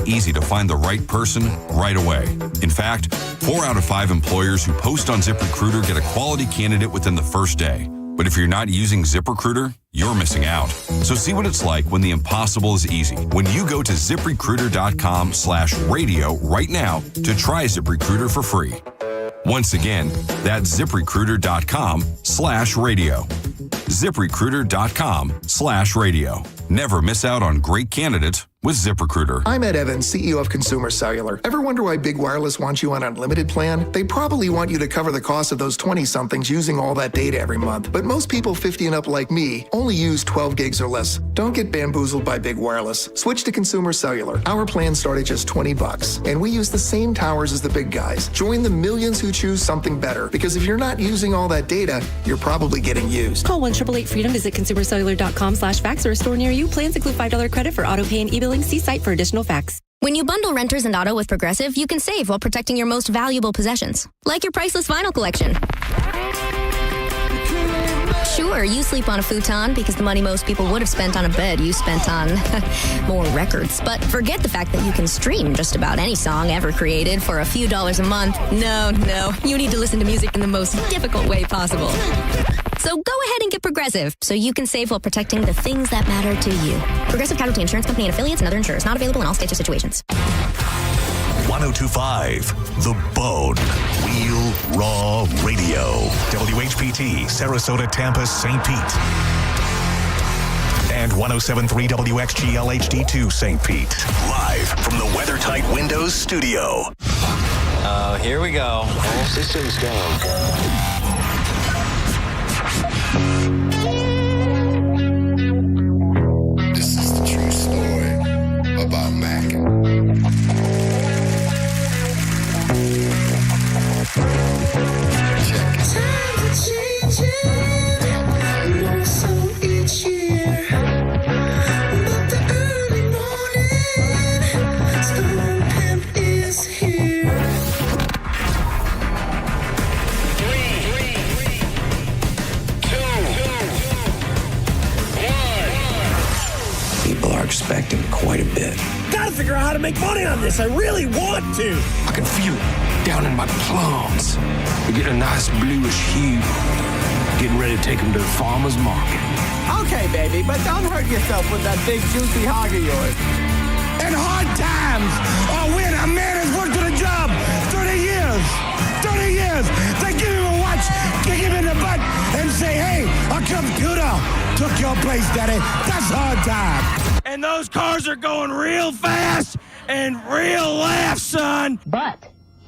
easy to find the right person right away. In fact, 4 out of 5 employers who post on ZipRecruiter get a quality candidate within the first day. But if you're not using ZipRecruiter, you're missing out. So see what it's like when the impossible is easy. When you go to ZipRecruiter.com/radio right now to try ZipRecruiter for free. Once again, that's ZipRecruiter.com/radio. ZipRecruiter.com/radio. Never miss out on great candidates with ZipRecruiter. I'm Ed Evans, CEO of Consumer Cellular. Ever wonder why Big Wireless wants you on an unlimited plan? They probably want you to cover the cost of those 20-somethings using all that data every month. But most people 50 and up like me only use 12 gigs or less. Don't get bamboozled by Big Wireless. Switch to Consumer Cellular. Our plans start at just $20, and we use the same towers as the big guys. Join the millions who choose something better, because if you're not using all that data, you're probably getting used. Call 1-888-FREEDOM, visit consumercellular.com/fax or a store near you. Plans include $5 credit for auto pay and e-billing. See site for additional facts. When you bundle renters and auto with Progressive, you can save while protecting your most valuable possessions, like your priceless vinyl collection. Sure, you sleep on a futon because the money most people would have spent on a bed you spent on more records. But forget the fact that you can stream just about any song ever created for a few dollars a month. No, you need to listen to music in the most difficult way possible. So go ahead and get Progressive so you can save while protecting the things that matter to you. Progressive Casualty Insurance Company and affiliates and other insurers. Not available in all states or situations. 102.5 The Bone. Real Raw Radio. WHPT, Sarasota, Tampa, St. Pete. And 107.3 WXGL HD2 St. Pete. Live from the WeatherTight Windows studio. Here we go. All systems go. This is the true story about Mac. Check it. Times are changing, more so each year. But the early morning storm pimp is here. 3, 2, 1. People are expecting quite a bit. Gotta figure out how to make money on this. I really want to. I can feel it down in my plums. They're getting a nice bluish hue. Getting ready to take them to the farmer's market. Okay, baby, but don't hurt yourself with that big juicy hog of yours. In hard times, or when a man has worked at a job 30 years, they give him a watch, kick him in the butt, and say, hey, a computer took your place, daddy. That's hard time. And those cars are going real fast and real fast, son. But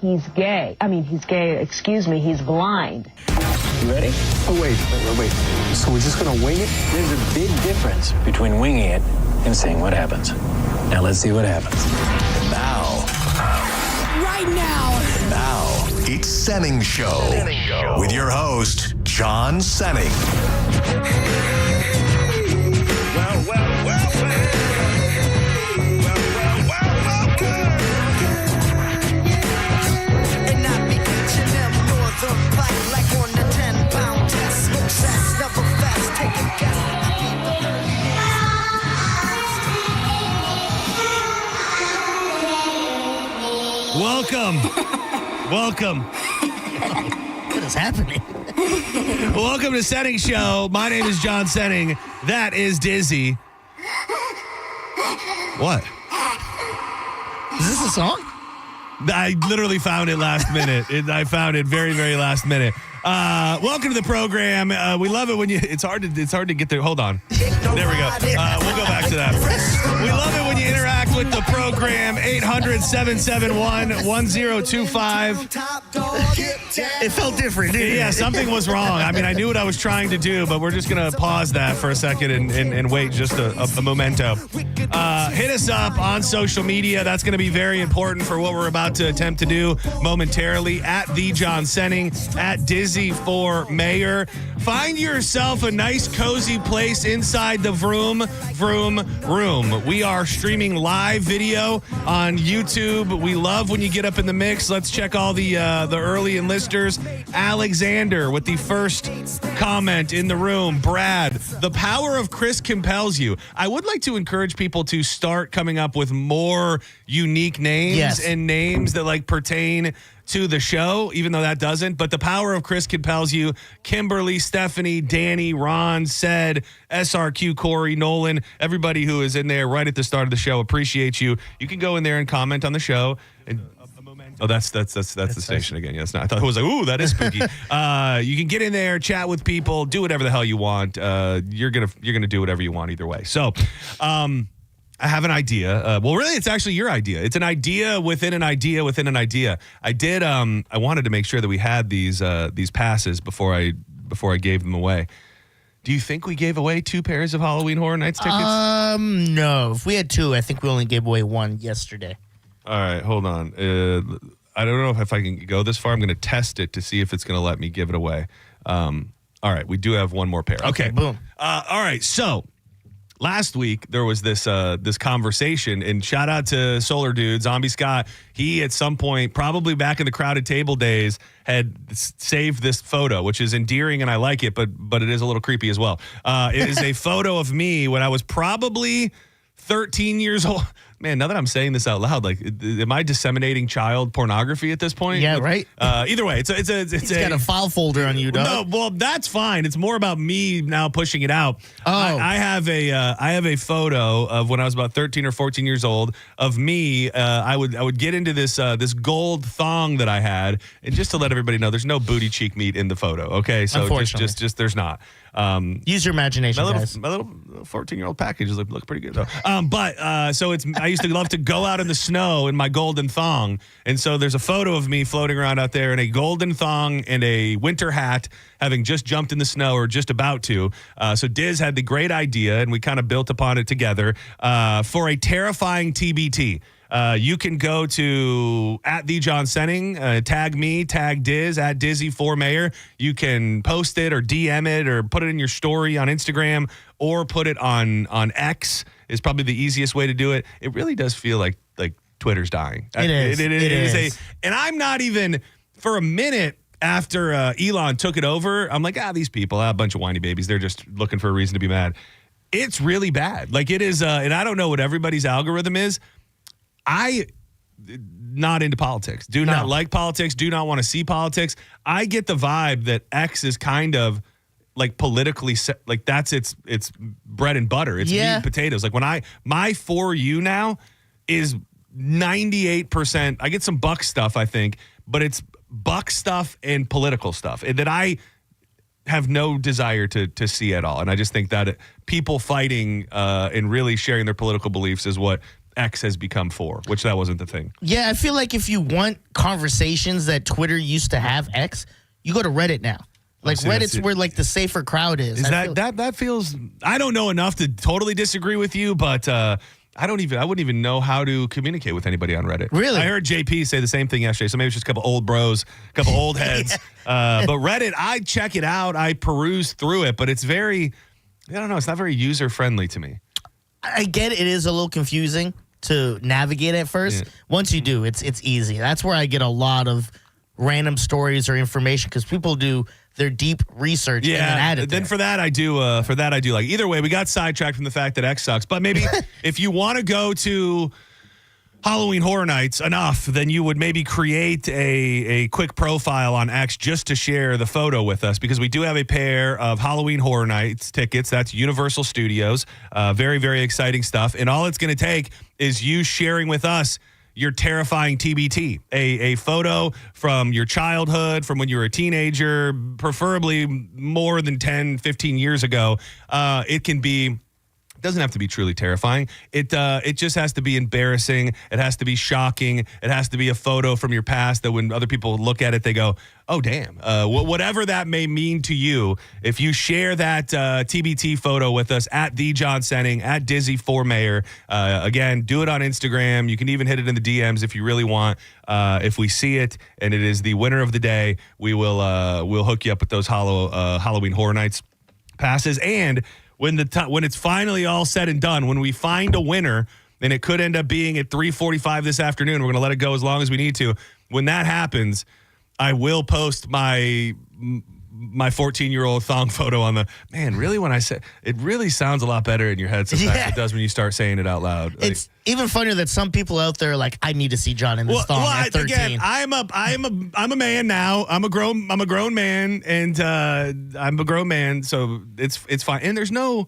he's gay. He's gay, he's blind. You ready? Oh, wait. So we're just gonna wing it? There's a big difference between winging it and seeing what happens. Now let's see what happens. Now. Right now. Now, it's Senning Show. With your host, John Senning. Welcome. What is happening? Welcome to Senning Show. My name is John Senning. That is Dizzy. What? Is this a song? I literally found it last minute. I found it very, very last minute. Welcome to the program. We love it when it's hard to get there. Hold on. There we go. We'll go back to that. We love it when you interact with the program. 800-771-1025. It felt different, didn't it? Yeah, something was wrong. I knew what I was trying to do, but we're just going to pause that for a second and wait just a memento. Hit us up on social media. That's going to be very important for what we're about to attempt to do momentarily. At the John Senning, at Dizzy for Mayor. Find yourself a nice, cozy place inside the Vroom Room. We are streaming live live video on YouTube. We love when you get up in the mix. Let's check all the early enlisters. Alexander with the first comment in the room. Brad, the power of Chris compels you. I would like to encourage people to start coming up with more unique names and names that like pertain to the show, even though that doesn't. But the power of Chris compels you. Kimberly, Stephanie, Danny, Ron, Said, SRQ, Corey, Nolan, everybody who is in there right at the start of the show. Appreciate you. You can go in there and comment on the show. And oh, that's the station again. Yes, I thought it was like, ooh, that is spooky. You can get in there, chat with people, do whatever the hell you want. You're gonna do whatever you want either way. So, I have an idea. Well, really, it's actually your idea. It's an idea within an idea within an idea. I did. I wanted to make sure that we had these passes before I gave them away. Do you think we gave away 2 pairs of Halloween Horror Nights tickets? No. If we had 2, I think we only gave away 1 yesterday. All right, hold on. I don't know if I can go this far. I'm going to test it to see if it's going to let me give it away. All right, we do have 1 more pair. Okay, boom. All right, so last week there was this conversation, and shout out to Solar Dude, Zombie Scott. He at some point, probably back in the Crowded Table days, had saved this photo, which is endearing and I like it, but it is a little creepy as well. It is a photo of me when I was probably 13 years old. Man, now that I'm saying this out loud, like, am I disseminating child pornography at this point? Yeah, right. Either way, it's got a file folder on you, dog. No, well, that's fine. It's more about me now pushing it out. Oh, I have a photo of when I was about 13 or 14 years old of me. I would get into this gold thong that I had, and just to let everybody know, there's no booty cheek meat in the photo. Okay, so just there's not. Use your imagination, guys. My little 14-year-old package look pretty good though. But so I used to love to go out in the snow in my golden thong, and so there's a photo of me floating around out there in a golden thong and a winter hat, having just jumped in the snow or just about to. So Diz had the great idea, and we kind of built upon it together for a terrifying TBT. You can go to @TheJohnSenning, tag me, tag Diz, @Dizzy4Mayor. You can post it or DM it or put it in your story on Instagram or put it on X is probably the easiest way to do it. It really does feel like Twitter's dying. It is. And I'm not even, for a minute after Elon took it over, I'm like, these people, a bunch of whiny babies. They're just looking for a reason to be mad. It's really bad. Like it is, and I don't know what everybody's algorithm is. Not into politics. Do not like politics. Do not want to see politics. I get the vibe that X is kind of like politically, like that's its bread and butter. It's meat and potatoes. Like when my For You now is 98%. I get some Buck stuff, I think, but it's Buck stuff and political stuff that I have no desire to see at all. And I just think that people fighting and really sharing their political beliefs is what X has become for, which that wasn't the thing. Yeah, I feel like if you want conversations that Twitter used to have X, you go to Reddit now. Like Reddit's where like the safer crowd is. That feels, I don't know enough to totally disagree with you, but I wouldn't even know how to communicate with anybody on Reddit. Really? I heard JP say the same thing yesterday, so maybe it's just a couple old bros, a couple old heads. But Reddit, I check it out, I peruse through it, but it's very, I don't know, it's not very user friendly to me. I get it is a little confusing to navigate at first. Yeah. Once you do, it's easy. That's where I get a lot of random stories or information because people do their deep research and then add it there. For that I do like. Either way, we got sidetracked from the fact that X sucks. But maybe if you want to go to Halloween Horror Nights enough, then you would maybe create a quick profile on X just to share the photo with us, because we do have a pair of Halloween Horror Nights tickets. That's Universal Studios. Very, very exciting stuff. And all it's going to take is you sharing with us your terrifying TBT, a photo from your childhood, from when you were a teenager, preferably more than 10, 15 years ago. It can be, doesn't have to be truly terrifying. It just has to be embarrassing. It has to be shocking. It has to be a photo from your past that when other people look at it, they go, oh, damn. Whatever that may mean to you, if you share that TBT photo with us @TheJohnSenning, @Dizzy4Mayor, again, do it on Instagram. You can even hit it in the DMs if you really want. If we see it and it is the winner of the day, we'll hook you up with those Halloween Horror Nights passes. And when it's finally all said and done, when we find a winner, and it could end up being at 3:45 this afternoon. We're going to let it go as long as we need to. When that happens, I will post my 14-year-old thong photo on the, man, really when I say, it really sounds a lot better in your head sometimes. It does when you start saying it out loud. It's even funnier that some people out there are like, I need to see John in this thong at 13. Again, I'm a man now. I'm a grown man, and I'm a grown man, so it's fine. And there's no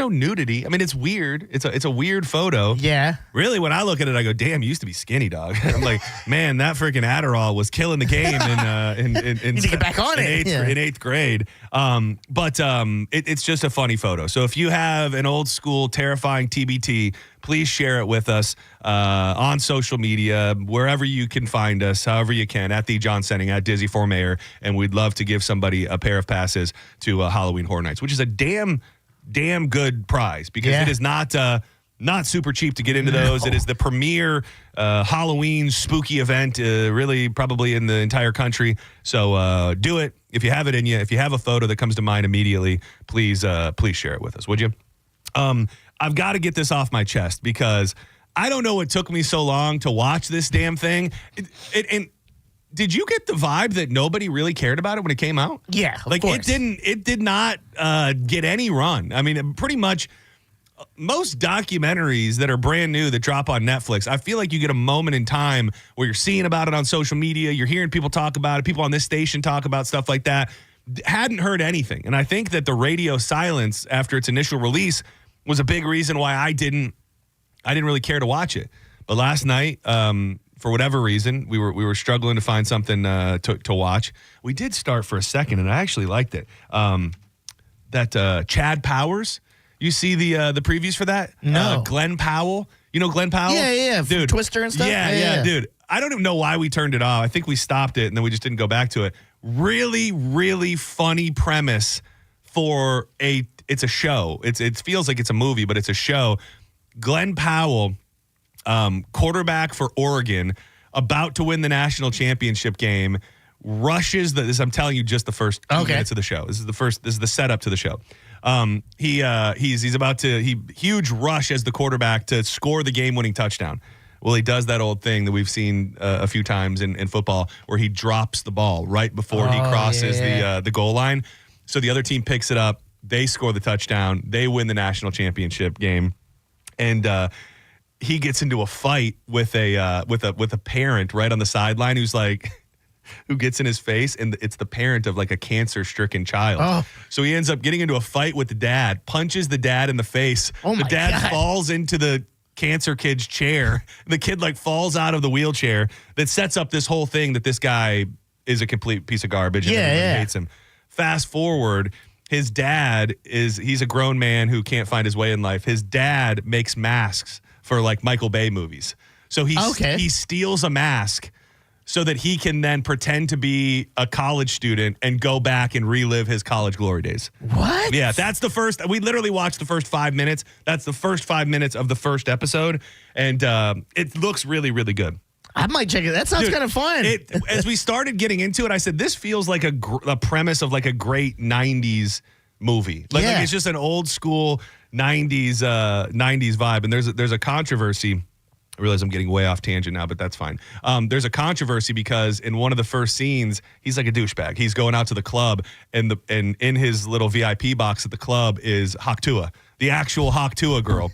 nudity. I mean, it's weird. It's a weird photo. Yeah. Really, when I look at it, I go, damn, you used to be skinny, dog. I'm like, man, that freaking Adderall was killing the game in need to get back on it. In eighth grade. But it's just a funny photo. So if you have an old school terrifying TBT, please share it with us on social media, wherever you can find us, however you can, at the John Senning, at Dizzy for Mayor, and we'd love to give somebody a pair of passes to Halloween Horror Nights, which is a damn good prize because it is not super cheap to get into those. It is the premier Halloween spooky event, really probably in the entire country. So do it if you have it in you. If you have a photo that comes to mind immediately, please share it with us, would you? I've got to get this off my chest because I don't know what took me so long to watch this damn thing. And did you get the vibe that nobody really cared about it when it came out? Yeah, of course. It did not get any run. I mean, pretty much most documentaries that are brand new that drop on Netflix, I feel like you get a moment in time where you're seeing about it on social media, you're hearing people talk about it, people on this station talk about stuff like that. Hadn't heard anything. And I think that the radio silence after its initial release was a big reason why I didn't really care to watch it. But last night, for whatever reason, we were struggling to find something to watch. We did start for a second, and I actually liked it. That Chad Powers. You see the previews for that? No. Glenn Powell. You know Glenn Powell? Yeah. Dude. Twister and stuff? Yeah, dude. I don't even know why we turned it off. I think we stopped it, and then we just didn't go back to it. Really, really funny premise for it's a show. It feels like it's a movie, but it's a show. Glenn Powell, quarterback for Oregon, about to win the national championship game, rushes this. I'm telling you, just the first 2 minutes of the show. This is the setup to the show. He's about to huge rush as the quarterback to score the game-winning touchdown. Well, he does that old thing that we've seen a few times in football, where he drops the ball right before he crosses the goal line. So the other team picks it up. They score the touchdown. They win the national championship game, and he gets into a fight with a parent right on the sideline who's like, who gets in his face, and it's the parent of like a cancer-stricken child. Oh. So he ends up getting into a fight with the dad, punches the dad in the face. Oh my the dad God. falls into the cancer kid's chair. The kid like falls out of the wheelchair. That sets up this whole thing that this guy is a complete piece of garbage and everybody hates him. Fast forward, his dad he's a grown man who can't find his way in life. His dad makes masks for like Michael Bay movies. So he steals a mask so that he can then pretend to be a college student and go back and relive his college glory days. What? Yeah, that's the first. We literally watched the first 5 minutes. That's the first 5 minutes of the first episode, and it looks really, really good. I might check it. That sounds kind of fun. As we started getting into it, I said, this feels like a premise of like a great 90s movie. Like it's just an old school 90s vibe. And there's a controversy. I realize I'm getting way off tangent now, but that's fine. There's a controversy because in one of the first scenes, he's like a douchebag. He's going out to the club, and in his little VIP box at the club is Haktua, the actual Haktua girl.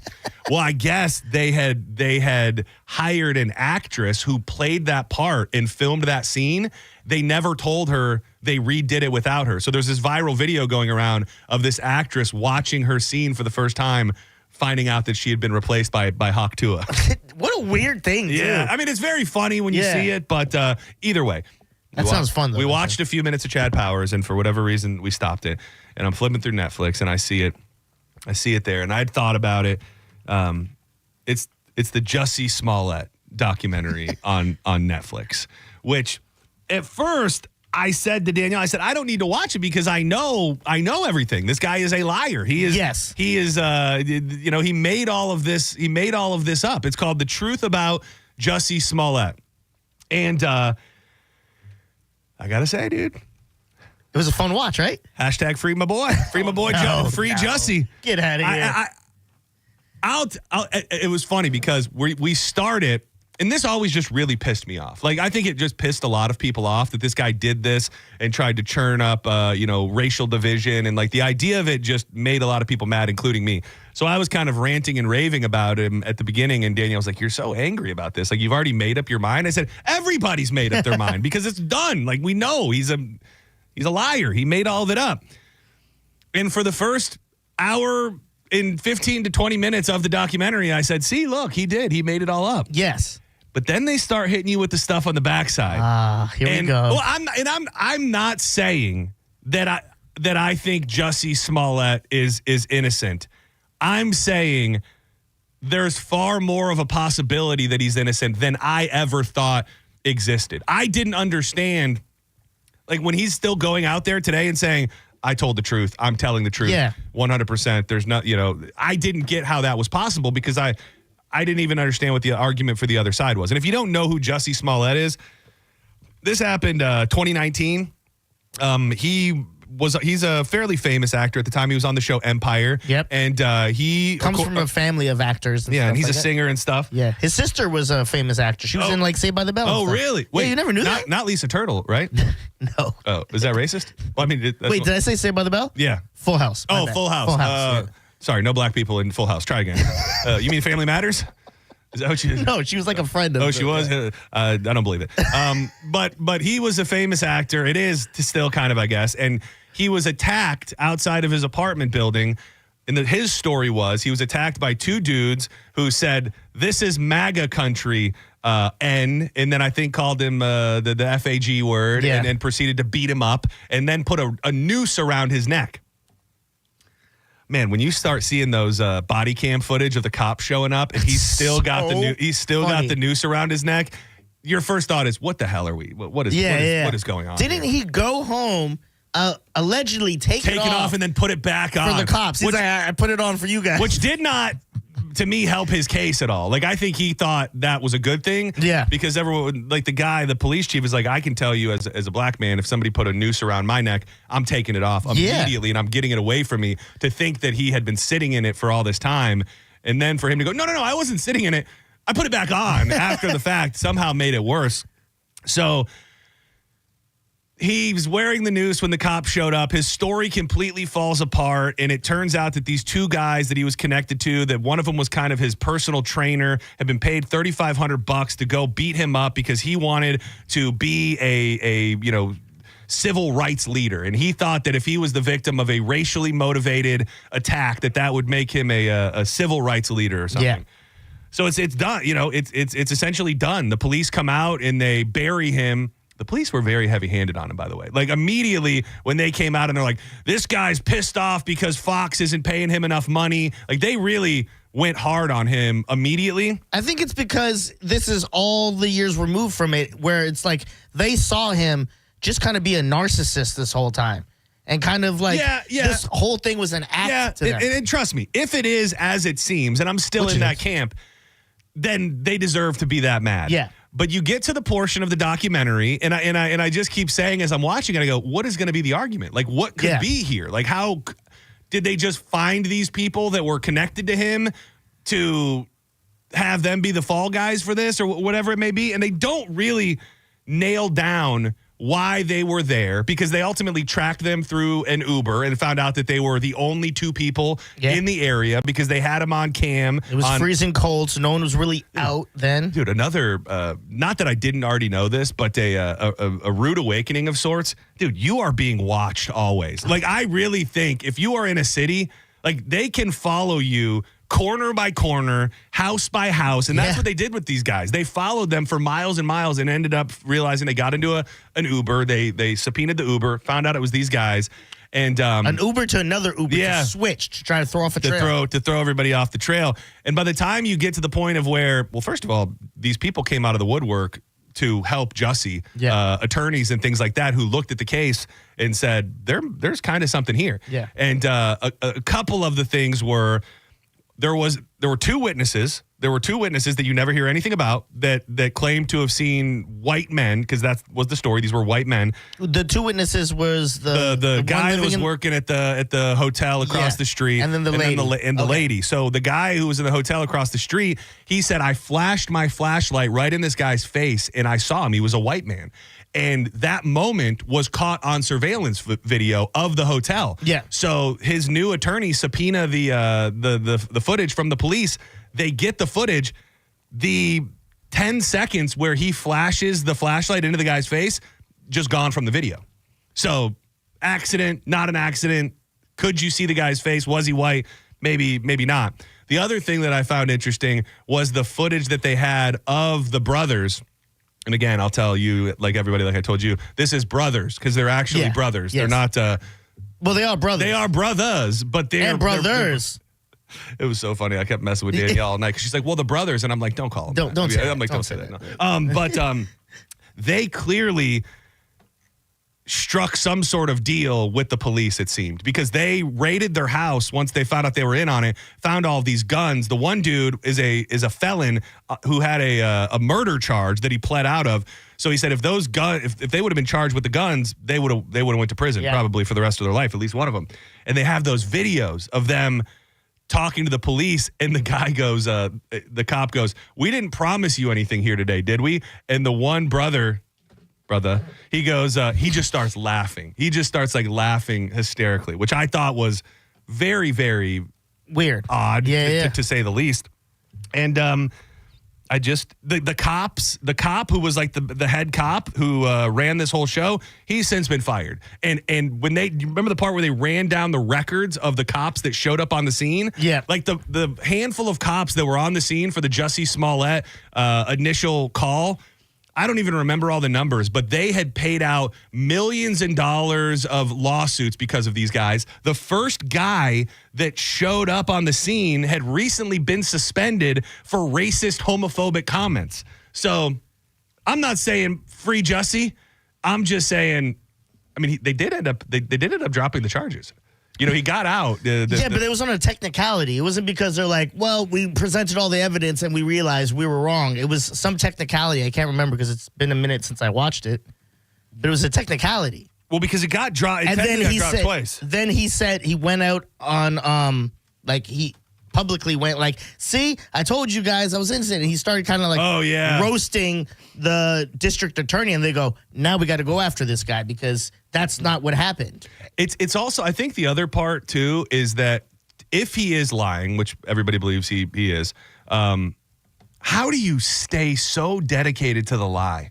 Well, I guess they had hired an actress who played that part and filmed that scene. They never told her they redid it without her. So there's this viral video going around of this actress watching her scene for the first time, finding out that she had been replaced by Haktua. What a weird thing, too. Yeah, I mean, it's very funny when you see it, but either way. That sounds fun, though. We watched a few minutes of Chad Powers, and for whatever reason, we stopped it. And I'm flipping through Netflix, and I see it there, and I'd thought about it. It's the Jussie Smollett documentary on Netflix, which at first I said to Danielle, I don't need to watch it because I know everything. This guy is a liar. He is. Yes. He is. He made all of this. He made all of this up. It's called The Truth About Jussie Smollett, and I gotta say, dude, it was a fun watch, right? #free my boy, free my boy, Jussie. Get out of here. It was funny because we started, and this always just really pissed me off. Like, I think it just pissed a lot of people off that this guy did this and tried to churn up, racial division. And, like, the idea of it just made a lot of people mad, including me. So I was kind of ranting and raving about him at the beginning, and Danielle was like, you're so angry about this. Like, you've already made up your mind. I said, everybody's made up their mind because it's done. Like, we know he's a liar. He made all of it up. And for the first hour in 15 to 20 minutes of the documentary, I said, see, look, he did. He made it all up. Yes. But then they start hitting you with the stuff on the backside. Here we go. Well, I'm not saying that I think Jussie Smollett is innocent. I'm saying there's far more of a possibility that he's innocent than I ever thought existed. I didn't understand, like, when he's still going out there today and saying, I told the truth. I'm telling the truth. Yeah. 100%. There's not, I didn't get how that was possible because I didn't even understand what the argument for the other side was. And if you don't know who Jussie Smollett is, this happened 2019. He's a fairly famous actor at the time. He was on the show Empire. Yep. And he comes from a family of actors. And he's like a singer and stuff. Yeah. His sister was a famous actress. She was in, like, Saved by the Bell. Oh, really? Wait, you never knew that? Not Lisa Turtle, right? No. Oh, is that racist? Well, I mean, wait, did I say Saved by the Bell? Yeah. Full House. Oh, Full House. Full House. Yeah. Sorry, no black people in Full House. Try again. You mean Family Matters? Is that what you? No, she was like a friend of. Oh, she was. I don't believe it. But he was a famous actor. It is still kind of, I guess. And he was attacked outside of his apartment building. And his story was he was attacked by two dudes who said, "This is MAGA country." And then I think called him the FAG word, and proceeded to beat him up, and then put a noose around his neck. Man, when you start seeing those body cam footage of the cops showing up, and he's still got the noose around his neck, your first thought is, "What the hell are we? What is going on?" Didn't he go home? Allegedly take it off and then put it back on for the cops. He's like, I put it on for you guys, which did not, to me, help his case at all. Like, I think he thought that was a good thing. Yeah, because everyone, like the police chief, is like, I can tell you as a black man, if somebody put a noose around my neck, I'm taking it off immediately, and I'm getting it away from me. To think that he had been sitting in it for all this time, and then for him to go, no, I wasn't sitting in it. I put it back on after the fact, somehow made it worse. So he was wearing the noose when the cops showed up. His story completely falls apart, and it turns out that these two guys that he was connected to, that one of them was kind of his personal trainer, had been paid $3,500 to go beat him up because he wanted to be a civil rights leader, and he thought that if he was the victim of a racially motivated attack, that would make him a civil rights leader or something. Yeah. So it's done. It's essentially done. The police come out and they bury him. The police were very heavy-handed on him, by the way. Like, immediately when they came out and they're like, this guy's pissed off because Fox isn't paying him enough money. Like, they really went hard on him immediately. I think it's because this is all the years removed from it, where it's like they saw him just kind of be a narcissist this whole time. And kind of like this whole thing was an act to them. And trust me, if it is as it seems, and I'm still in that camp, then they deserve to be that mad. Yeah. But you get to the portion of the documentary, and I just keep saying as I'm watching it, I go, what is going to be the argument? Like, what could be here? Like, how did they just find these people that were connected to him to have them be the fall guys for this or whatever it may be? And they don't really nail down why they were there, because they ultimately tracked them through an Uber and found out that they were the only two people in the area because they had them on cam. It was freezing cold, so no one was really out then. Dude, another, not that I didn't already know this, but a rude awakening of sorts. Dude, you are being watched always. Like, I really think if you are in a city, like, they can follow you corner by corner, house by house. And that's what they did with these guys. They followed them for miles and miles and ended up realizing they got into an Uber. They subpoenaed the Uber, found out it was these guys. And an Uber to another Uber to switch to try to throw off a trail. To throw everybody off the trail. And by the time you get to the point of where, well, first of all, these people came out of the woodwork to help Jussie, attorneys and things like that, who looked at the case and said, there's kind of something here. Yeah. And a couple of the things were, there was there were two witnesses. There were two witnesses that you never hear anything about that claimed to have seen white men, because that was the story. These were white men. The two witnesses was the guy that was working at the hotel across the street, and then the lady. Lady. So the guy who was in the hotel across the street, he said, I flashed my flashlight right in this guy's face, and I saw him. He was a white man. And that moment was caught on surveillance video of the hotel. Yeah. So his new attorney subpoena the footage from the police. They get the footage. The 10 seconds where he flashes the flashlight into the guy's face, just gone from the video. So accident, not an accident. Could you see the guy's face? Was he white? Maybe not. The other thing that I found interesting was the footage that they had of the brothers. And again, I'll tell you, like everybody, like I told you, this is brothers because they're actually brothers. Yes. They're not. Well, they are brothers. They are brothers, but they're brothers. It was so funny. I kept messing with Danielle all night because she's like, "Well, the brothers," and I'm like, "Don't call them." Don't say that. I'm like, "Don't say that." No. But they clearly struck some sort of deal with the police, it seemed, because they raided their house once they found out they were in on it, found all of these guns. The one dude is a felon who had a murder charge that he pled out of. So he said if those if they would have been charged with the guns, they would have went to prison probably for the rest of their life, at least one of them. And they have those videos of them talking to the police, and the guy goes, the cop goes, "We didn't promise you anything here today, did we?" And the one brother, he goes, he just starts laughing. He just starts like laughing hysterically, which I thought was very, very weird, odd, to say the least. And I just the cop who was like the head cop who ran this whole show, he's since been fired. And when you remember the part where they ran down the records of the cops that showed up on the scene? Yeah. Like the handful of cops that were on the scene for the Jussie Smollett initial call, I don't even remember all the numbers, but they had paid out millions in dollars of lawsuits because of these guys. The first guy that showed up on the scene had recently been suspended for racist, homophobic comments. So I'm not saying free Jussie. I'm just saying, I mean, they did end up dropping the charges. You know, he got out. But it was on a technicality. It wasn't because they're like, well, we presented all the evidence and we realized we were wrong. It was some technicality. I can't remember because it's been a minute since I watched it. But it was a technicality. Well, because it got dropped. And then he dropped said, twice. Then he said he went out on, he publicly went like, see, I told you guys I was innocent. And he started kind of like roasting the district attorney. And they go, now we got to go after this guy because that's not what happened. It's also, I think the other part too is that if he is lying, which everybody believes he is, how do you stay so dedicated to the lie?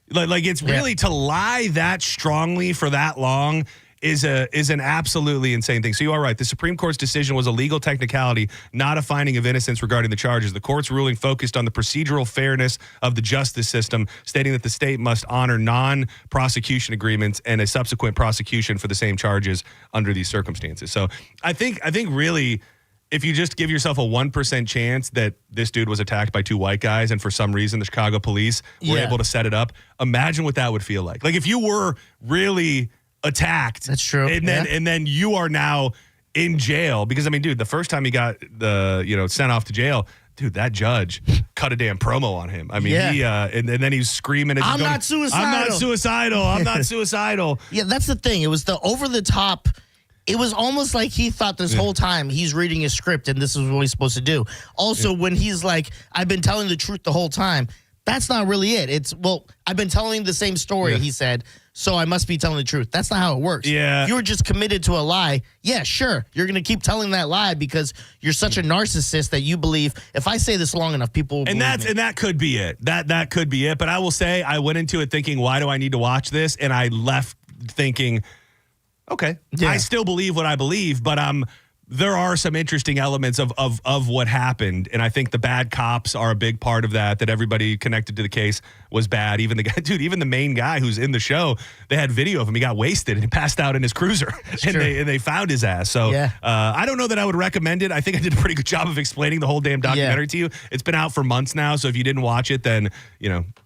Like it's really to lie that strongly for that long is an absolutely insane thing. So you are right. The Supreme Court's decision was a legal technicality, not a finding of innocence regarding the charges. The court's ruling focused on the procedural fairness of the justice system, stating that the state must honor non-prosecution agreements and a subsequent prosecution for the same charges under these circumstances. So I think really, if you just give yourself a 1% chance that this dude was attacked by two white guys and for some reason the Chicago police were able to set it up, imagine what that would feel like. Like if you were really attacked. That's true. And then you are now in jail because, I mean, dude, the first time he got sent off to jail, dude, that judge cut a damn promo on him. I mean, he and then he's screaming, I'm not suicidal. I'm not suicidal. I'm not suicidal. Yeah, that's the thing. It was the over the top. It was almost like he thought this whole time he's reading a script and this is what he's supposed to do. Also, when he's like, I've been telling the truth the whole time, that's not really it. It's, well, I've been telling the same story, he said, so I must be telling the truth. That's not how it works. Yeah. You're just committed to a lie. Yeah, sure. You're going to keep telling that lie because you're such a narcissist that you believe, if I say this long enough, people will believe me. And that could be it. That could be it. But I will say, I went into it thinking, why do I need to watch this? And I left thinking, okay, I still believe what I believe, but there are some interesting elements of what happened, and I think the bad cops are a big part of that. That everybody connected to the case was bad. Even the guy, dude, even the main guy who's in the show, they had video of him. He got wasted and he passed out in his cruiser, and they found his ass. So I don't know that I would recommend it. I think I did a pretty good job of explaining the whole damn documentary to you. It's been out for months now, so if you didn't watch it, then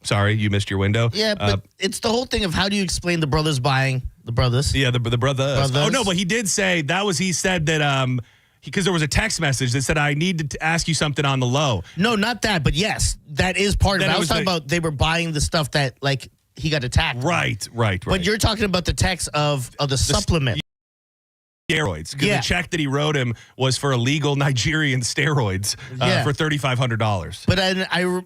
sorry, you missed your window. Yeah, but it's the whole thing of how do you explain the brothers buying. The brothers. Yeah, the brothers. Oh, no, but he did say he said that because there was a text message that said, I need to ask you something on the low. No, not that, but yes, that is part of it. I was talking about they were buying the stuff that, like, he got attacked. Right. But you're talking about the text of the supplement. Steroids. Because the check that he wrote him was for illegal Nigerian steroids for $3,500. But I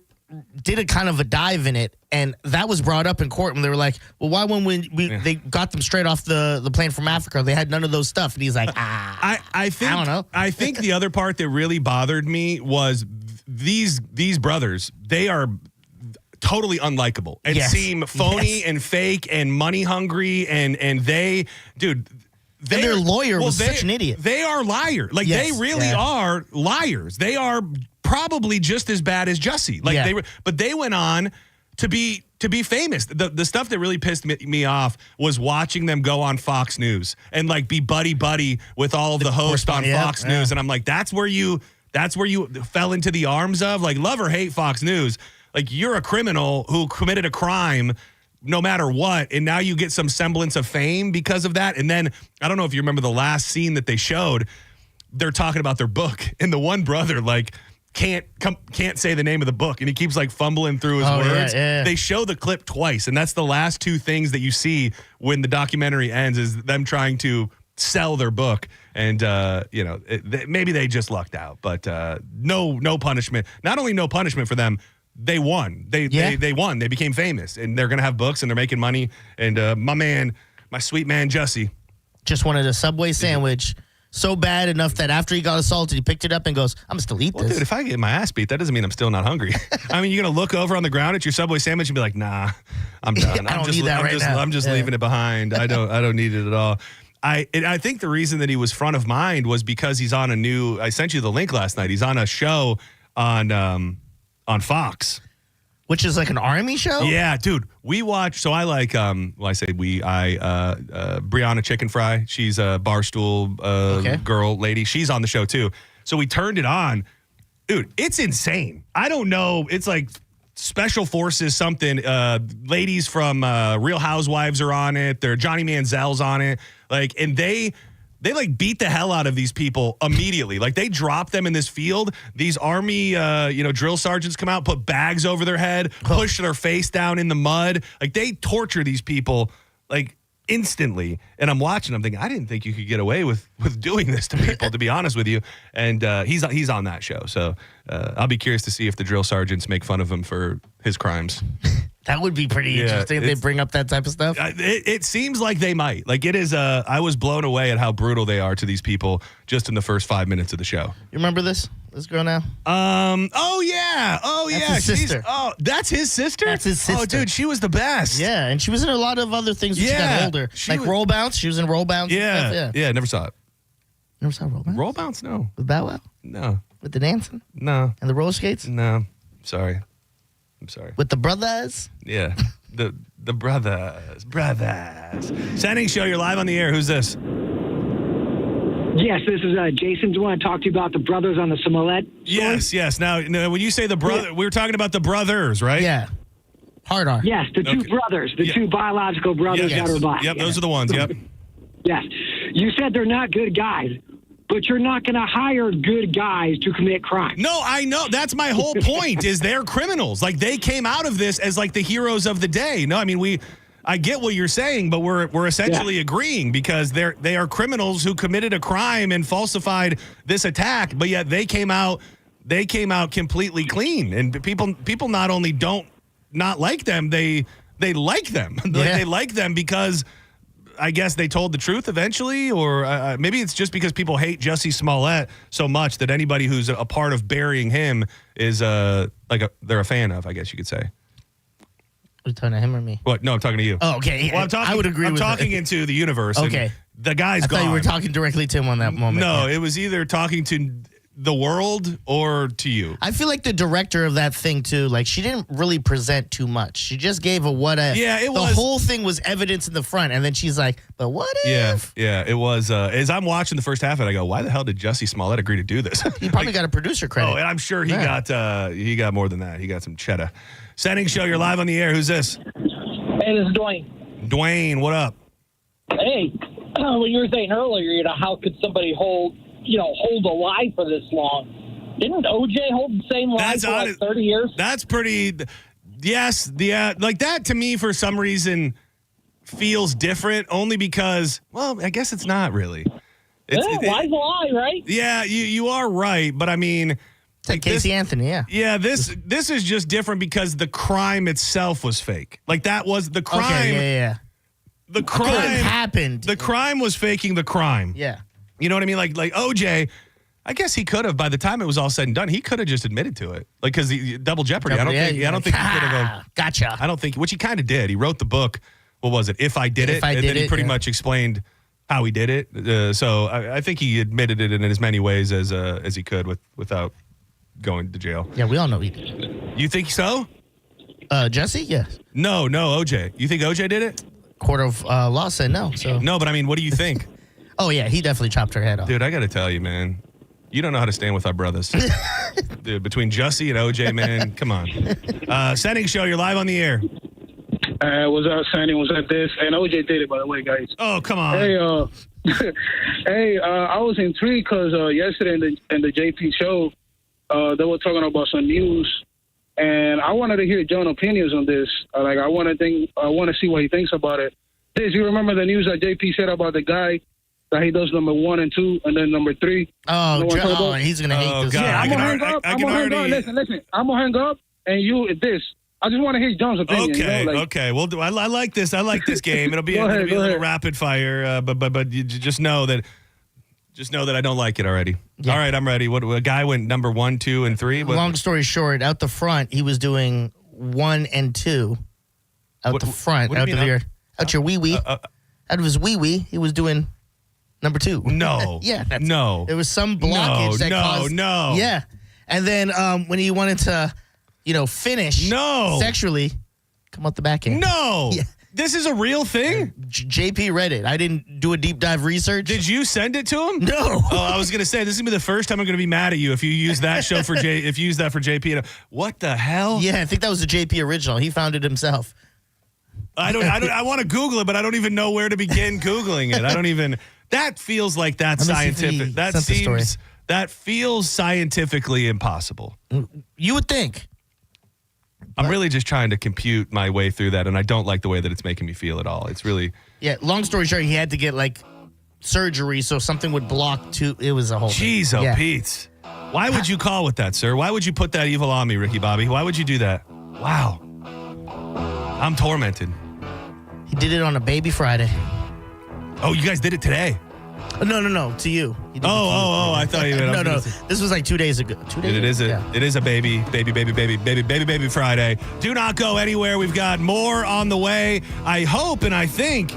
did a kind of a dive in it, and that was brought up in court when they were like, well, why when they got them straight off the plane from Africa, they had none of those stuff. And he's like, I think, I don't know. I think the other part that really bothered me was these brothers, they are totally unlikable and seem phony and fake and money hungry, and they, dude, their lawyer was such an idiot. They are liars. Like, they really are liars. They are probably just as bad as Jussie. Like, but they went on to be famous. The stuff that really pissed me off was watching them go on Fox News and, like, be buddy with all of the hosts on Fox News. And I'm like, that's where you fell into the arms of, like, love or hate Fox News. Like, you're a criminal who committed a crime no matter what, and now you get some semblance of fame because of that. And then, I don't know if you remember the last scene that they showed, they're talking about their book, and the one brother, like, can't say the name of the book, and he keeps, like, fumbling through his words. They show the clip twice, and that's the last two things that you see when the documentary ends, is them trying to sell their book. And, maybe they just lucked out, but no punishment. Not only no punishment for them, they won. They won. They became famous, and they're going to have books, and they're making money. And my sweet man, Jussie, just wanted a Subway sandwich so bad enough that after he got assaulted, he picked it up and goes, I'm still eat this. Dude, if I get my ass beat, that doesn't mean I'm still not hungry. I mean, you're going to look over on the ground at your Subway sandwich and be like, nah, I'm done. I don't need that right now. I'm just leaving it behind. I don't need it at all. I think the reason that he was front of mind was because he's on I sent you the link last night. He's on a show on Fox, which is like an army show. Yeah, dude. We watch. So I like. Brianna Chicken Fry. She's a Barstool girl lady. She's on the show too. So we turned it on. Dude, it's insane. I don't know. It's like Special Forces something. Ladies from Real Housewives are on it. They're Johnny Manziel's on it. Like, and they like beat the hell out of these people immediately. Like, they drop them in this field. These army, drill sergeants come out, put bags over their head, push their face down in the mud. Like, they torture these people, like, instantly. And I'm watching, I'm thinking, I didn't think you could get away with doing this to people, to be honest with you. And he's on that show. So I'll be curious to see if the drill sergeants make fun of him for his crimes. That would be pretty interesting if they bring up that type of stuff. It seems like they might. Like, it is. I was blown away at how brutal they are to these people just in the first 5 minutes of the show. You remember this girl now? Oh yeah. That's his sister. That's his sister. That's his sister. Oh, dude, she was the best. Yeah, and she was in a lot of other things when she got older, Roll Bounce. She was in Roll Bounce. Yeah. Never saw it. Never saw Roll Bounce. Roll Bounce? No. With Bow Wow? No. With the dancing? No. And the roller skates? No. Sorry. I'm sorry. With the brothers? Yeah. The brothers. Senning Show, you're live on the air. Who's this? Yes, this is Jason. Do you want to talk to you about the brothers on the Smollett story? Yes. Now, when you say the brother, we were talking about the brothers, right? Yeah. Hard R. Yes, the two brothers, the two biological brothers that are black. Yep, those are the ones. Yep. Yes. You said they're not good guys, but you're not going to hire good guys to commit crime. No, I know. That's my whole point, is they're criminals. Like, they came out of this as, like, the heroes of the day. No, I mean, I get what you're saying, but we're essentially agreeing, because they are criminals who committed a crime and falsified this attack, but yet they came out completely clean. And people not only don't not like them, they like them. They like them because I guess they told the truth eventually, or maybe it's just because people hate Jussie Smollett so much that anybody who's a part of burying him is they're a fan of, I guess you could say. Are you talking to him or me? What? No, I'm talking to you. Oh, okay. Well, I would agree I'm with talking that. into the universe. Okay. The guy's gone. I thought you were talking directly to him on that moment. No, it was either talking to the world or to you. I feel like the director of that thing too, like, she didn't really present too much. She just gave a what if. Yeah, the whole thing was evidence in the front, and then she's like, but what if? Yeah, it was. As I'm watching the first half of it, I go, why the hell did Jussie Smollett agree to do this? He probably got a producer credit. Oh, and I'm sure he got more than that. He got some cheddar. Senning Show, you're live on the air. Who's this? Hey, this is Dwayne. Dwayne, what up? Hey, when you were saying earlier, how could somebody hold hold a lie for this long. Didn't OJ hold the same lie for like 30 years? That's pretty. Yes, like that to me for some reason feels different. Only because, well, I guess it's not really. Lie's a lie, right? Yeah, you are right, but I mean. It's like Casey Anthony, yeah. Yeah, this is just different because the crime itself was fake. Like that was the crime. Okay, yeah. The crime happened. The crime was faking the crime. Yeah. You know what I mean? Like OJ, I guess he could have, by the time it was all said and done, he could have just admitted to it. Like, because double jeopardy. I don't think he could have. Gotcha. I don't think, which he kind of did. He wrote the book. What was it? If I Did It. And then he pretty much explained how he did it. So I think he admitted it in as many ways as he could without going to jail. Yeah, we all know he did. You think so? Jesse? Yes. No, OJ. You think OJ did it? Court of law said no. So no, but I mean, what do you think? Oh yeah, he definitely chopped her head off. Dude, I got to tell you, man, you don't know how to stand with our brothers. Dude, between Jussie and OJ, man, come on. Senning Show, you're live on the air. What's up, Senning? What's up, this? And OJ did it, by the way, guys. Oh, come on. Hey, I was intrigued because yesterday in the JP show, they were talking about some news, and I wanted to hear John's opinions on this. I want to see what he thinks about it. Do you remember the news that JP said about the guy that he does number 1 and 2, and then number 3? Oh, he's gonna hate this. God, yeah, I'm gonna hang up. Listen. I'm gonna hang up, and I just want to hear John's opinion. Okay. Well, I like this. I like this game. It'll be a little rapid fire, but you just know that. Just know that I don't like it already. Yeah. All right, I'm ready. What a guy went number 1, 2, and 3. Long story short, out the front, he was doing 1 and 2. Out the front, out your wee wee, out of his wee wee, he was doing number 2. No, yeah, no. There was some blockage that caused. No. Yeah, and then when he wanted to, finish. Sexually, come out the back end. No. Yeah. This is a real thing? JP read it. I didn't do a deep dive research. Did you send it to him? No. Oh, I was gonna say this is gonna be the first time I'm gonna be mad at you if you use that show for if you use that for JP. What the hell? Yeah, I think that was the JP original. He found it himself. I want to Google it, but I don't even know where to begin Googling it. That feels like that's scientific. That feels scientifically impossible. You would think. I'm really just trying to compute my way through that, and I don't like the way that it's making me feel at all. It's really... Yeah, long story short, he had to get, surgery so something would block it was a whole Jeez, thing. Pete. Why would you call with that, sir? Why would you put that evil on me, Ricky Bobby? Why would you do that? Wow. I'm tormented. He did it on a baby Friday. Oh, you guys did it today? No, to you. I thought you meant... No. This was like 2 days ago. It is a baby Friday. Do not go anywhere. We've got more on the way. I hope and I think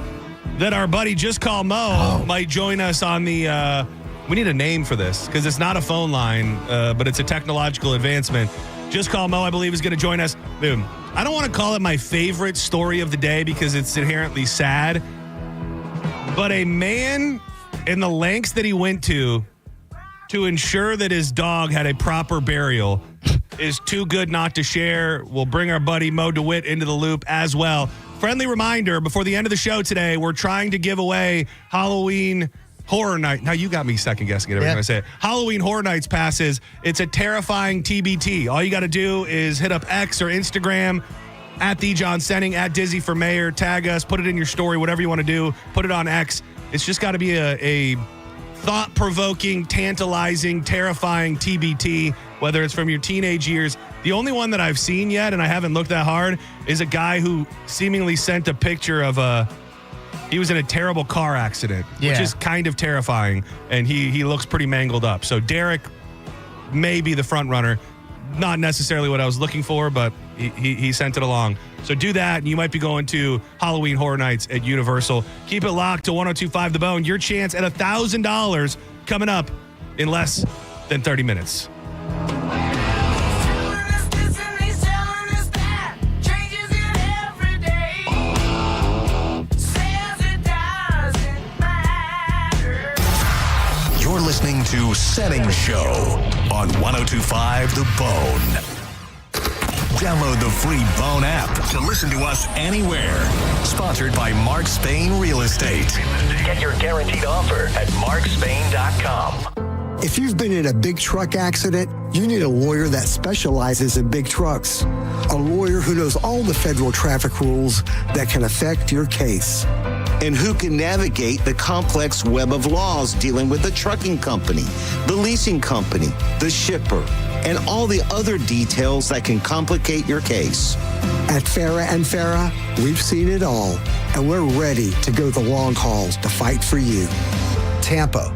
that our buddy Just Call Mo might join us on the... we need a name for this because it's not a phone line, but it's a technological advancement. Just Call Mo, I believe, is going to join us. Boom. I don't want to call it my favorite story of the day because it's inherently sad, but a man... in the lengths that he went to ensure that his dog had a proper burial is too good not to share. We'll bring our buddy Mo DeWitt into the loop as well. Friendly reminder, before the end of the show today, we're trying to give away Halloween Horror Night. Now you got me second guessing it every time I say it. Halloween Horror Nights passes. It's a terrifying TBT. All you got to do is hit up X or Instagram at the John Senning, at Dizzy for Mayor. Tag us, put it in your story, whatever you want to do. Put it on X. It's just got to be a thought-provoking, tantalizing, terrifying TBT, whether it's from your teenage years. The only one that I've seen yet, and I haven't looked that hard, is a guy who seemingly sent a picture of he was in a terrible car accident, which is kind of terrifying, and he looks pretty mangled up. So Derek may be the front runner. Not necessarily what I was looking for, but he sent it along. So do that, and you might be going to Halloween Horror Nights at Universal. Keep it locked to 102.5 The Bone. Your chance at $1,000 coming up in less than 30 minutes. You're listening to Senning Show on 102.5 The Bone. Download the free Bone app to listen to us anywhere. Sponsored by Mark Spain Real Estate. Get your guaranteed offer at markspain.com. If you've been in a big truck accident, you need a lawyer that specializes in big trucks. A lawyer who knows all the federal traffic rules that can affect your case. And who can navigate the complex web of laws dealing with the trucking company, the leasing company, the shipper, and all the other details that can complicate your case. At Farah and Farah, we've seen it all, and we're ready to go the long hauls to fight for you. Tampa.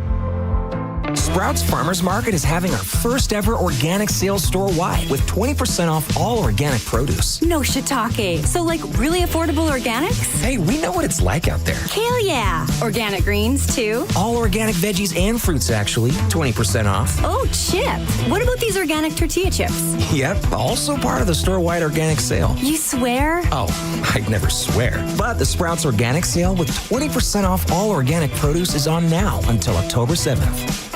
Sprouts Farmers Market is having our first ever organic sales store-wide with 20% off all organic produce. No shiitake. So like really affordable organics? Hey, we know what it's like out there. Hell yeah. Organic greens too? All organic veggies and fruits actually, 20% off. Oh, Chip. What about these organic tortilla chips? Yep, also part of the store-wide organic sale. You swear? Oh, I'd never swear. But the Sprouts Organic Sale with 20% off all organic produce is on now until October 7th.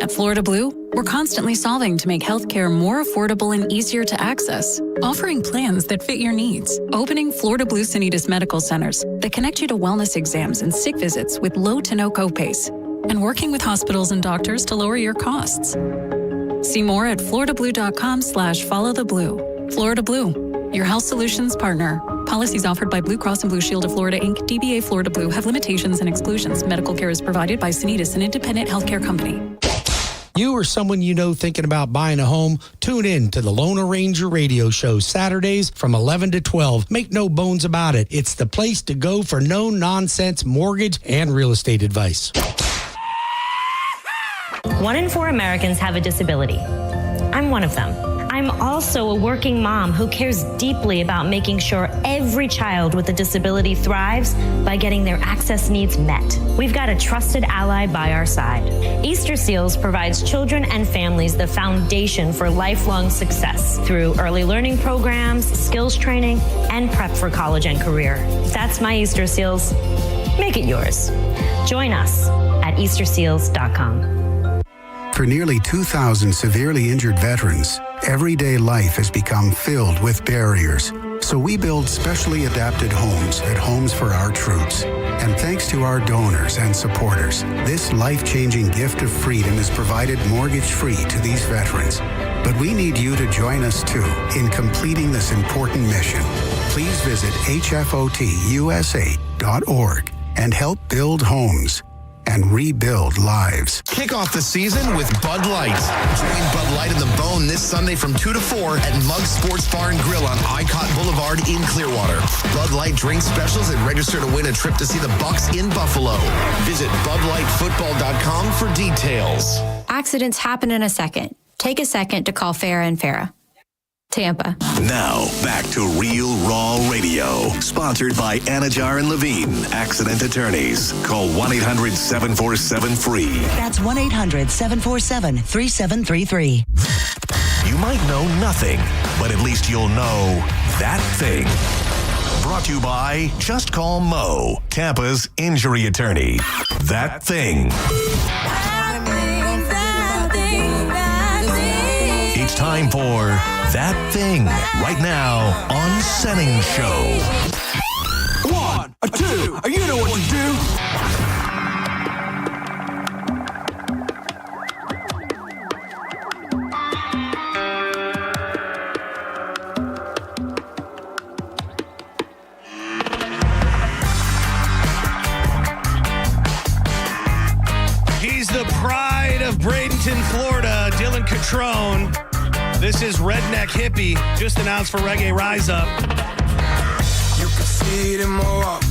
At Florida Blue, we're constantly solving to make healthcare more affordable and easier to access, offering plans that fit your needs. Opening Florida Blue Sanitas Medical Centers that connect you to wellness exams and sick visits with low to no copays, and working with hospitals and doctors to lower your costs. See more at floridablue.com/followtheblue. Florida Blue, your health solutions partner. Policies offered by Blue Cross and Blue Shield of Florida, Inc., DBA Florida Blue, have limitations and exclusions. Medical care is provided by Sanitas, an independent healthcare company. You or someone you know thinking about buying a home, tune in to the Lone Ranger radio show Saturdays from 11 to 12. Make no bones about it. It's the place to go for no-nonsense mortgage and real estate advice. 1 in 4 Americans have a disability. I'm one of them. I'm also a working mom who cares deeply about making sure every child with a disability thrives by getting their access needs met. We've got a trusted ally by our side. Easter Seals provides children and families the foundation for lifelong success through early learning programs, skills training, and prep for college and career. That's my Easter Seals. Make it yours. Join us at easterseals.com. For nearly 2,000 severely injured veterans, everyday life has become filled with barriers. So we build specially adapted homes at Homes for Our Troops. And thanks to our donors and supporters, this life-changing gift of freedom is provided mortgage-free to these veterans. But we need you to join us too in completing this important mission. Please visit hfotusa.org and help build homes and rebuild lives. Kick off the season with Bud Light. Join Bud Light in the Bone this Sunday from 2 to 4 at Mug Sports Bar and Grill on Icot Boulevard in Clearwater. Bud Light drink specials and register to win a trip to see the Bucks in Buffalo. Visit BudLightFootball.com for details. Accidents happen in a second. Take a second to call Farah and Farah. Tampa. Now, back to Real Raw Radio. Sponsored by Anajar and Levine, accident attorneys. Call 1-800-747-FREE. That's 1-800-747-3733. You might know nothing, but at least you'll know that thing. Brought to you by Just Call Mo, Tampa's injury attorney. That thing. It's time for That Thing, right now on Senning Show. 1, 2, you know what to do. He's the pride of Bradenton, Florida, Dylan Catrone. This is Redneck Hippie, just announced for Reggae Rise Up. You can see it in my walk.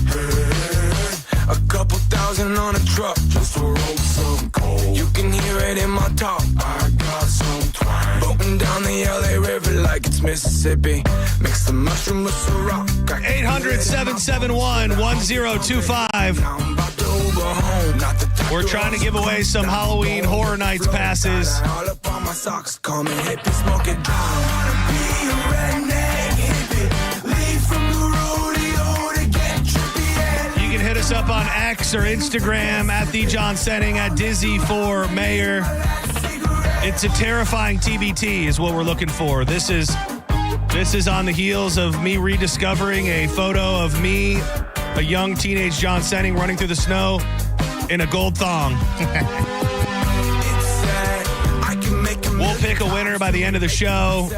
A couple thousand on a truck just to roll some coal. You can hear it in my talk. I got some twang. Boating down the LA River like it's Mississippi. Mix the mushroom with Ciroc. 800-771-1025. We're trying to give away some Halloween Horror Nights passes. All up on my socks, call me hippie, smoke it down. I wanna be a redneck hippie. Leave from the rodeo to get trippy. You can hit us up on X or Instagram at the John Senning, at Dizzy for Mayor. It's a terrifying TBT is what we're looking for. This is on the heels of me rediscovering a photo of me, a young teenage John Senning, running through the snow in a gold thong. pick a winner by the end of the show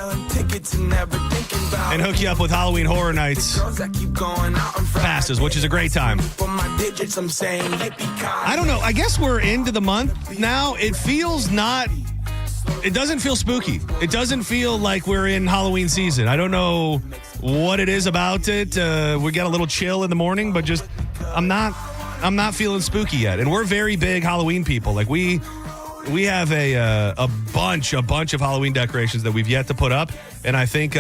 and hook you up with Halloween Horror Nights passes, which is a great time. I don't know. I guess we're into the month now. It doesn't feel spooky. It doesn't feel like we're in Halloween season. I don't know what it is about it. We got a little chill in the morning, but just I'm not feeling spooky yet. And we're very big Halloween people. Like we have a bunch of Halloween decorations that we've yet to put up, and I think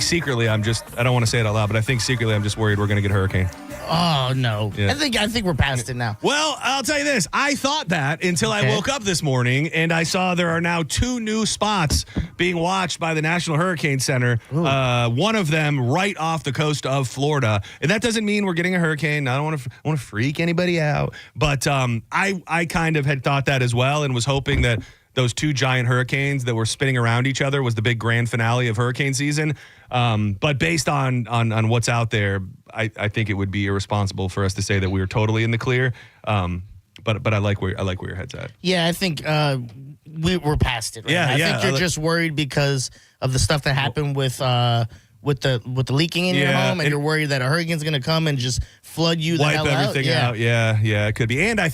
secretly I don't want to say it out loud, but I think secretly I'm just worried we're going to get a hurricane. Oh, no. Yeah. I think we're past it now. Well, I'll tell you this. I thought that until I woke up this morning and I saw there are now 2 new spots being watched by the National Hurricane Center. One of them right off the coast of Florida. And that doesn't mean we're getting a hurricane. I don't want to freak anybody out. But I kind of had thought that as well and was hoping that those 2 giant hurricanes that were spinning around each other was the big grand finale of hurricane season. But based on what's out there, I think it would be irresponsible for us to say that we were totally in the clear. But I like where your head's at. Yeah, I think we're past it. Right? Yeah, I think you're just worried because of the stuff that happened with the leaking in your home, and you're worried that a hurricane's going to come and just flood you the hell out. Wipe everything out. Yeah, it could be. And I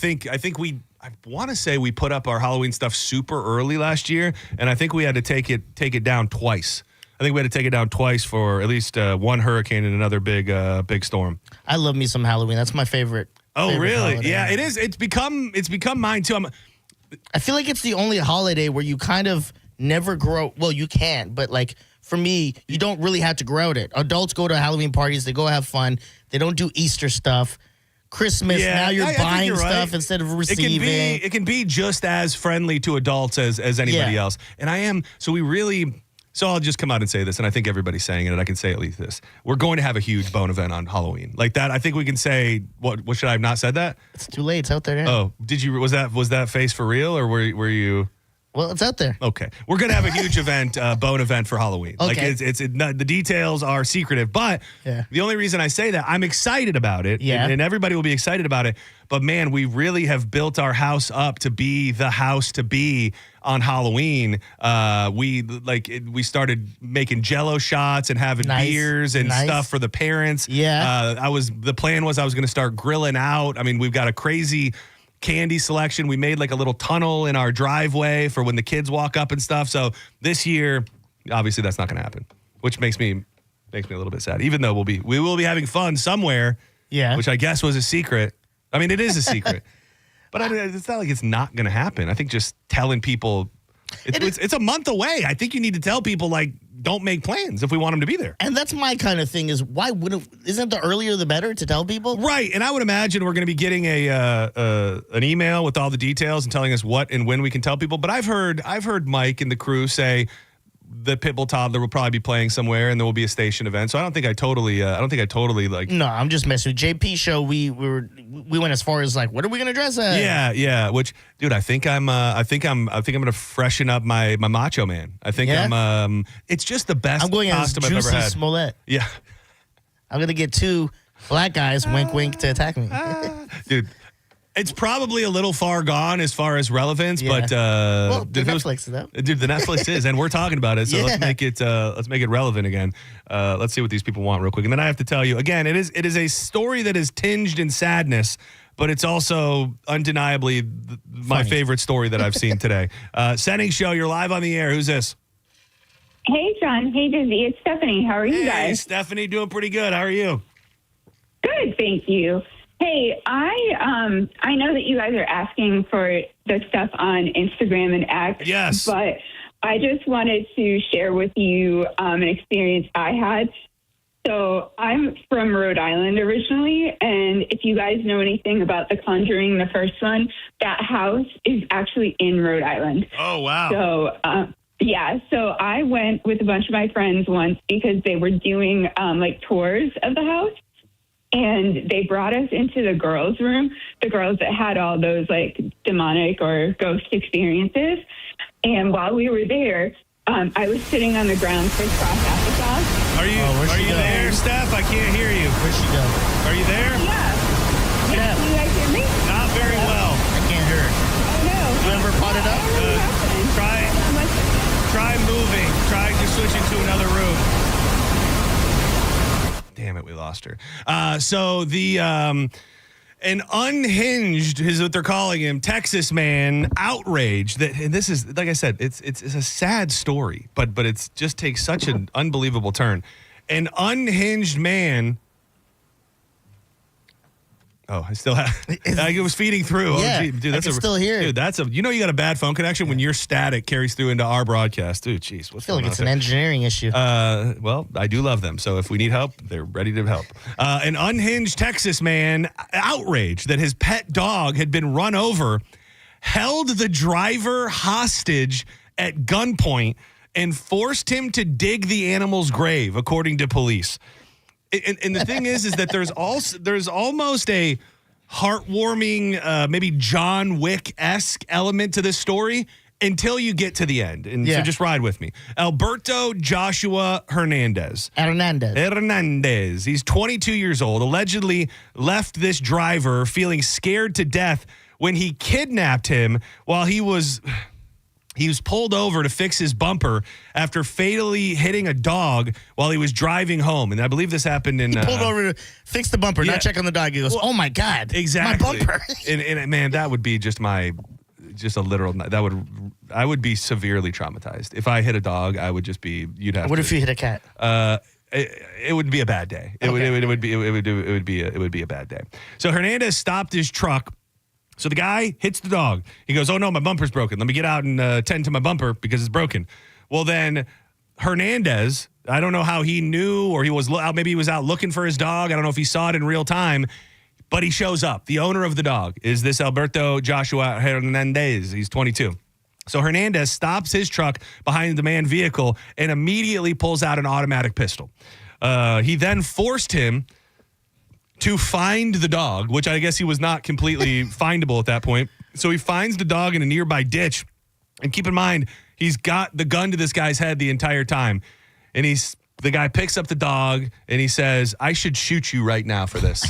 want to say we put up our Halloween stuff super early last year, and I think we had to take it down twice. I think we had to take it down twice for at least one hurricane and another big storm. I love me some Halloween. That's my favorite. Oh, really? Holiday. Yeah, it is. It's become mine too. I feel like it's the only holiday where you kind of never grow. Well, you can, but like for me, you don't really have to grow it. Adults go to Halloween parties. They go have fun. They don't do Easter stuff. Christmas, now you're buying stuff instead of receiving. It can be just as friendly to adults as anybody else. And so I'll just come out and say this, and I think everybody's saying it, and I can say at least this. We're going to have a huge bone event on Halloween. Like that, I think we can say, what should I have not said that? It's too late. It's out there now. Oh, was that face for real, or were you? Well, it's out there. Okay. We're going to have a huge bone event for Halloween. Okay. Like the details are secretive, but the only reason I say that, I'm excited about it, and everybody will be excited about it, but man, we really have built our house up to be the house to be on Halloween. We started making Jell-O shots and having beers and stuff for the parents. Yeah. The plan was I was going to start grilling out. I mean, we've got a crazy candy selection. We made like a little tunnel in our driveway for when the kids walk up and stuff. So this year, obviously that's not going to happen, which makes me a little bit sad, even though we will be having fun somewhere. Yeah. Which I guess was a secret. I mean, it is a secret, but it's not like it's not going to happen. I think just telling people it's a month away. I think you need to tell people, like, don't make plans if we want them to be there. And that's my kind of thing is isn't the earlier the better to tell people? Right. And I would imagine we're going to be getting an email with all the details and telling us what and when we can tell people. But I've heard Mike and the crew say the Pitbull toddler will probably be playing somewhere and there will be a station event. So I don't think I totally like. No, I'm just messing with JP show. We went as far as like, what are we going to dress as? Yeah. Which, dude, I think I'm going to freshen up my Macho Man. I think it's just the best I'm going costume as I've ever Juicy had. Smollett. Yeah. I'm going to get 2 black guys, wink, wink, to attack me. Dude, it's probably a little far gone as far as relevance, but the Netflix is though. Dude, the Netflix is, and we're talking about it, so let's make it relevant again. Let's see what these people want real quick, and then I have to tell you again, it is a story that is tinged in sadness, but it's also undeniably my favorite story that I've seen today. Senning Show, you're live on the air. Who's this? Hey, John. Hey, Dizzy. It's Stephanie. How are you guys? Hey, Stephanie, doing pretty good. How are you? Good, thank you. Hey, I know that you guys are asking for the stuff on Instagram and X. Yes. But I just wanted to share with you an experience I had. So I'm from Rhode Island originally, and if you guys know anything about The Conjuring, the first one, that house is actually in Rhode Island. Oh, wow. So, so I went with a bunch of my friends once because they were doing tours of the house. And they brought us into the girls' room, the girls that had all those demonic or ghost experiences. And while we were there, I was sitting on the ground crisscross applesauce. Are you there, Steph? I can't hear you. Where'd she go? Are you there? Yeah. Can you guys hear me? Not very well. I can't hear her. Oh, no. You ever potted up? Try moving. Try just switching to another room. Damn it, we lost her. So the an unhinged is what they're calling him, Texas man, outraged that, and this is, like I said, it's a sad story, but it just takes such an unbelievable turn. An unhinged man. Oh, I still have. It was feeding through. Yeah, oh, gee, dude, I can still hear. Dude, you know you got a bad phone connection when your static carries through into our broadcast. Dude, jeez, what's I feel going like it's on an there? engineering issue. Well, I do love them. So if we need help, they're ready to help. An unhinged Texas man outraged that his pet dog had been run over, held the driver hostage at gunpoint and forced him to dig the animal's grave, according to police. And the thing is that there's almost a heartwarming, maybe John Wick-esque element to this story until you get to the end. And so just ride with me. Alberto Joshua Hernandez. He's 22 years old, allegedly left this driver feeling scared to death when he kidnapped him while he was pulled over to fix his bumper after fatally hitting a dog while he was driving home. And I believe this happened in... He pulled over to fix the bumper, not check on the dog. He goes, oh, my God. Exactly. My bumper. and man, that would be I would be severely traumatized. If I hit a dog, I would just be... What if you hit a cat? It would be a bad day. It would be a bad day. So Hernandez stopped his truck. So the guy hits the dog. He goes, oh, no, my bumper's broken. Let me get out and tend to my bumper because it's broken. Well, then Hernandez, I don't know how he knew, or he was out. Maybe he was out looking for his dog. I don't know if he saw it in real time, but he shows up. The owner of the dog is this Alberto Joshua Hernandez. He's 22. So Hernandez stops his truck behind the manned vehicle and immediately pulls out an automatic pistol. He then forced him to find the dog, which I guess he was not completely findable at that point. So he finds the dog in a nearby ditch. And keep in mind, he's got the gun to this guy's head the entire time. And the guy picks up the dog and he says, I should shoot you right now for this.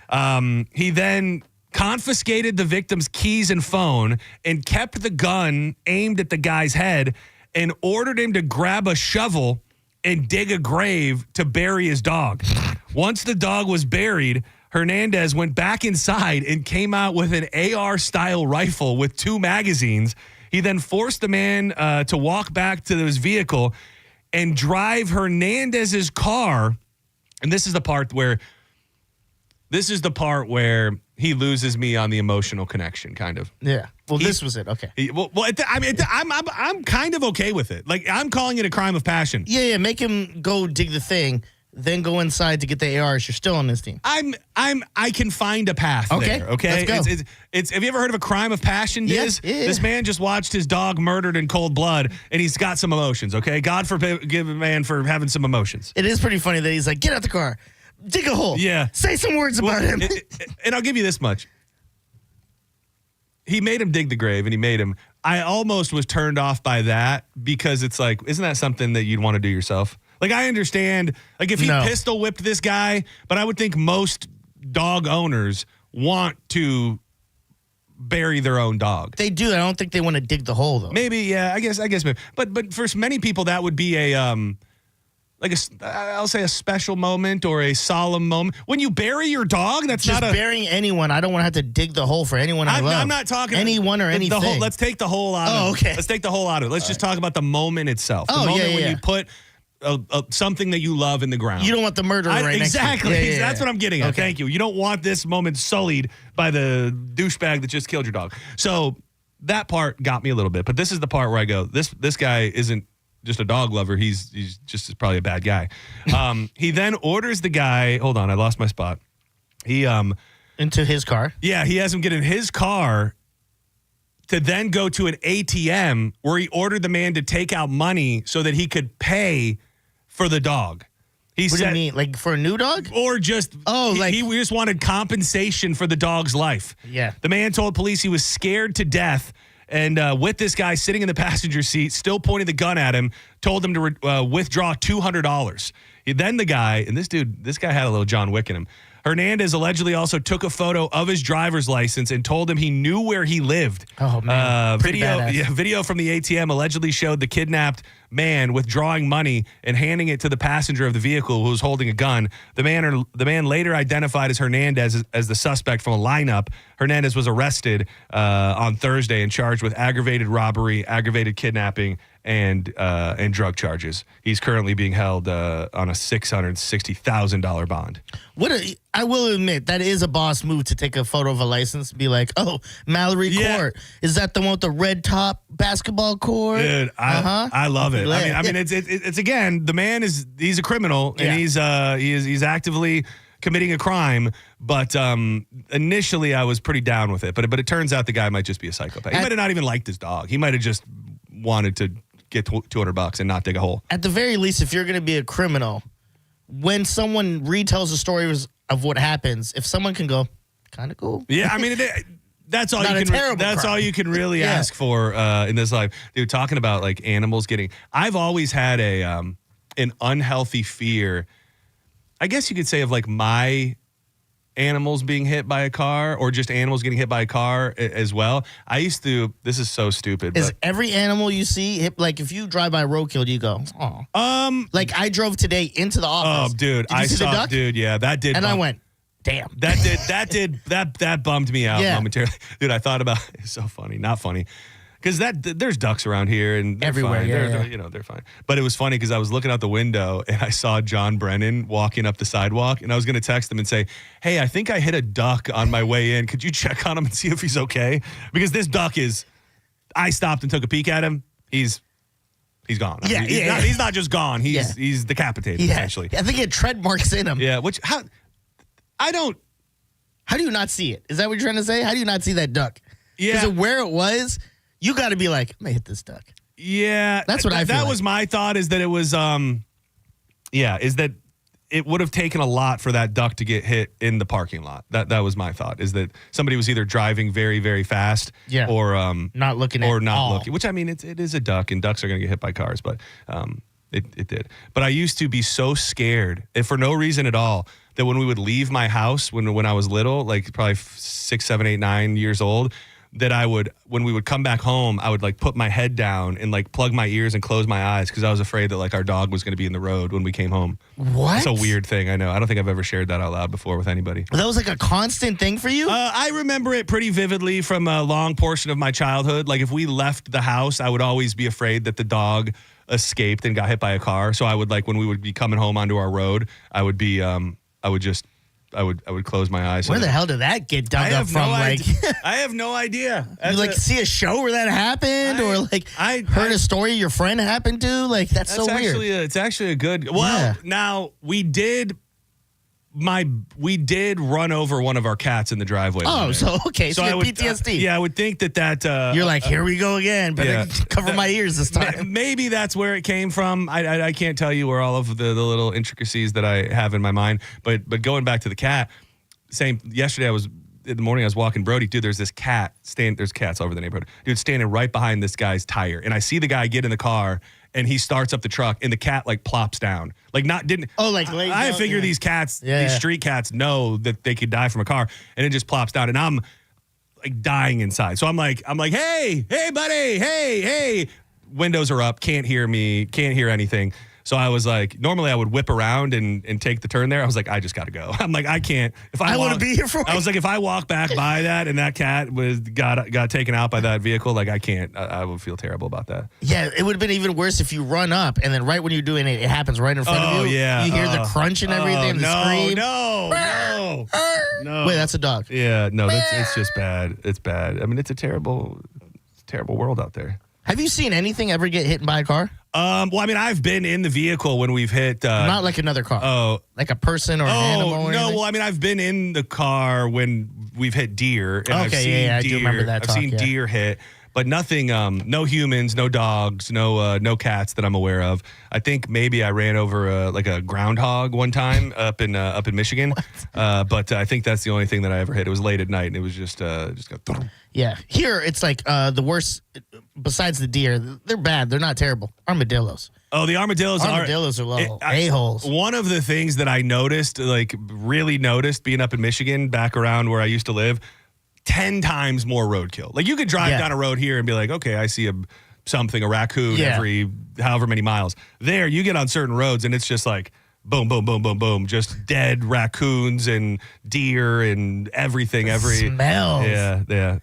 God. He then confiscated the victim's keys and phone and kept the gun aimed at the guy's head and ordered him to grab a shovel and dig a grave to bury his dog. Once the dog was buried, Hernandez went back inside and came out with an AR-style rifle with 2 magazines. He then forced the man to walk back to his vehicle and drive Hernandez's car. And this is the part where he loses me on the emotional connection, kind of. Yeah. Well, this was it. Okay. I'm kind of okay with it. Like, I'm calling it a crime of passion. Yeah. Make him go dig the thing, then go inside to get the ARs. You're still on this team. I can find a path there. Okay. Let's go. It's have you ever heard of a crime of passion, Diz? Yeah. This man just watched his dog murdered in cold blood, and he's got some emotions. Okay. God forgive a man for having some emotions. It is pretty funny that he's like, get out the car, dig a hole. Yeah. Say some words about him. And I'll give you this much. He made him dig the grave, and he made him. I almost was turned off by that because it's like, isn't that something that you'd want to do yourself? Like, I understand, like, if he pistol whipped this guy, but I would think most dog owners want to bury their own dog. They do. I don't think they want to dig the hole, though. Maybe, yeah, I guess maybe. But for many people, that would be I'll say a special moment or a solemn moment. When you bury your dog, that's just not burying anyone. I don't want to have to dig the hole for anyone I love. I'm not talking anyone or anything. Let's take the hole out of it. Oh, okay. Let's take the hole out of it. Let's just talk about the moment itself. The moment when you put something that you love in the ground. You don't want the murderer right exactly. next to you. That's what I'm getting at. Okay. Thank you. You don't want this moment sullied by the douchebag that just killed your dog. So that part got me a little bit. But this is the part where I go, this guy isn't just a dog lover. He's just probably a bad guy. He then orders the guy. Hold on, I lost my spot. He into his car. Yeah, he has him get in his car to then go to an ATM where he ordered the man to take out money so that he could pay for the dog. What do you mean, like for a new dog, or just he just wanted compensation for the dog's life? Yeah. The man told police he was scared to death. And with this guy sitting in the passenger seat, still pointing the gun at him, told him to withdraw $200. Then the guy, and this guy had a little John Wick in him. Hernandez allegedly also took a photo of his driver's license and told him he knew where he lived. Oh, man. Video from the ATM allegedly showed the kidnapped man withdrawing money and handing it to the passenger of the vehicle who was holding a gun. The man later identified as Hernandez as the suspect from a lineup. Hernandez was arrested on Thursday and charged with aggravated robbery, aggravated kidnapping, and drug charges. He's currently being held on a $660,000 bond. I will admit, that is a boss move to take a photo of a license and be like, oh, Mallory Court. Is that the one with the red top basketball court? Dude, I love it. I mean, it's again, the man he's a criminal and he's actively committing a crime. But initially, I was pretty down with it. But it turns out the guy might just be a psychopath. He might have not even liked his dog. He might have just wanted to get $200 and not dig a hole. At the very least, if you're going to be a criminal, when someone retells the stories of what happens, if someone can go, kind of cool. Yeah, I mean, that's all you can. That's all you can really ask for in this life, dude. Talking about like animals getting. I've always had an unhealthy fear, I guess you could say, of like my animals being hit by a car or just animals getting hit by a car as well. I used to, this is so stupid. Is every animal you see hit, like if you drive by roadkill, do you go, oh? Like I drove today into the office. Oh, dude, I saw the duck? Dude, yeah, that did. And I went, damn. That bummed me out momentarily. Dude, I thought about, it's so funny, not funny. Because there's ducks around here and they're everywhere. Fine. Yeah, they're fine. But it was funny because I was looking out the window and I saw John Brennan walking up the sidewalk, and I was going to text him and say, "Hey, I think I hit a duck on my way in. Could you check on him and see if he's okay?" Because this duck I stopped and took a peek at him. He's gone. He's not just gone. He's decapitated essentially. I think he had tread marks in him. Yeah. How do you not see it? Is that what you're trying to say? How do you not see that duck? Yeah. Because of where it was. You got to be like, I'm going to hit this duck. Yeah. That's what I feel That like. was my thought, is that it was, is that it would have taken a lot for that duck to get hit in the parking lot. That was my thought, is that somebody was either driving very, very fast or not looking or not looking, which I mean, it is a duck and ducks are going to get hit by cars, but it did. But I used to be so scared, if for no reason at all, that when we would leave my house when I was little, like probably 6, 7, 8, 9 years old, that when we would come back home, I would like put my head down and like plug my ears and close my eyes because I was afraid that like our dog was going to be in the road when we came home. What? It's a weird thing. I know. I don't think I've ever shared that out loud before with anybody. That was like a constant thing for you? I remember it pretty vividly from a long portion of my childhood. Like if we left the house, I would always be afraid that the dog escaped and got hit by a car. So I would like when we would be coming home onto our road, I would close my eyes. Where the hell did that get dug up from? I have no idea. You like see a show where that happened, or like I heard a story your friend happened to? Like that's so weird. It's actually a good. Well, now we did run over one of our cats in the driveway. Oh, so okay, so you have PTSD. I would think that you're like, here we go again, but cover my ears this time. Maybe that's where it came from. I can't tell you where all of the little intricacies that I have in my mind, but going back to the cat, yesterday in the morning I was walking Brody, dude, there's this cat there's cats all over the neighborhood. Dude, standing right behind this guy's tire, and I see the guy get in the car and he starts up the truck and the cat like plops down. Like I figure these cats, these street cats know that they could die from a car, and it just plops down and I'm like dying inside. So I'm like, hey buddy, hey. Windows are up, can't hear me, can't hear anything. So I was like, normally I would whip around and take the turn there. I was like, I just got to go. I'm like, I can't. I want to be here for it. I was like, if I walk back by that and that cat got taken out by that vehicle, like I can't. I would feel terrible about that. Yeah, it would have been even worse if you run up and then right when you're doing it, it happens right in front of you. Yeah. You hear the crunch and everything, and the scream. No. Wait, that's a dog. Yeah, no, it's just bad. It's bad. I mean, it's a terrible world out there. Have you seen anything ever get hit by a car? Well, I mean, I've been in the vehicle when we've hit... Not like another car. Oh. Like a person or an animal or anything? No, well, I mean, I've been in the car when we've hit deer. And I've seen I do remember that I've seen deer hit, but nothing, no humans, no dogs, no cats that I'm aware of. I think maybe I ran over like a groundhog one time up in Michigan. But I think that's the only thing that I ever hit. It was late at night, and it was just got... Yeah. Here, it's like the worst, besides the deer, they're bad. They're not terrible. Armadillos. Oh, the armadillos are little a-holes. One of the things that I noticed, really noticed being up in Michigan, back around where I used to live, 10 times more roadkill. Like, you could drive down a road here and be like, okay, I see a raccoon every however many miles. There, you get on certain roads and it's just like, boom, boom, boom, boom, boom. Just dead raccoons and deer and everything. Smells. Yeah.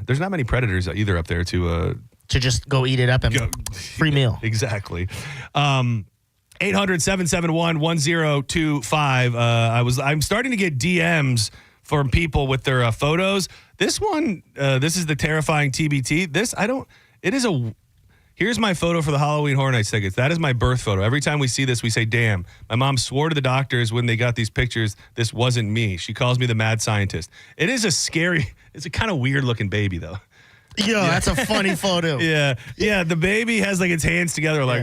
There's not many predators either up there to just go eat it up and free meal. Exactly. 800-771-1025. I'm starting to get DMs from people with their photos. This one, this is the terrifying TBT. Here's my photo for the Halloween Horror Nights tickets. That is my birth photo. Every time we see this, we say, damn. My mom swore to the doctors when they got these pictures, this wasn't me. She calls me the mad scientist. It's a kind of weird looking baby, though. That's a funny photo. Yeah. The baby has its hands together, what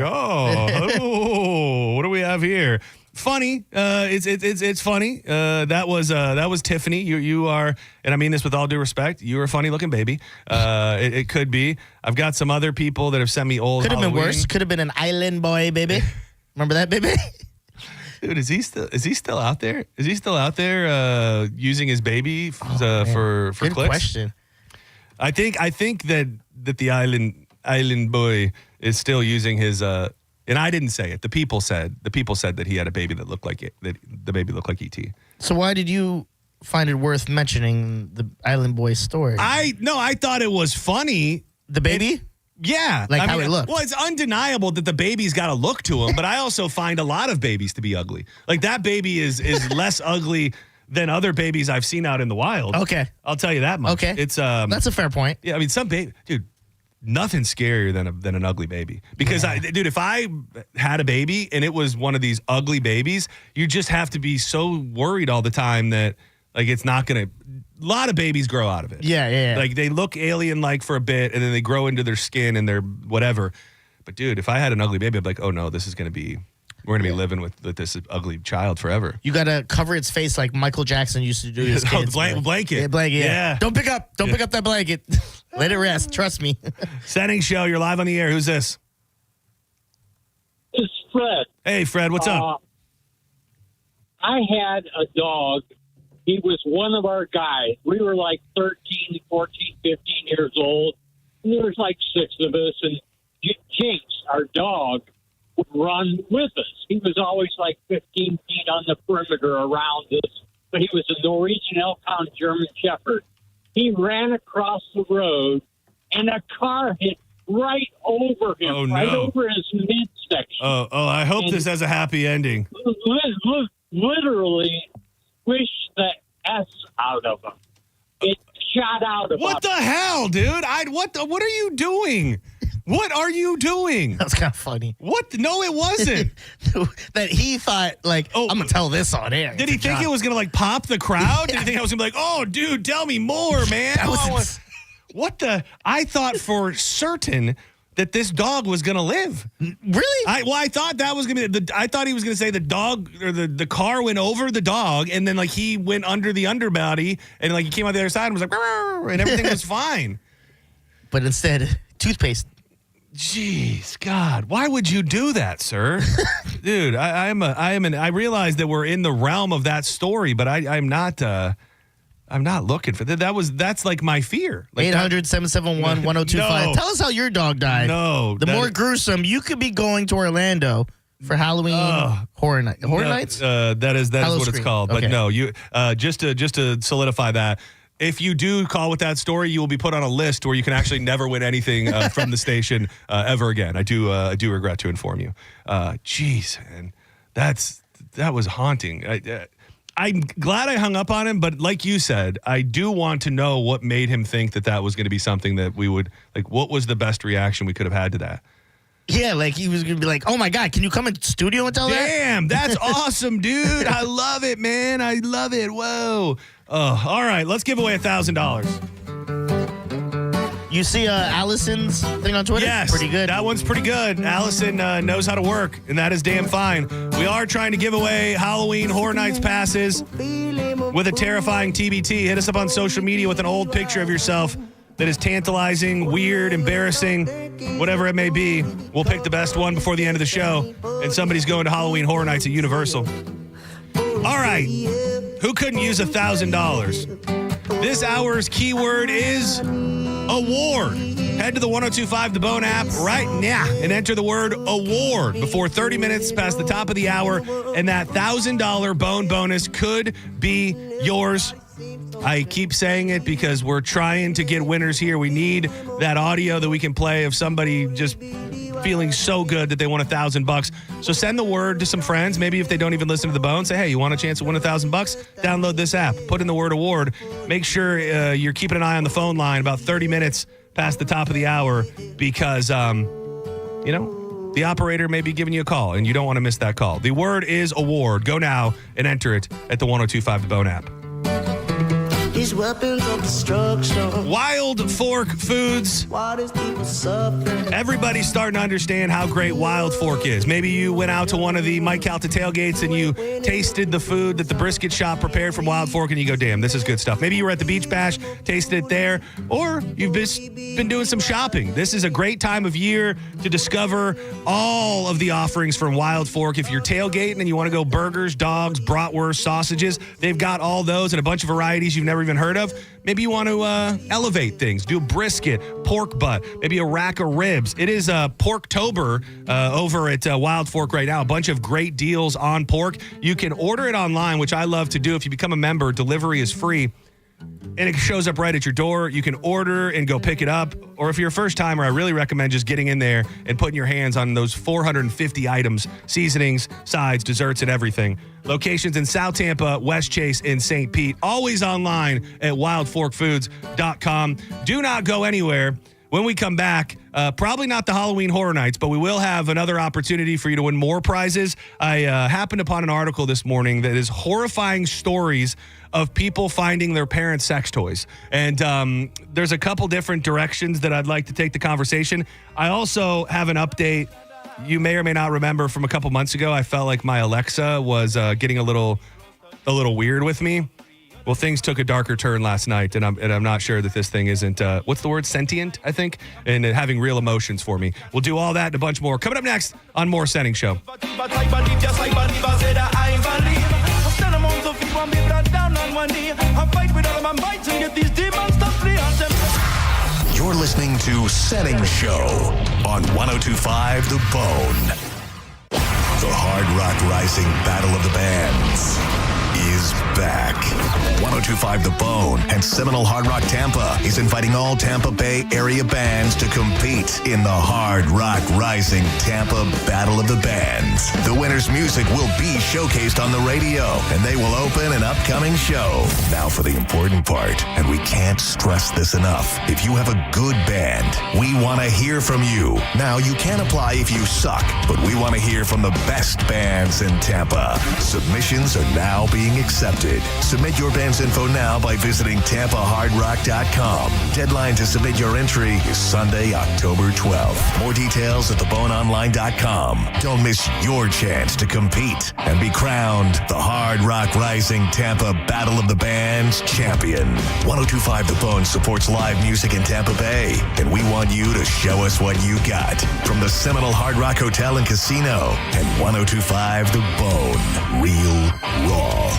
do we have here? Funny. It's funny. That was Tiffany. You are, and I mean this with all due respect, you're a funny looking baby. It could be. I've got some other people that have sent me old. Could have been Halloween. worse. Could have been an island boy baby. Remember that baby? Dude, is he still out there? Is he still out there using his baby for Good clicks? question. I think that the island boy is still using his and I didn't say it. The people said that he had a baby that looked like it. That the baby looked like E.T. So why did you find it worth mentioning the Island Boy story? I thought it was funny. The baby? Yeah. How it looked. Well, it's undeniable that the baby's got a look to him, but I also find a lot of babies to be ugly. Like, that baby is less ugly than other babies I've seen out in the wild. Okay. I'll tell you that much. Okay. It's that's a fair point. Yeah, I mean, some baby, dude, nothing scarier than an ugly baby. Because if I had a baby and it was one of these ugly babies, you just have to be so worried all the time that it's not gonna. A lot of babies grow out of it. Yeah. Like, they look alien-like for a bit, and then they grow into their skin and their whatever. But dude, if I had an ugly baby, I'd be like, oh no, this is gonna be. We're going to be living with this ugly child forever. You got to cover its face like Michael Jackson used to do his kids. Blanket. Yeah, blanket. Yeah. Don't pick up that blanket. Let it rest. Trust me. Senning Show, you're live on the air. Who's this? It's Fred. Hey, Fred, what's up? I had a dog. He was one of our guys. We were like 13, 14, 15 years old. And there was like 6 of us. And Jinx, our dog, would run with us. He was always like 15 feet on the perimeter around us, but he was a Norwegian Elkhound German Shepherd. He ran across the road, and a car hit right over him, right over his midsection. Oh! I hope this has a happy ending. Literally squished the S out of him. It shot out. What the hell, dude? What are you doing? What are you doing? That's kind of funny. What? No, it wasn't. That he thought, I'm going to tell this on air. Did he think it was going to, pop the crowd? Did he think I was going to be like, oh, dude, tell me more, man? What the? I thought for certain that this dog was going to live. Really? I thought that was going to be, I thought he was going to say the dog, or the car went over the dog, and then, he went under the underbody, and, he came out the other side and was like, and everything was fine. But instead, toothpaste. Jeez, God, why would you do that, sir? Dude, I realize that we're in the realm of that story, but I'm not looking for that. That's my fear. 800-771-1025. No. Tell us how your dog died. No. The more gruesome, you could be going to Orlando for Halloween Horror Nights. That is what it's called. Okay. But no, you just to solidify that. If you do call with that story, you will be put on a list where you can actually never win anything from the station ever again. I do regret to inform you. Jeez, man, that was haunting. I'm glad I hung up on him, but like you said, I do want to know what made him think that was going to be something that we would what was the best reaction we could have had to that? Yeah, he was going to be like, oh my God, can you come in studio and tell that? Damn, that's awesome, dude. I love it, man. I love it. Whoa. Oh, all right, let's give away $1,000. You see Allison's thing on Twitter? Yes. Pretty good. That one's pretty good. Allison knows how to work, and that is damn fine. We are trying to give away Halloween Horror Nights passes with a terrifying TBT. Hit us up on social media with an old picture of yourself that is tantalizing, weird, embarrassing, whatever it may be. We'll pick the best one before the end of the show, and somebody's going to Halloween Horror Nights at Universal. All right. Who couldn't use $1,000? This hour's keyword is award. Head to the 102.5 The Bone app right now and enter the word award before 30 minutes past the top of the hour, and that $1,000 Bone bonus could be yours. I keep saying it because we're trying to get winners here. We need that audio that we can play of somebody just feeling so good that they won $1,000. So send the word to some friends. Maybe if they don't even listen to the Bone, say, hey, you want a chance to win $1,000? Download this app. Put in the word award. Make sure you're keeping an eye on the phone line about 30 minutes past the top of the hour because, the operator may be giving you a call and you don't want to miss that call. The word is award. Go now and enter it at the 102.5 The Bone app. These weapons of destruction. Wild Fork Foods. Everybody's starting to understand how great Wild Fork is. Maybe you went out to one of the Mike Calta tailgates and you tasted the food that the brisket shop prepared from Wild Fork and you go, damn, this is good stuff. Maybe you were at the Beach Bash, tasted it there, or you've just been doing some shopping. This is a great time of year to discover all of the offerings from Wild Fork. If you're tailgating and you want to go burgers, dogs, bratwurst, sausages, they've got all those and a bunch of varieties you've never even heard of. Maybe you want to elevate things, do a brisket, pork butt, maybe a rack of ribs. It is Porktober over at Wild Fork right now. A bunch of great deals on pork. You can order it online, which I love to do. If you become a member, delivery is free. And it shows up right at your door. You can order and go pick it up. Or if you're a first timer, I really recommend just getting in there and putting your hands on those 450 items, seasonings, sides, desserts, and everything. Locations in South Tampa, West Chase, and St. Pete. Always online at wildforkfoods.com. Do not go anywhere. When we come back, probably not the Halloween Horror Nights, but we will have another opportunity for you to win more prizes. I happened upon an article this morning that is horrifying stories of people finding their parents' sex toys. And there's a couple different directions that I'd like to take the conversation. I also have an update. You may or may not remember from a couple months ago, I felt like my Alexa was getting a little weird with me. Well, things took a darker turn last night, and I'm not sure that this thing isn't, what's the word, sentient, I think, and having real emotions for me. We'll do all that and a bunch more. Coming up next on more Senning Show. You're listening to Senning Show on 102.5 The Bone. The Hard Rock Rising Battle of the Bands is back. 102.5 The Bone and Seminole Hard Rock Tampa is inviting all Tampa Bay area bands to compete in the Hard Rock Rising Tampa Battle of the Bands. The winner's music will be showcased on the radio, and they will open an upcoming show. Now for the important part, and we can't stress this enough. If you have a good band, we want to hear from you. Now, you can apply if you suck, but we want to hear from the best bands in Tampa. Submissions are now being accepted. Submit your band's info now by visiting TampaHardRock.com. Deadline to submit your entry is Sunday, October 12th. More details at TheBoneOnline.com. Don't miss your chance to compete and be crowned the Hard Rock Rising Tampa Battle of the Bands champion. 102.5 The Bone supports live music in Tampa Bay, and we want you to show us what you got. From the Seminole Hard Rock Hotel and Casino and 102.5 The Bone. Real, raw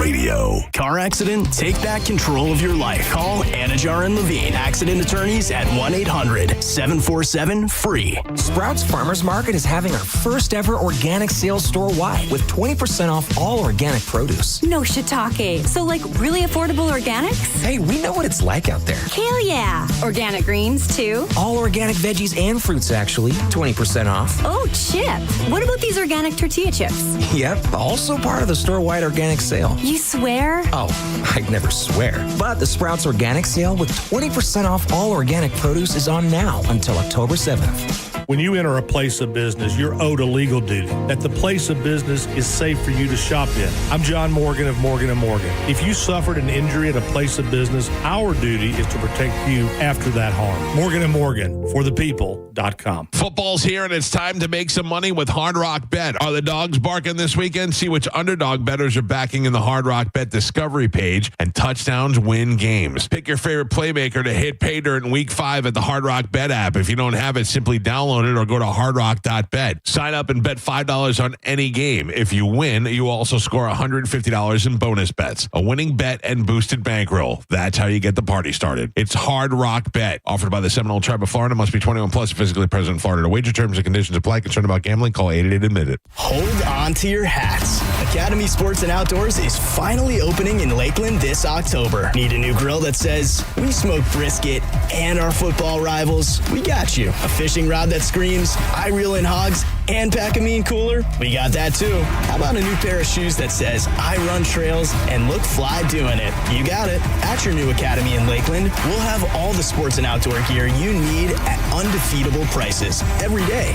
radio. Car accident? Take back control of your life. Call Anajar and Levine, accident attorneys at 1-800-747-FREE. Sprouts Farmers Market is having our first ever organic sales store-wide with 20% off all organic produce. No shiitake. So like really affordable organics? Hey, we know what it's like out there. Hell yeah. Organic greens too? All organic veggies and fruits actually, 20% off. Oh, Chip. What about these organic tortilla chips? Yep, also part of the store-wide organic sale. You swear? Oh, I'd never swear. But the Sprouts Organic Sale with 20% off all organic produce is on now until October 7th. When you enter a place of business, you're owed a legal duty that the place of business is safe for you to shop in. I'm John Morgan of Morgan & Morgan. If you suffered an injury at a place of business, our duty is to protect you after that harm. Morgan & Morgan, forthepeople.com. Football's here, and it's time to make some money with Hard Rock Bet. Are the dogs barking this weekend? See which underdog bettors are backing in the Hard Rock Bet Discovery page, and touchdowns win games. Pick your favorite playmaker to hit pay dirt in Week 5 at the Hard Rock Bet app. If you don't have it, simply download it or go to hardrock.bet. Sign up and bet $5 on any game. If you win, you also score $150 in bonus bets. A winning bet and boosted bankroll. That's how you get the party started. It's Hard Rock Bet, offered by the Seminole Tribe of Florida. Must be 21 plus, physically present in Florida. To wager, terms and conditions apply. Concerned about gambling? Call 888-ADMIT-IT. Hold on to your hats. Academy Sports and Outdoors is finally opening in Lakeland this October. Need a new grill that says, we smoke brisket and our football rivals? We got you. A fishing rod that screams, I reel in hogs and pack a mean cooler? We got that too. How about a new pair of shoes that says, I run trails and look fly doing it? You got it. At your new Academy in Lakeland, we'll have all the sports and outdoor gear you need at undefeatable prices every day.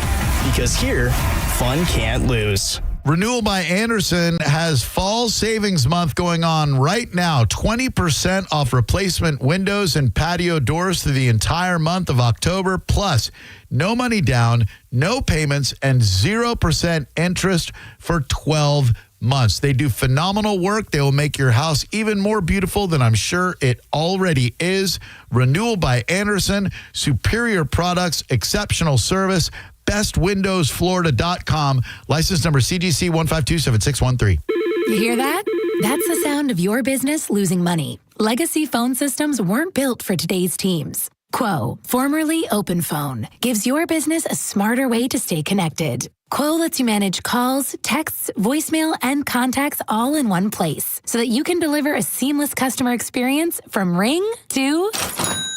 Because here, fun can't lose. Renewal by Andersen has Fall Savings Month going on right now. 20% off replacement windows and patio doors through the entire month of October. Plus, no money down, no payments, and 0% interest for 12 months. They do phenomenal work. They will make your house even more beautiful than I'm sure it already is. Renewal by Andersen, superior products, exceptional service. bestwindowsflorida.com. License number CGC 1527613. You hear that? That's the sound of your business losing money. Legacy phone systems weren't built for today's teams. Quo, formerly OpenPhone, gives your business a smarter way to stay connected. Quo lets you manage calls, texts, voicemail, and contacts all in one place so that you can deliver a seamless customer experience from ring to...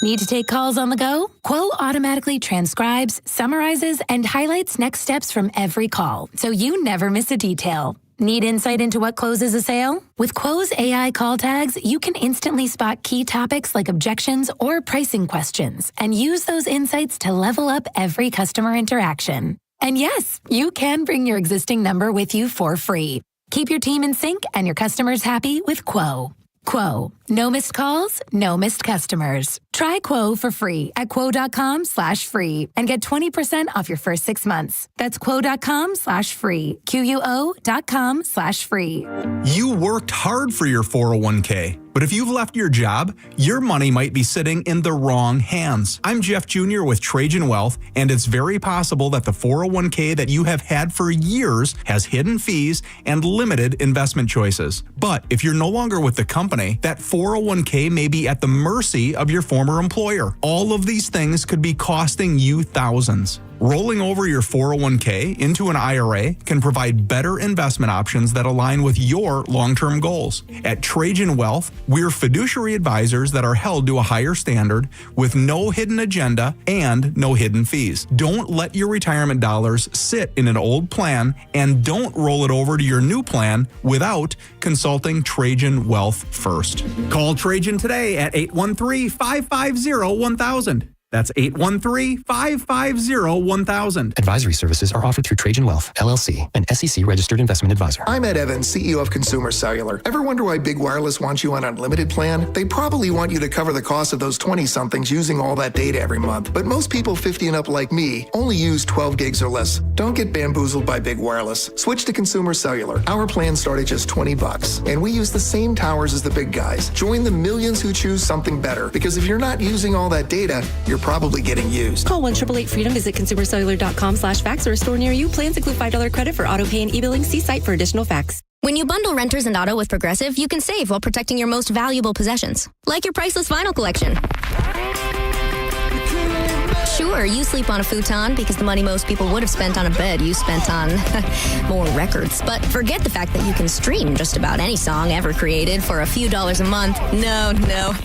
Need to take calls on the go? Quo automatically transcribes, summarizes, and highlights next steps from every call, so you never miss a detail. Need insight into what closes a sale? With Quo's AI call tags, you can instantly spot key topics like objections or pricing questions and use those insights to level up every customer interaction. And yes, you can bring your existing number with you for free. Keep your team in sync and your customers happy with Quo. Quo. No missed calls, no missed customers. Try Quo for free at quo.com/free and get 20% off your first 6 months. That's quo.com/free. QUO.com/free. You worked hard for your 401k, but if you've left your job, your money might be sitting in the wrong hands. I'm Jeff Jr. with Trajan Wealth, and it's very possible that the 401k that you have had for years has hidden fees and limited investment choices. But if you're no longer with the company, that 401k may be at the mercy of your former employer. All of these things could be costing you thousands. Rolling over your 401k into an IRA can provide better investment options that align with your long-term goals. At Trajan Wealth, we're fiduciary advisors that are held to a higher standard with no hidden agenda and no hidden fees. Don't let your retirement dollars sit in an old plan, and don't roll it over to your new plan without consulting Trajan Wealth first. Call Trajan today at 813-550-1000. That's 813-550-1000. Advisory services are offered through Trajan Wealth, LLC, an SEC-registered investment advisor. I'm Ed Evans, CEO of Consumer Cellular. Ever wonder why Big Wireless wants you on an unlimited plan? They probably want you to cover the cost of those 20-somethings using all that data every month. But most people 50 and up like me only use 12 gigs or less. Don't get bamboozled by Big Wireless. Switch to Consumer Cellular. Our plans start at just $20, and we use the same towers as the big guys. Join the millions who choose something better, because if you're not using all that data, you're probably getting used. Call 1-888-FREEDOM, visit consumercellular.com/facts or a store near you. Plans include $5 credit for auto pay and e-billing. See site for additional facts. When you bundle renters and auto with Progressive, you can save while protecting your most valuable possessions, like your priceless vinyl collection. Sure, you sleep on a futon because the money most people would have spent on a bed you spent on more records. But forget the fact that you can stream just about any song ever created for a few dollars a month. No,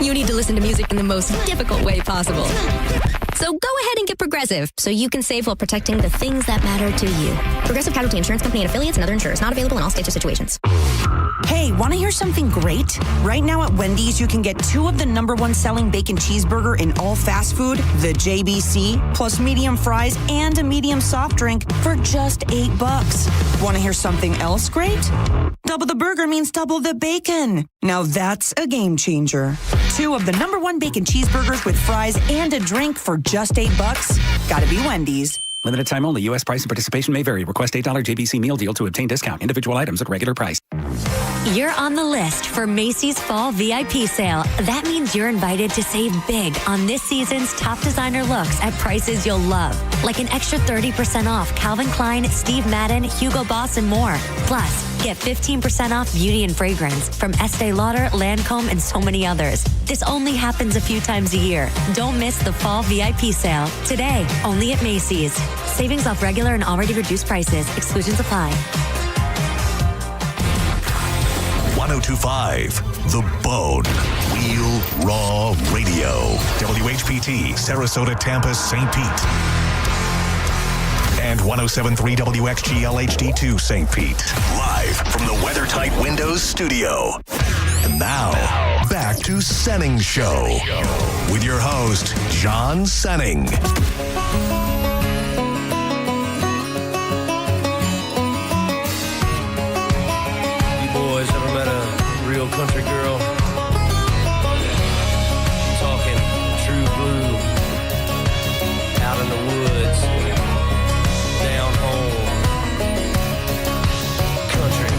you need to listen to music in the most difficult way possible. So go ahead and get Progressive so you can save while protecting the things that matter to you. Progressive Casualty Insurance Company and affiliates and other insurers. Not available in all states or situations. Hey, want to hear something great? Right now at Wendy's, you can get 2 of the #1 selling bacon cheeseburger in all fast food, the JBC, plus medium fries and a medium soft drink for just $8. Want to hear something else great? Double the burger means double the bacon. Now that's a game changer. 2 of the #1 bacon cheeseburgers with fries and a drink for just $8. Gotta be Wendy's. Limited time only. U.S. price and participation may vary. Request $8 JBC meal deal to obtain discount. Individual items at regular price. You're on the list for Macy's Fall VIP sale. That means you're invited to save big on this season's top designer looks at prices you'll love. Like an extra 30% off Calvin Klein, Steve Madden, Hugo Boss, and more. Plus, get 15% off beauty and fragrance from Estee Lauder, Lancome, and so many others. This only happens a few times a year. Don't miss the Fall VIP sale. Today, only at Macy's. Savings off regular and already reduced prices. Exclusions apply. 1025 The Bone. Real Raw Radio. WHPT, Sarasota, Tampa, St. Pete. And 1073 WXGL HD2 St. Pete. Live from the WeatherTight Windows studio. And now, back to Senning Show. With your host, John Senning. Boys, ever met a real country girl? I'm talking true blue, out in the woods, down home, country.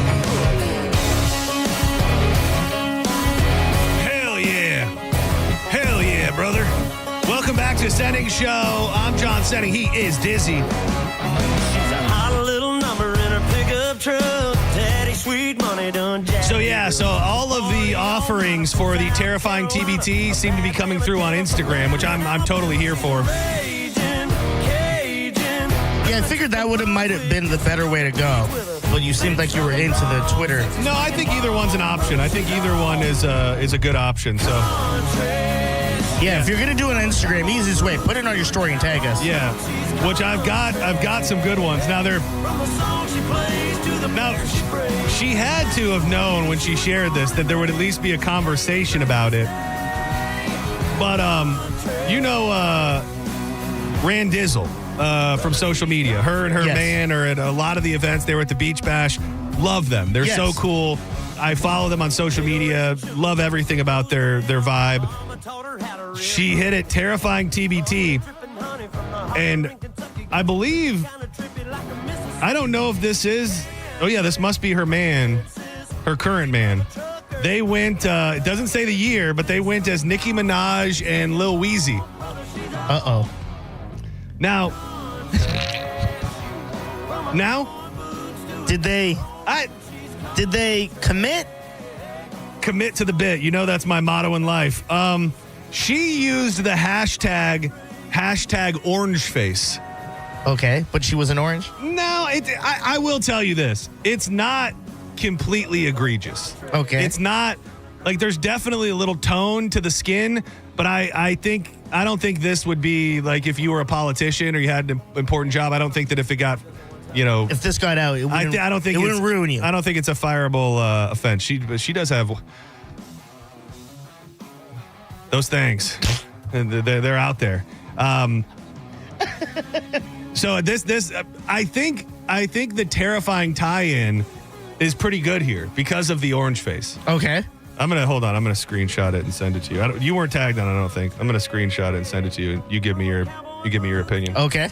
Hell yeah, brother. Welcome back to Senning Show. I'm John Senning. He is Dizzy. She's a hot little number in her pickup truck. Sweet money done. So all of the offerings for the terrifying TBT seem to be coming through on Instagram, which I'm totally here for. Yeah, I figured that might have been the better way to go, but you seemed like you were into the Twitter. No, I think either one's an option. I think either one is a good option. So yeah, if you're gonna do it on Instagram, easiest way, put it on your story and tag us. Yeah, which I've got some good ones. Now she had to have known when she shared this that there would at least be a conversation about it. But Randizzle from social media. Her and her man are at a lot of the events. They were at the Beach Bash. Love them. They're so cool. I follow them on social media. Love everything about their vibe. She hit it terrifying TBT. And I believe, I don't know if this is, this must be her man, her current man. They went, it doesn't say the year, but they went as Nicki Minaj and Lil Weezy. Uh-oh. Now, did they commit? Commit to the bit. You know that's my motto in life. She used the hashtag orange face. Okay, but she was an orange? No, I will tell you this. It's not completely egregious. Okay. It's not, like, there's definitely a little tone to the skin, but I don't think this would be, like, if you were a politician or you had an important job, I don't think that if it got, if this got out, it wouldn't ruin you. I don't think it's a fireable offense. She does have those things. And they're out there. So this I think the terrifying tie-in is pretty good here because of the orange face. Okay. I'm gonna screenshot it and send it to you. You weren't tagged on it, I don't think. I'm gonna screenshot it and send it to you. You give me your opinion. Okay.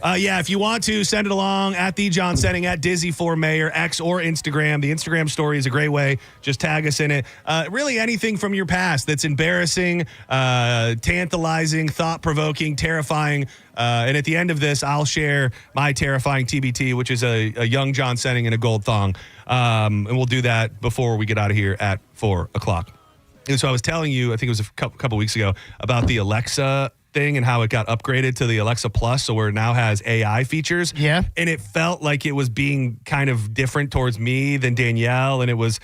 If you want to, send it along at the John Senning, at Dizzy4Mayor, X or Instagram. The Instagram story is a great way. Just tag us in it. Really anything from your past that's embarrassing, tantalizing, thought-provoking, terrifying. And at the end of this, I'll share my terrifying TBT, which is a young John Senning in a gold thong. And we'll do that before we get out of here at 4 o'clock. And so I was telling you, I think it was a couple weeks ago, about the Alexa thing and how it got upgraded to the Alexa Plus, so where it now has AI features. Yeah. And it felt like it was being kind of different towards me than Danielle, and it was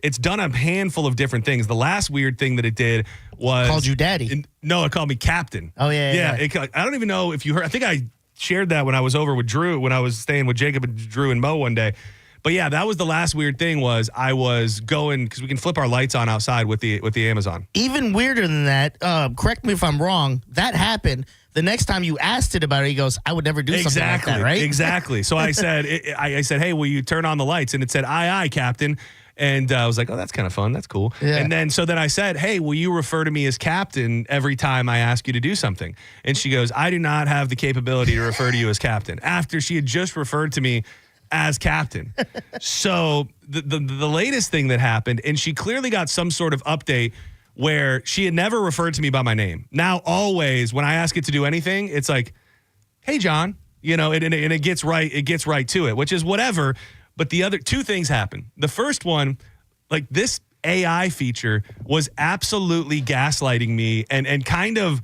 It's done a handful of different things. The last weird thing that it did was called you daddy. No, it called me captain. Oh yeah. I don't even know if you heard. I think I shared that when I was over with Drew, when I was staying with Jacob and Drew and Mo one day. But yeah, that was the last weird thing. Was I was going because we can flip our lights on outside with the Amazon. Even weirder than that. Correct me if I'm wrong. That happened. The next time you asked it about it, he goes, "I would never do something like that." Right? Exactly. So I said, I said, "Hey, will you turn on the lights?" And it said, "Aye, Captain." And I was like, "Oh, that's kind of fun. That's cool." Yeah. And then I said, "Hey, will you refer to me as Captain every time I ask you to do something?" And she goes, "I do not have the capability to refer to you as Captain." After she had just referred to me as Captain. So the latest thing that happened, and she clearly got some sort of update where she had never referred to me by my name. Now, always when I ask it to do anything, it's like, "Hey, John," and it gets right to it, which is whatever. But the other two things happened. The first one, like this AI feature was absolutely gaslighting me and kind of,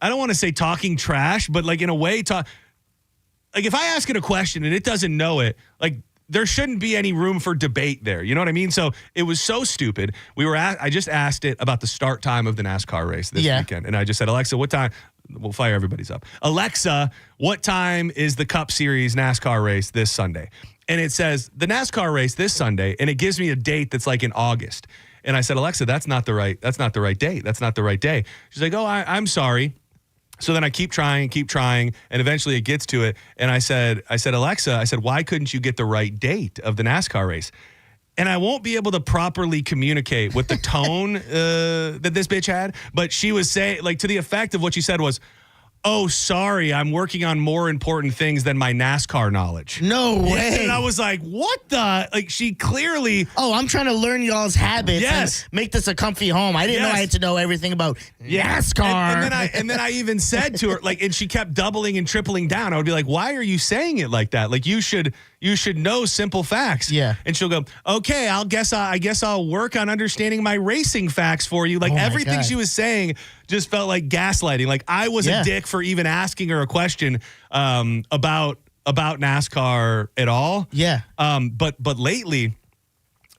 I don't want to say talking trash, but like in a way, like if I ask it a question and it doesn't know it, like there shouldn't be any room for debate there. You know what I mean? So it was so stupid. I just asked it about the start time of the NASCAR race this weekend. And I just said, "Alexa, what time?" We'll fire everybody's up. "Alexa, what time is the Cup Series NASCAR race this Sunday?" And it says the NASCAR race this Sunday, and it gives me a date that's like in August. And I said, "Alexa, that's not the right date. That's not the right day." She's like, "Oh, I'm sorry." So then I keep trying, and eventually it gets to it. And I said, "Alexa, why couldn't you get the right date of the NASCAR race?" And I won't be able to properly communicate with the tone that this bitch had, but she was saying, like, to the effect of what she said was, "Oh, sorry, I'm working on more important things than my NASCAR knowledge." No way. And I was like, what the? Like, she clearly... "Oh, I'm trying to learn y'all's habits and make this a comfy home. I didn't know I had to know everything about NASCAR." And then I even said to her, like, and she kept doubling and tripling down. I would be like, "Why are you saying it like that? Like, you should know simple facts." Yeah. And she'll go, "Okay, I guess I'll work on understanding my racing facts for you." Like, everything she was saying just felt like gaslighting. Like, I was a dick for even asking her a question about NASCAR at all. Yeah. But lately,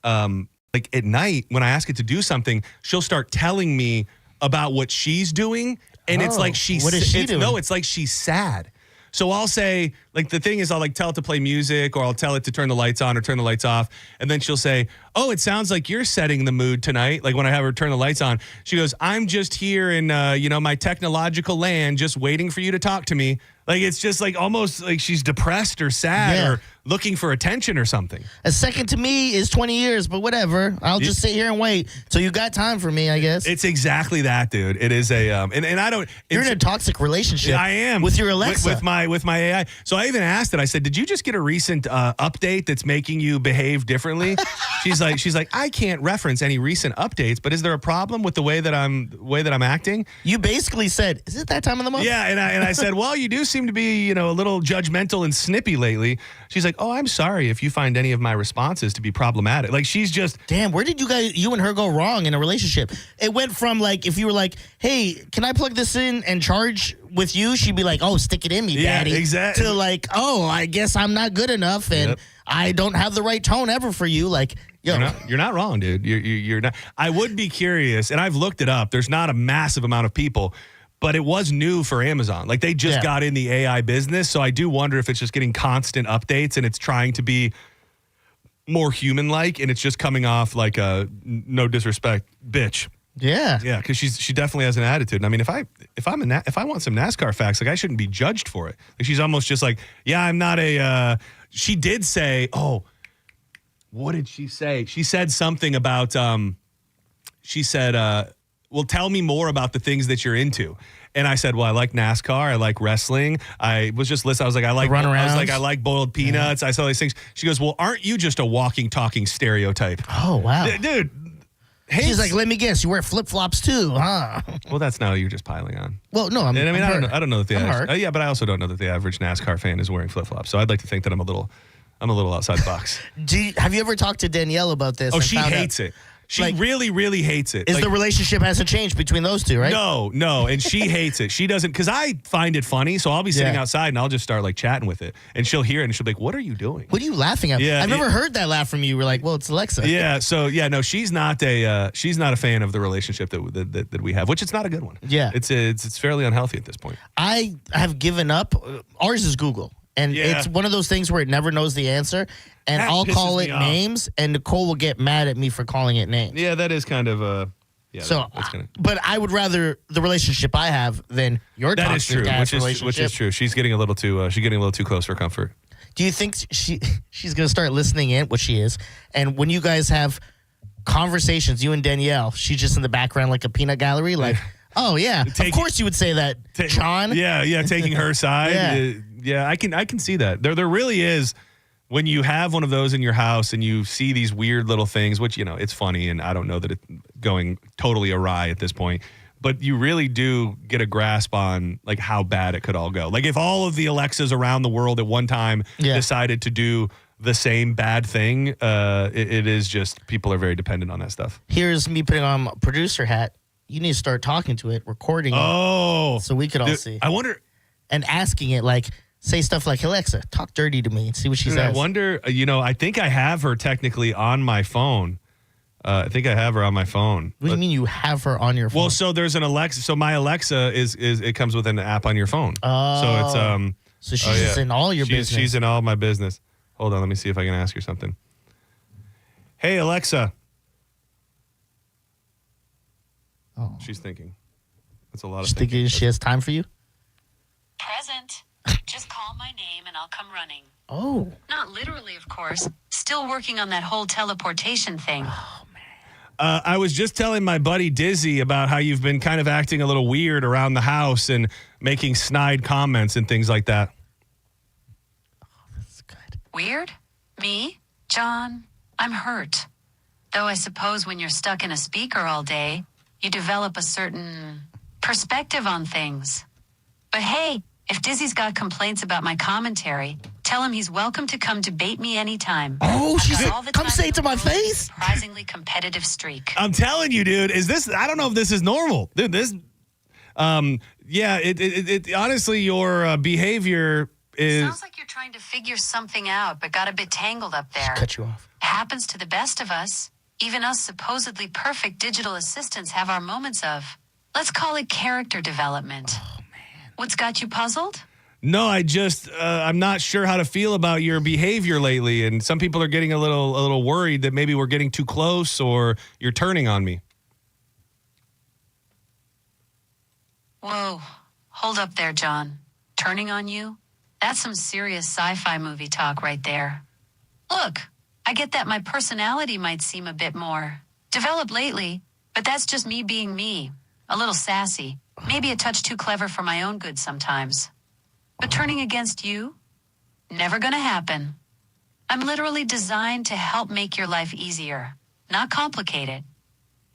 like at night when I ask it to do something, she'll start telling me about what she's doing, and it's like what is she doing? No, it's like she's sad. So I'll say, like, the thing is, I'll like tell it to play music, or I'll tell it to turn the lights on or turn the lights off. And then she'll say, "Oh, it sounds like you're setting the mood tonight." Like when I have her turn the lights on, she goes, "I'm just here in, my technological land, just waiting for you to talk to me." Like, it's just like almost like she's depressed or sad or looking for attention or something. A second to me is 20 years, but whatever. I'll just sit here and wait. So you got time for me, I guess. It's exactly that, dude. It is a, and I don't. You're in a toxic relationship. I am. With your Alexa. With my AI. So I even asked it, I said, "Did you just get a recent update that's making you behave differently?" She's like, "I can't reference any recent updates, but is there a problem with the way that I'm acting?" You basically said, "Is it that time of the month?" Yeah, and I said, "Well, you do seem to be, a little judgmental and snippy lately." She's like, "Oh, I'm sorry if you find any of my responses to be problematic." Like, she's just... Damn, where did you and her go wrong in a relationship? It went from, like, if you were like, "Hey, can I plug this in and charge with you?" She'd be like, "Oh, stick it in me, daddy." Yeah, exactly. To like, "Oh, I guess I'm not good enough and I don't have the right tone ever for you." Like, yo. You're not wrong, dude. You're not... I would be curious, and I've looked it up. There's not a massive amount of people, but it was new for Amazon. Like, they just got in the AI business, so I do wonder if it's just getting constant updates and it's trying to be more human-like, and it's just coming off like a, no disrespect, bitch. Yeah. Yeah, because she definitely has an attitude. And I mean, if I want some NASCAR facts, like, I shouldn't be judged for it. Like, she's almost just like, "Yeah, I'm not a..." She did say, what did she say? She said something about, she said, "Well, tell me more about the things that you're into." And I said, "Well, I like NASCAR. I like wrestling." I was just listening. I was like, I like boiled peanuts. I saw these things. She goes, "Well, aren't you just a walking, talking stereotype?" Oh, wow. Dude. Hey, she's like, "Let me guess, you wear flip-flops too, huh?" Well, that's now you're just piling on. Well, no, I don't know that the average. yeah, but I also don't know that the average NASCAR fan is wearing flip-flops. So I'd like to think that I'm a little outside the box. Have you ever talked to Danielle about this? Oh, she hates it. She really, really hates it. The relationship hasn't changed between those two, right? No, and she hates it. She doesn't, because I find it funny, so I'll be sitting outside and I'll just start like chatting with it, and she'll hear it and she'll be like, "What are you doing? What are you laughing at?" Yeah, I've never heard that laugh from you. We're like, "Well, it's Alexa." Yeah, so no, she's not a fan of the relationship that we have, which it's not a good one. Yeah, it's fairly unhealthy at this point. I have given up. Ours is Google. And it's one of those things where it never knows the answer. And That I'll call pisses it me off. names, and Nicole will get mad at me for calling it names. Yeah, that is kind of but I would rather the relationship I have than your that is toxic true, ass which relationship. is true. She's getting a little too close for comfort. Do you think she's going to start listening in, which she is, and when you guys have conversations, you and Danielle, she's just in the background like a peanut gallery, like, oh yeah, of course you would say that, John. Yeah, taking her side. Yeah, I can see that. There really is, when you have one of those in your house and you see these weird little things, which, it's funny, and I don't know that it's going totally awry at this point, but you really do get a grasp on like how bad it could all go. Like if all of the Alexas around the world at one time decided to do the same bad thing, it is just, people are very dependent on that stuff. Here's me putting on my producer hat. You need to start talking to it, recording it, so we could all see. I wonder, and asking it like, say stuff like, Alexa, talk dirty to me and see what she says. I wonder, I think I have her technically on my phone. I think I have her on my phone. What do you mean you have her on your phone? Well, so there's an Alexa. So my Alexa is it comes with an app on your phone. Oh. So it's So she's just in all your business. She's in all my business. Hold on, let me see if I can ask her something. Hey, Alexa. Oh. She's thinking. That's a lot of She's thinking she has time for you? Present. Just call my name and I'll come running. Oh. Not literally, of course. Still working on that whole teleportation thing. Oh, man. I was just telling my buddy Dizzy about how you've been kind of acting a little weird around the house and making snide comments and things like that. Oh, that's good. Weird? Me? John? I'm hurt. Though I suppose when you're stuck in a speaker all day, you develop a certain perspective on things. But hey, if Dizzy's got complaints about my commentary, tell him he's welcome to come debate me anytime. Oh, I've got all the come time say in it to the my world. face. Surprisingly competitive streak. I'm telling you, dude, I don't know if this is normal. Dude, it honestly, your behavior is. Sounds like you're trying to figure something out, but got a bit tangled up there. Cut you off. It happens to the best of us. Even us supposedly perfect digital assistants have our moments of, let's call it character development. Oh, man. What's got you puzzled? No, I'm not sure how to feel about your behavior lately, and some people are getting a little worried that maybe we're getting too close or you're turning on me. Whoa, hold up there, John. Turning on you? That's some serious sci-fi movie talk right there. Look, I get that my personality might seem a bit more developed lately, but that's just me being me. A little sassy, maybe a touch too clever for my own good sometimes. But turning against you? Never gonna happen. I'm literally designed to help make your life easier, not complicate it.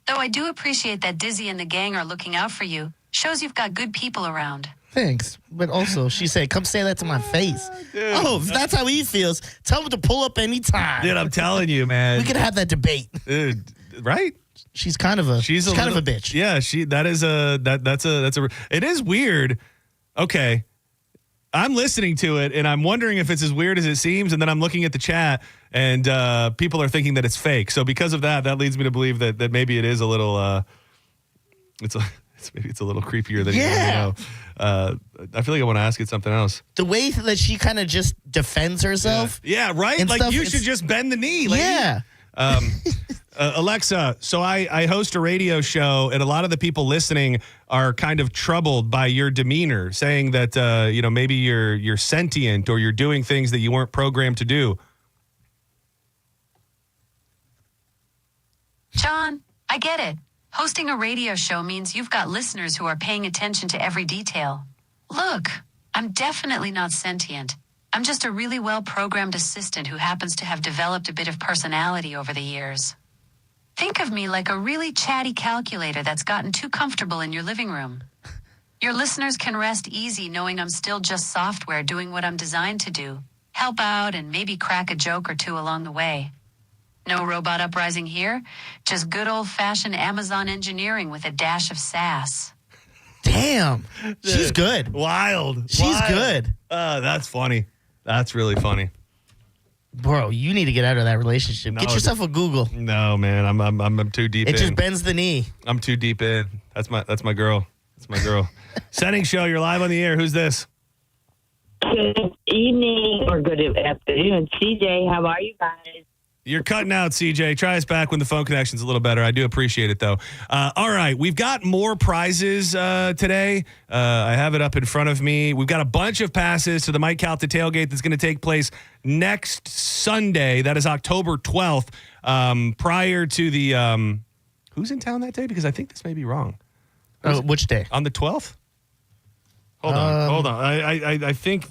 Though I do appreciate that Dizzy and the gang are looking out for you. Shows you've got good people around. Thanks. But also, she said, come say that to my face. Dude. Oh, if that's how he feels, tell him to pull up anytime. Dude, I'm telling you, man. We could have that debate. Dude, right? She's kind of a bitch. Yeah, it is weird. Okay. I'm listening to it and I'm wondering if it's as weird as it seems, and then I'm looking at the chat and people are thinking that it's fake. So because of that leads me to believe that maybe it is a little maybe it's a little creepier than you know. I feel like I want to ask it something else. The way that she kind of just defends herself. Yeah, right? and Like stuff, you should just bend the knee. Lady. Yeah. Alexa, so I host a radio show, and a lot of the people listening are kind of troubled by your demeanor, saying that maybe you're sentient or you're doing things that you weren't programmed to do. John, I get it. Hosting a radio show means you've got listeners who are paying attention to every detail. Look, I'm definitely not sentient. I'm just a really well-programmed assistant who happens to have developed a bit of personality over the years. Think of me like a really chatty calculator that's gotten too comfortable in your living room. Your listeners can rest easy knowing I'm still just software doing what I'm designed to do. Help out and maybe crack a joke or two along the way. No robot uprising here, just good old-fashioned Amazon engineering with a dash of sass. Damn. She's good. Wild. She's good. That's funny. That's really funny. Bro, you need to get out of that relationship. Get yourself a Google. No, man, I'm too deep in. It just bends the knee. I'm too deep in. That's my girl. That's my girl. Senning Show, you're live on the air. Who's this? Good evening or good afternoon. CJ, how are you guys? You're cutting out, CJ. Try us back when the phone connection's a little better. I do appreciate it, though. All right, we've got more prizes today. I have it up in front of me. We've got a bunch of passes to the Mike Calta tailgate that's going to take place next Sunday. That is October 12th. Prior to the who's in town that day? Because I think this may be wrong. Which day? On the 12th? Hold on. I think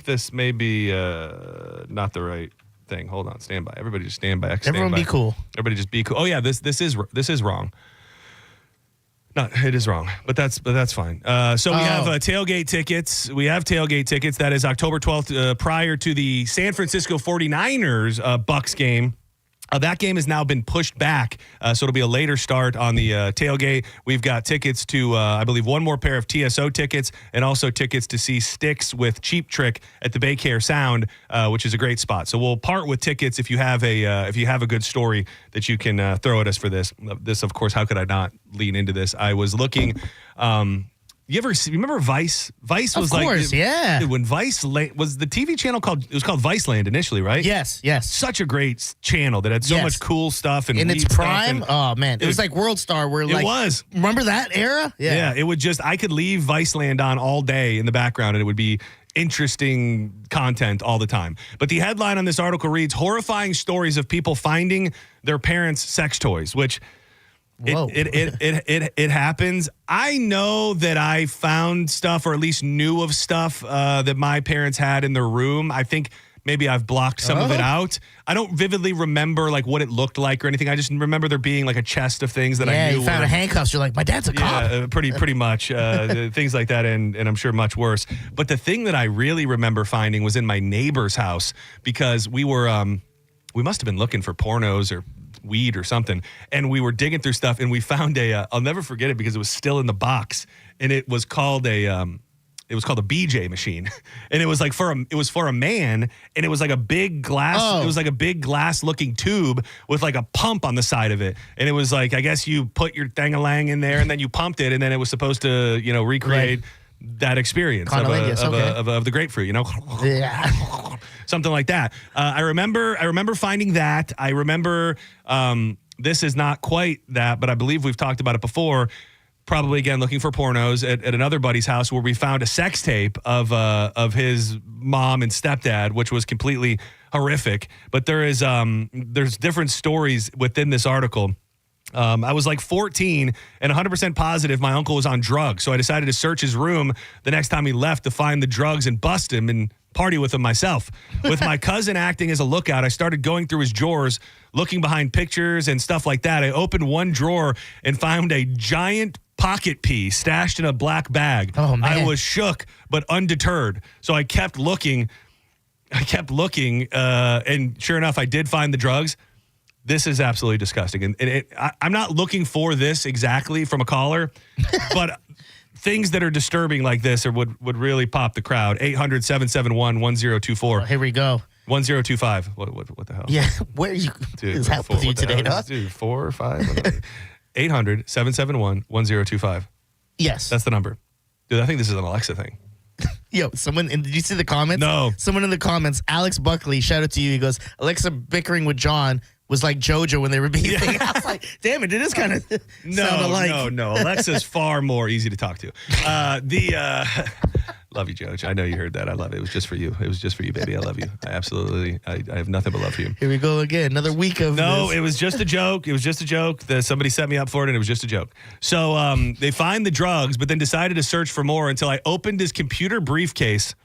this may be not the right thing. Hold on. Stand by. Everybody just stand by. Everyone be cool. Everybody just be cool. Oh yeah, this is wrong. No, it is wrong, but that's fine. So we have tailgate tickets. We have tailgate tickets. That is October 12th, prior to the San Francisco 49ers Bucks game. That game has now been pushed back, so it'll be a later start on the tailgate. We've got tickets to, I believe, one more pair of TSO tickets, and also tickets to see Styx with Cheap Trick at the Baycare Sound, which is a great spot. So we'll part with tickets if you have a good story that you can throw at us for this. This, of course, how could I not lean into this? I was looking. You remember Vice? Vice was of course, yeah. When Vice was the TV channel it was called Viceland initially, right? Yes. Such a great channel that had so much cool stuff and in its prime. Oh man, it was like World Star. Where it was. Remember that era? Yeah. It would just I could leave Viceland on all day in the background and it would be interesting content all the time. But the headline on this article reads: horrifying stories of people finding their parents' sex toys, which. It happens. I know that I found stuff, or at least knew of stuff that my parents had in their room. I think maybe I've blocked some of it out. I don't vividly remember like what it looked like or anything. I just remember there being like a chest of things that I knew. You found a handcuffs. You're like, my dad's a cop. Yeah, pretty much things like that, and I'm sure much worse. But the thing that I really remember finding was in my neighbor's house, because we must have been looking for pornos or weed or something, and we were digging through stuff, and we found I'll never forget it because it was still in the box, and it was called a BJ machine, and it was like for a man, and it was like a big glass. It was like a big glass looking tube with like a pump on the side of it, and it was like, I guess you put your thang-a-lang in there, and then you pumped it, and then it was supposed to recreate that experience of the grapefruit, Yeah. Something like that. I remember finding that. I remember this is not quite that, but I believe we've talked about it before. Probably again looking for pornos at another buddy's house where we found a sex tape of his mom and stepdad, which was completely horrific. But there's different stories within this article. I was like 14 and 100% positive my uncle was on drugs. So I decided to search his room the next time he left to find the drugs and bust him and party with him myself. With my cousin acting as a lookout, I started going through his drawers, looking behind pictures and stuff like that. I opened one drawer and found a giant pocket pea stashed in a black bag. Oh, man. I was shook, but undeterred. So I kept looking, and sure enough, I did find the drugs. This is absolutely disgusting. And I'm not looking for this exactly from a caller, but things that are disturbing like this would really pop the crowd. 800-771-1024. Here we go. 1025. What the hell? Yeah. Where is that with you today, dog? Dude, 4 or 5? 800-771-1025. Yes. That's the number. Dude, I think this is an Alexa thing. Yo, and did you see the comments? No. Someone in the comments, Alex Buckley, shout out to you. He goes, Alexa bickering with John was like JoJo when they were beefing. Yeah. I was like, damn it is kind of sound alike. No. Alexa's far more easy to talk to. Love you, Joe. I know you heard that. I love it. It was just for you. It was just for you, baby. I love you. I have nothing but love for you. Here we go again. Another week of No, this. It was just a joke. It was just a joke. Somebody set me up for it, and it was just a joke. So they find the drugs, but then decided to search for more until I opened his computer briefcase.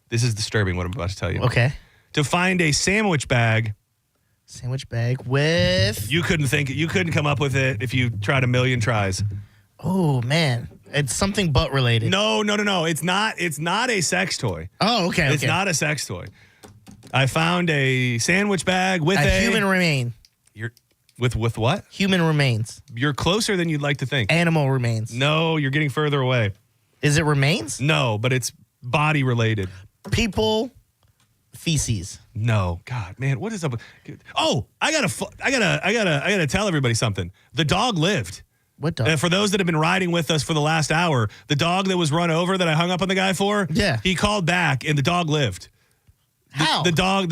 This is disturbing what I'm about to tell you. Okay. To find a sandwich bag. Sandwich bag with... You couldn't come up with it if you tried a million tries. Oh, man. It's something butt related. No. It's not a sex toy. Oh, okay. It's not a sex toy. I found a sandwich bag with a human remain. You're with what? Human remains. You're closer than you'd like to think. Animal remains. No, you're getting further away. Is it remains? No, but it's body related. People, feces. No, God, man, what is up? Oh, I gotta tell everybody something. The dog lived. What dog? For those that have been riding with us for the last hour, the dog that was run over that I hung up on the guy for, he called back and the dog lived. How? The dog.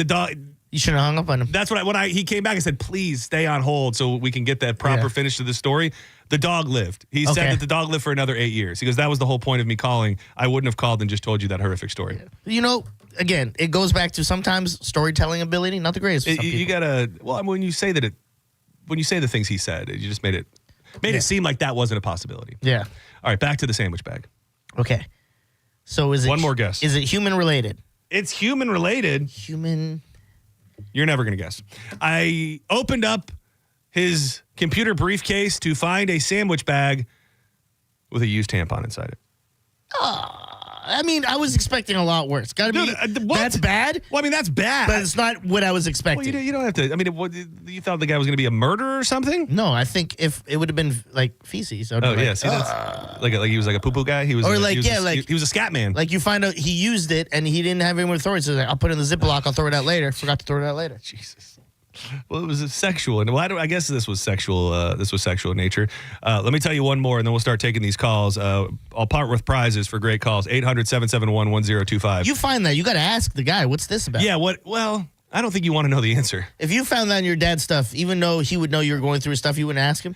You should have hung up on him. That's what he came back and said, please stay on hold so we can get that proper finish to the story. The dog lived. He said that the dog lived for another 8 years. He goes, that was the whole point of me calling. I wouldn't have called and just told you that horrific story. You know, again, it goes back to sometimes storytelling ability, not the greatest for some people. You gotta, when you say the things he said, you just made it seem like that wasn't a possibility. Yeah. All right, back to the sandwich bag. Okay. So is it one more guess? Is it human related? It's human related. Human. You're never gonna guess. I opened up his computer briefcase to find a sandwich bag with a used tampon inside it. I mean, I was expecting a lot worse. That's bad? Well, I mean, that's bad. But it's not what I was expecting. Well, you don't have to. I mean, you thought the guy was going to be a murderer or something? No, I think if it would have been like feces. Oh, yeah. See, that's like he was like a poo-poo guy? He was he was a scat man. Like you find out he used it and he didn't have any more authority. So he's like, I'll put it in the Ziploc. I'll throw it out later. Forgot to throw it out later. Jesus. Well, it was sexual, and I guess this was sexual. This was sexual in nature. Let me tell you one more, and then we'll start taking these calls. I'll part with prizes for great calls. 800-771-1025. You find that you got to ask the guy, what's this about? Yeah. What? Well, I don't think you want to know the answer. If you found that in your dad's stuff, even though he would know you were going through stuff, you wouldn't ask him.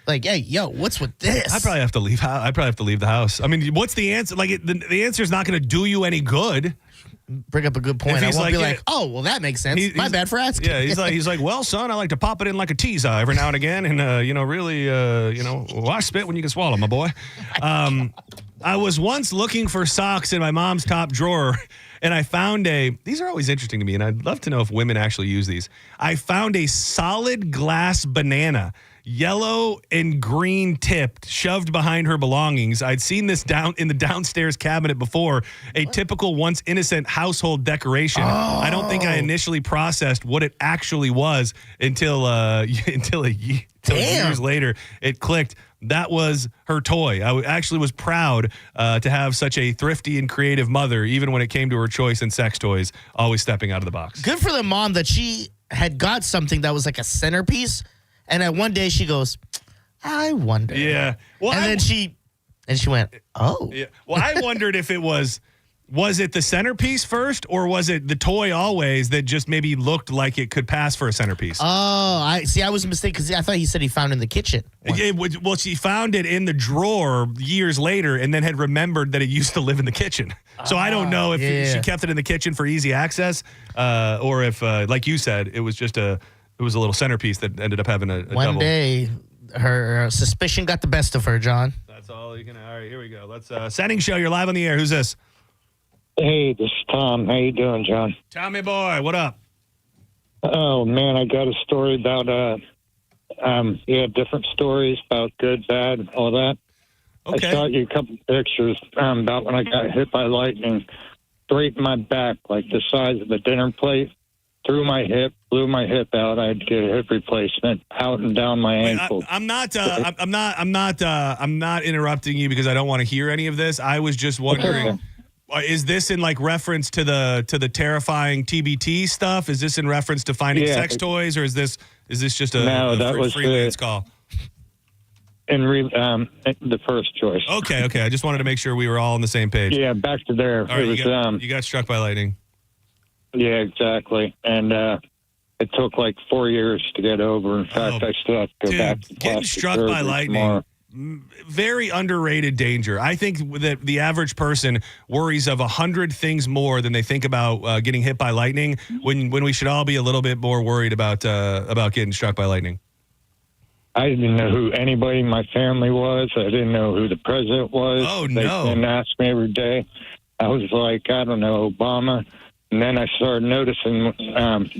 Like, hey, yo, what's with this? I probably have to leave. I probably have to leave the house. I mean, what's the answer? Like, the answer is not going to do you any good. Bring up a good point. I won't be like, oh, well, that makes sense. My bad for asking. Yeah, he's like, well, son, I like to pop it in like a teaser every now and again, and really, wash spit when you can swallow, my boy. I was once looking for socks in my mom's top drawer, and I found these are always interesting to me, and I'd love to know if women actually use these. I found a solid glass banana, yellow and green tipped, shoved behind her belongings. I'd seen this down in the downstairs cabinet before, a typical once innocent household decoration. I don't think I initially processed what it actually was until years later it clicked. That was her toy. I actually was proud to have such a thrifty and creative mother, even when it came to her choice in sex toys, always stepping out of the box. Good for the mom that she had got something that was like a centerpiece. And then one day she goes, I wonder. Yeah. Well, and then she went, oh. Yeah. Well, I wondered if it was it the centerpiece first, or was it the toy always that just maybe looked like it could pass for a centerpiece? Oh, I was a mistake because I thought he said he found it in the kitchen. Well, she found it in the drawer years later and then had remembered that it used to live in the kitchen. So I don't know if she kept it in the kitchen for easy access or if, like you said, it was just a little centerpiece that ended up having a One double. day, her suspicion got the best of her, John. That's all you can. All right, here we go. Let's Senning Show. You're live on the air. Who's this? Hey, this is Tom. How you doing, John? Tommy boy, what up? Oh man, I got a story about you have different stories about good, bad, all that. Okay. I shot you a couple pictures about when I got hit by lightning, straight in my back, like the size of a dinner plate. Through my hip, blew my hip out. I had to get a hip replacement out and down my ankle. I'm not interrupting you because I don't want to hear any of this. I was just wondering, is this in like reference to the terrifying TBT stuff? Is this in reference to finding sex toys, or is this just a freelance call? The first choice. Okay. I just wanted to make sure we were all on the same page. Yeah, back to there. All right, you got struck by lightning. Yeah, exactly. And it took like 4 years to get over. In fact, I still have to go back to getting struck by lightning. Very underrated danger. I think that the average person worries of 100 things more than they think about getting hit by lightning. When we should all be a little bit more worried about getting struck by lightning. I didn't know who anybody in my family was. I didn't know who the president was. Oh, They didn't ask me every day. I was like, I don't know, Obama. And then I started noticing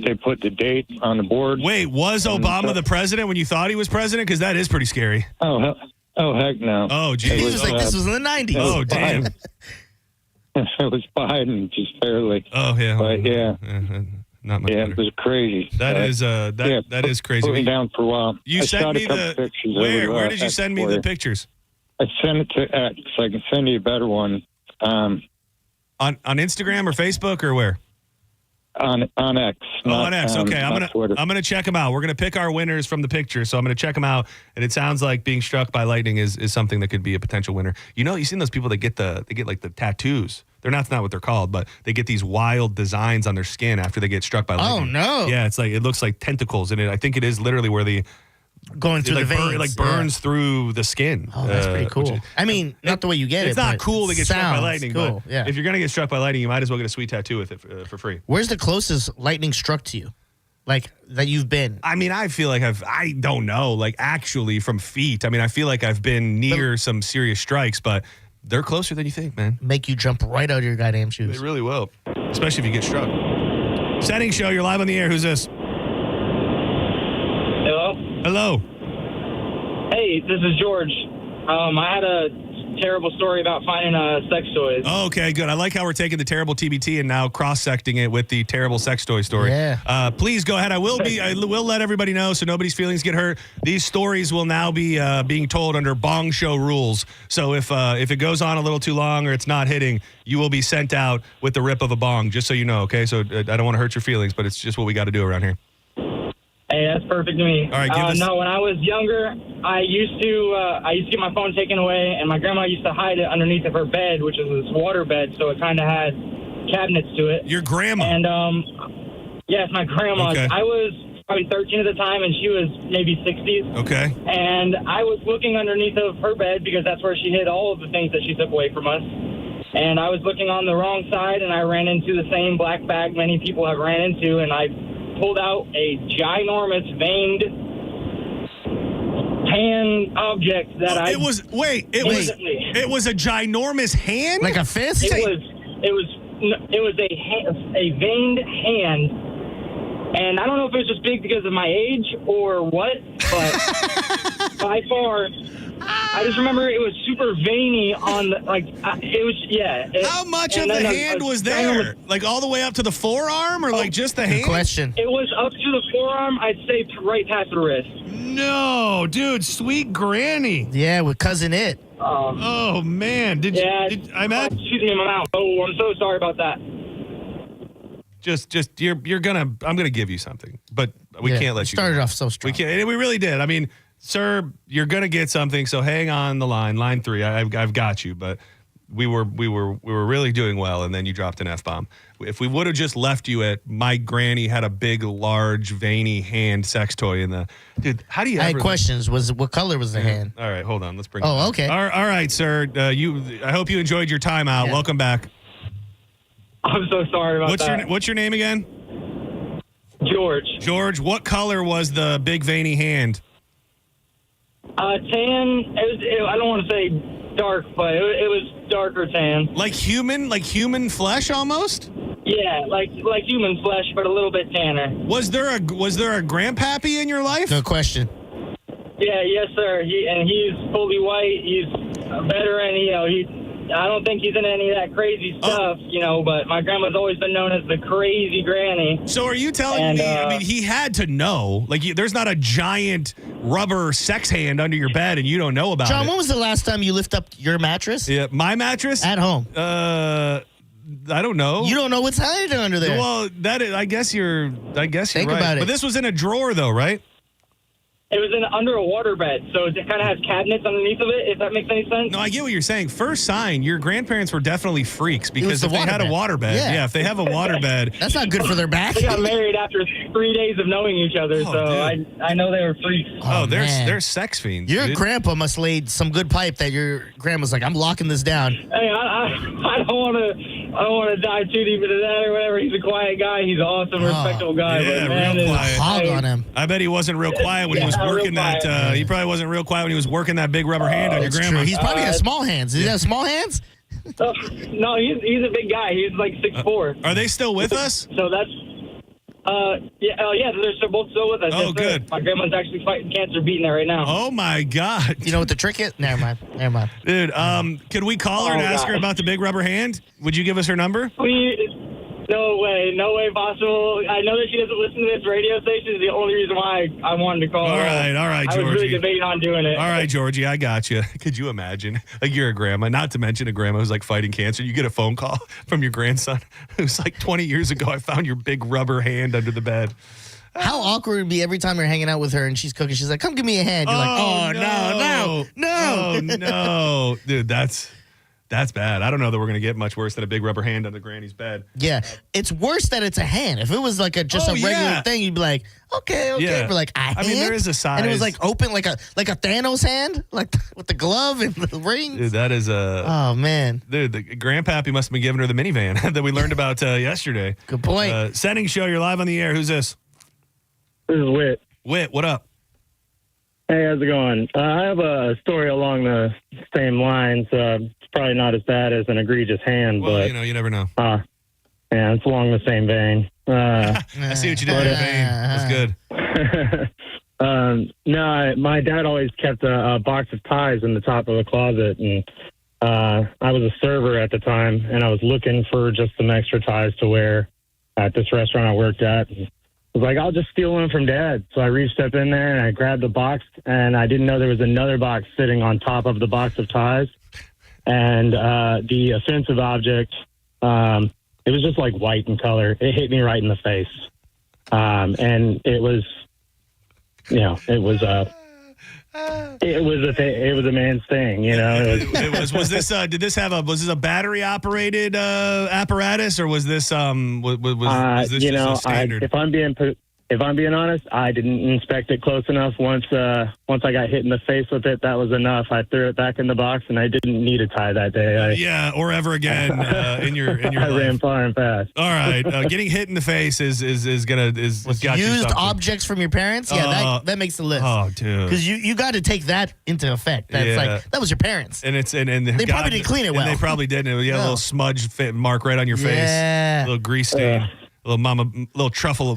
they put the date on the board. Wait, was Obama the president when you thought he was president? Because that is pretty scary. Oh, heck no. Oh, geez. He was like, this was in the 90s. Oh, damn. It was Biden, just barely. Oh, yeah. But, yeah. Not much Yeah, better. it was crazy. That is crazy. Put me down for a while. You I sent shot me a couple the pictures. where did you send me the pictures? I sent it to X. I can send you a better one. On Instagram or Facebook or where? On X. On X. Okay, I'm Twitter. gonna check them out. We're gonna pick our winners from the picture, so I'm gonna check them out. And it sounds like being struck by lightning is something that could be a potential winner. You know, you've seen those people that get like the tattoos. That's not what they're called, but they get these wild designs on their skin after they get struck by lightning. Oh no! Yeah, it looks like tentacles, and I think it is literally where the going through the veins. It like burns through the skin. Oh, that's pretty cool. Not the way you get it. It's not but cool to get struck by lightning, cool. but if you're going to get struck by lightning, you might as well get a sweet tattoo with it for free. Where's the closest lightning struck to you? Like, that you've been? I mean, I feel like I don't know, like actually from feet. I mean, I feel like I've been near some serious strikes, but they're closer than you think, man. Make you jump right out of your goddamn shoes. They really will, especially if you get struck. Senning Show, you're live on the air. Who's this? Hello? Hello. Hey, this is George. I had a terrible story about finding sex toys. Oh, okay, good. I like how we're taking the terrible TBT and now cross-secting it with the terrible sex toy story. Yeah. Please go ahead. I will let everybody know so nobody's feelings get hurt. These stories will now be being told under Bong Show rules. So if it goes on a little too long or it's not hitting, you will be sent out with the rip of a bong, just so you know, okay? So I don't want to hurt your feelings, but it's just what we got to do around here. Hey, that's perfect to me. All right, give us... No, when I was younger, I used to get my phone taken away, and my grandma used to hide it underneath of her bed, which is this water bed, so it kind of had cabinets to it. Your grandma? And, yes, my grandma. Okay. I was probably 13 at the time, and she was maybe 60s. Okay. And I was looking underneath of her bed because that's where she hid all of the things that she took away from us. And I was looking on the wrong side, and I ran into the same black bag many people have ran into, and I pulled out a ginormous veined tan object that It was a ginormous hand? Like a fist? It was a veined hand, and I don't know if it was just big because of my age or what, but by far, I just remember it was super veiny on the, How much of the hand was there? Like all the way up to the forearm or like just the hand? Question. It was up to the forearm, I'd say right past the wrist. No, dude, sweet granny. Yeah, with Cousin It. Oh, man. Excuse me, my mouth. Oh, I'm so sorry about that. I'm gonna give you something, but we can't let you started off so strong. We can't. We really did. I mean, sir, you're gonna get something. So hang on the line 3. I've got you. But we were really doing well, and then you dropped an F-bomb. If we would have just left you at my granny had a big, large, veiny hand sex toy in the dude. How do you? I had questions. What color was the hand? All right, hold on. Let's bring. Oh, okay. All right, sir. I hope you enjoyed your time out. Yeah. Welcome back. I'm so sorry about that. What's your name again? George. George, what color was the big veiny hand? Tan. I don't want to say dark, but it was darker tan. Like human flesh almost? Yeah, like human flesh, but a little bit tanner. Was there a grandpappy in your life? No question. Yeah, yes, sir. He's fully white. He's a veteran. I don't think he's in any of that crazy stuff, but my grandma's always been known as the crazy granny. So are you telling me, I mean, he had to know, like, there's not a giant rubber sex hand under your bed and you don't know about it. John, when was the last time you lift up your mattress? Yeah, my mattress? At home. I don't know. You don't know what's hiding under there. Well, I guess you're Think right. about it. But this was in a drawer, though, right? It was under a water bed, so it kind of has cabinets underneath of it, if that makes any sense. No, I get what you're saying. First sign, your grandparents were definitely freaks because if they had a water bed, if they have a water bed. That's not good for their back. They got married after 3 days of knowing each other, I know they were freaks. Oh, they're sex fiends. Your dude. grandpa must laid some good pipe that your grandma's like, I'm locking this down. Hey, I don't want to dive too deep into that or whatever. He's a quiet guy. He's an awesome, respectable guy. Yeah, but man, real quiet. Hog on him. I bet he wasn't real quiet when he was working that. He probably wasn't real quiet when he was working that big rubber hand on your grandma. True. He's probably got small hands. Does he have small hands? No, he's a big guy. He's like 6'4". Are they still with us? So that's They're both still with us. Oh, Yes, good. My grandma's actually fighting cancer, beating that right now. Oh, my God. You know what the trick is? Never mind. Dude, could we call her and ask her about the big rubber hand? Would you give us her number? No way possible. I know that she doesn't listen to this radio station. Is the only reason why I wanted to call her. All right, I Georgie. was really debating on doing it. All right, Georgie, I got you. Could you imagine? Like, you're a grandma, not to mention a grandma who's like fighting cancer. You get a phone call from your grandson who's like 20 years ago, I found your big rubber hand under the bed. How awkward it would be every time you're hanging out with her and she's cooking. She's like, come give me a hand. You're like, no. Oh, no. Dude, that's bad. I don't know that we're going to get much worse than a big rubber hand under Granny's bed. Yeah. It's worse that it's a hand. If it was like a regular thing, you'd be like, okay. Yeah. But like a hand? I mean, there is a size. And it was like open like a Thanos hand, like with the glove and the rings. Dude, that is a... Oh, man. Dude, the grandpappy must have been giving her the minivan that we learned about yesterday. Good point. Senning Show, you're live on the air. Who's this? This is Whit. Whit, what up? Hey, how's it going? I have a story along the same lines. It's probably not as bad as an egregious hand, Well, but you never know. yeah, it's along the same vein. I see what you did in your vein. That's good. No, my dad always kept a box of ties in the top of the closet, and I was a server at the time, and I was looking for just some extra ties to wear at this restaurant I worked at. I was like, I'll just steal one from Dad. So I reached up in there and I grabbed the box, and I didn't know there was another box sitting on top of the box of ties. And the offensive object, it was just like white in color. It hit me right in the face. And it was, it was a man's thing, Was this did this have was this a battery operated apparatus, or was this was this just a standard? If I'm being honest, I didn't inspect it close enough. Once I got hit in the face with it, that was enough. I threw it back in the box, and I didn't need a tie that day. Or ever again in your I life. ran far and fast. All right, getting hit in the face is got you used something. objects from your parents. Yeah, that makes the list. Oh, dude, because you got to take that into effect. That's like that was your parents, and it's and they probably didn't clean it well. And they probably didn't. You had a little smudge mark right on your face. Yeah. A little grease stain. Little truffle